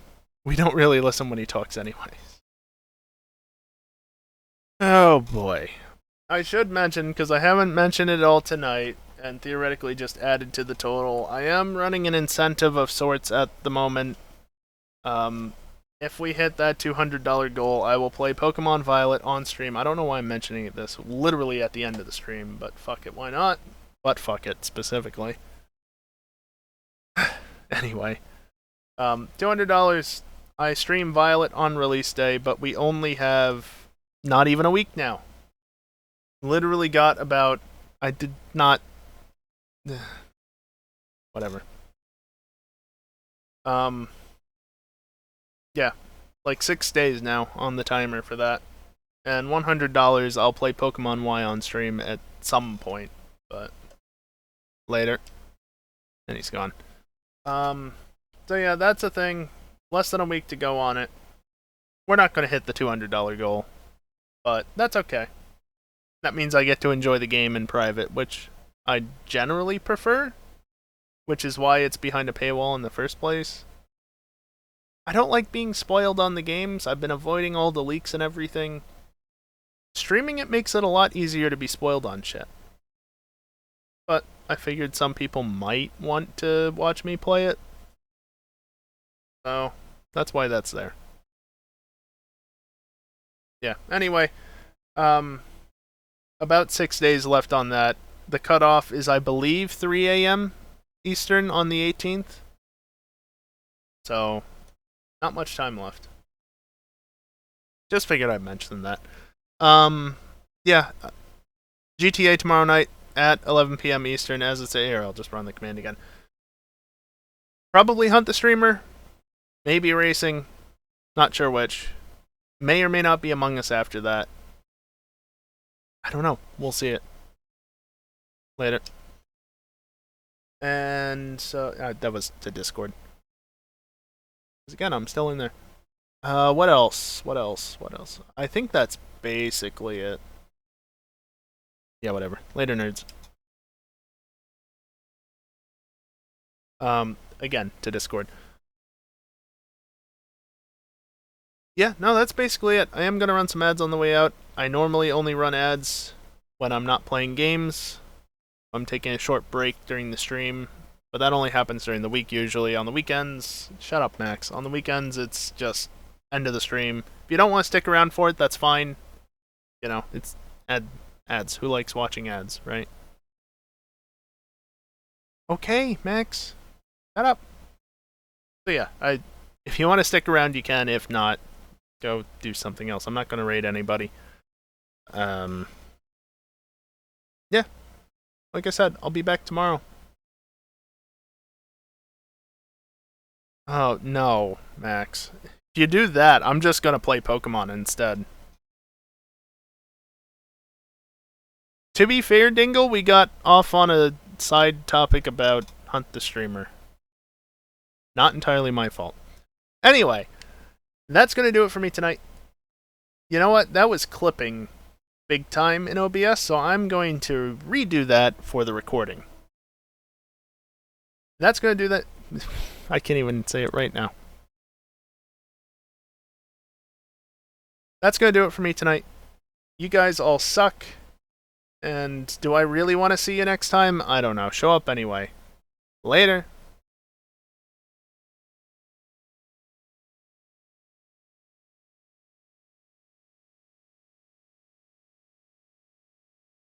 we don't really listen when he talks anyways. Oh boy. I should mention, because I haven't mentioned it all tonight, and theoretically just added to the total, I am running an incentive of sorts at the moment. If we hit that $200 goal, I will play Pokemon Violet on stream. I don't know why I'm mentioning this literally at the end of the stream, but fuck it, why not? But fuck it, specifically. Anyway, $200, I stream Violet on release day, but we only have not even a week now. Literally got about, I did not, whatever. Yeah, like 6 days now on the timer for that. And $100, I'll play Pokemon Y on stream at some point, but later. And he's gone. So yeah, that's a thing. Less than a week to go on it. We're not going to hit the $200 goal, but that's okay. That means I get to enjoy the game in private, which I generally prefer, which is why it's behind a paywall in the first place. I don't like being spoiled on the games. I've been avoiding all the leaks and everything. Streaming it makes it a lot easier to be spoiled on shit. But I figured some people might want to watch me play it. So, that's why that's there. Yeah, anyway. About 6 days left on that. The cutoff is, I believe, 3 a.m. Eastern on the 18th. So, not much time left. Just figured I'd mention that. Yeah. GTA tomorrow night at 11 p.m. Eastern. As it's here, I'll just run the command again. Probably hunt the streamer. Maybe racing. Not sure which. May or may not be Among Us after that. I don't know. We'll see it. Later. And so, that was to Discord. Because again, I'm still in there. What else? I think that's basically it. Yeah, whatever. Later, nerds. Again, to Discord. Yeah, no, that's basically it. I am going to run some ads on the way out. I normally only run ads when I'm not playing games. I'm taking a short break during the stream, but that only happens during the week usually. On the weekends, shut up, Max. On the weekends, it's just end of the stream. If you don't want to stick around for it, that's fine. You know, it's ads. Who likes watching ads, right? Okay, Max. Shut up. So yeah, if you want to stick around, you can. If not, go do something else. I'm not going to raid anybody. Yeah. Like I said, I'll be back tomorrow. Oh, no, Max. If you do that, I'm just going to play Pokemon instead. To be fair, Dingle, we got off on a side topic about Hunt the Streamer. Not entirely my fault. Anyway, that's going to do it for me tonight. You know what? That was clipping big time in OBS, so I'm going to redo that for the recording. That's going to do that. I can't even say it right now. That's going to do it for me tonight. You guys all suck. And do I really want to see you next time? I don't know. Show up anyway. Later.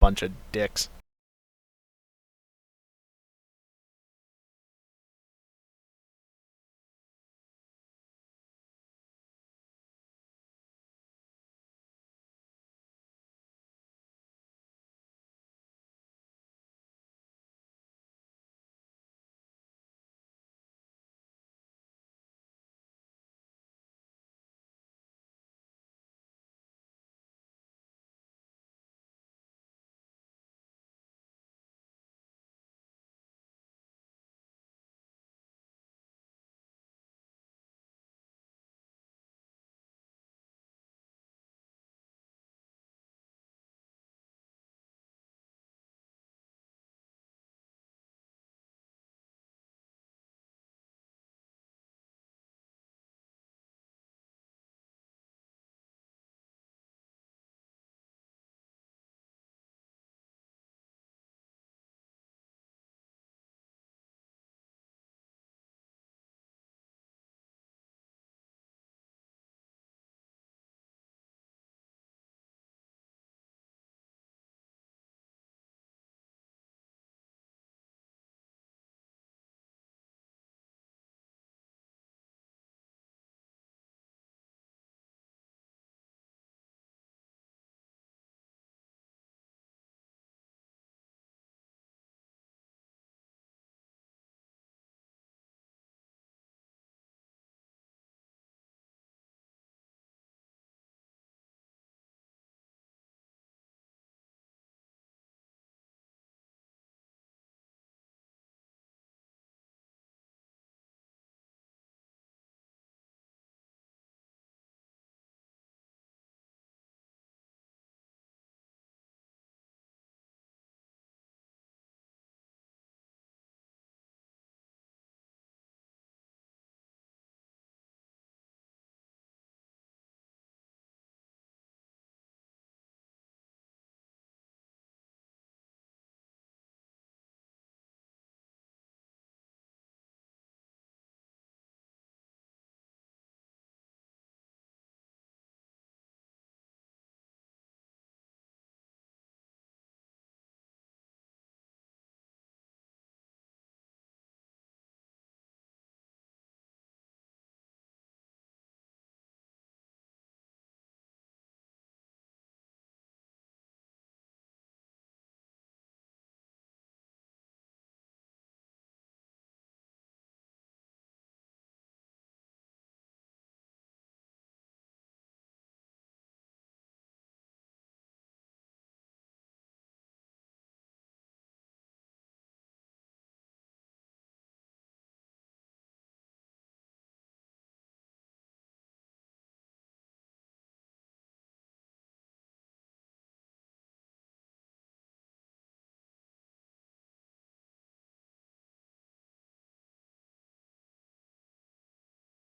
Bunch of dicks.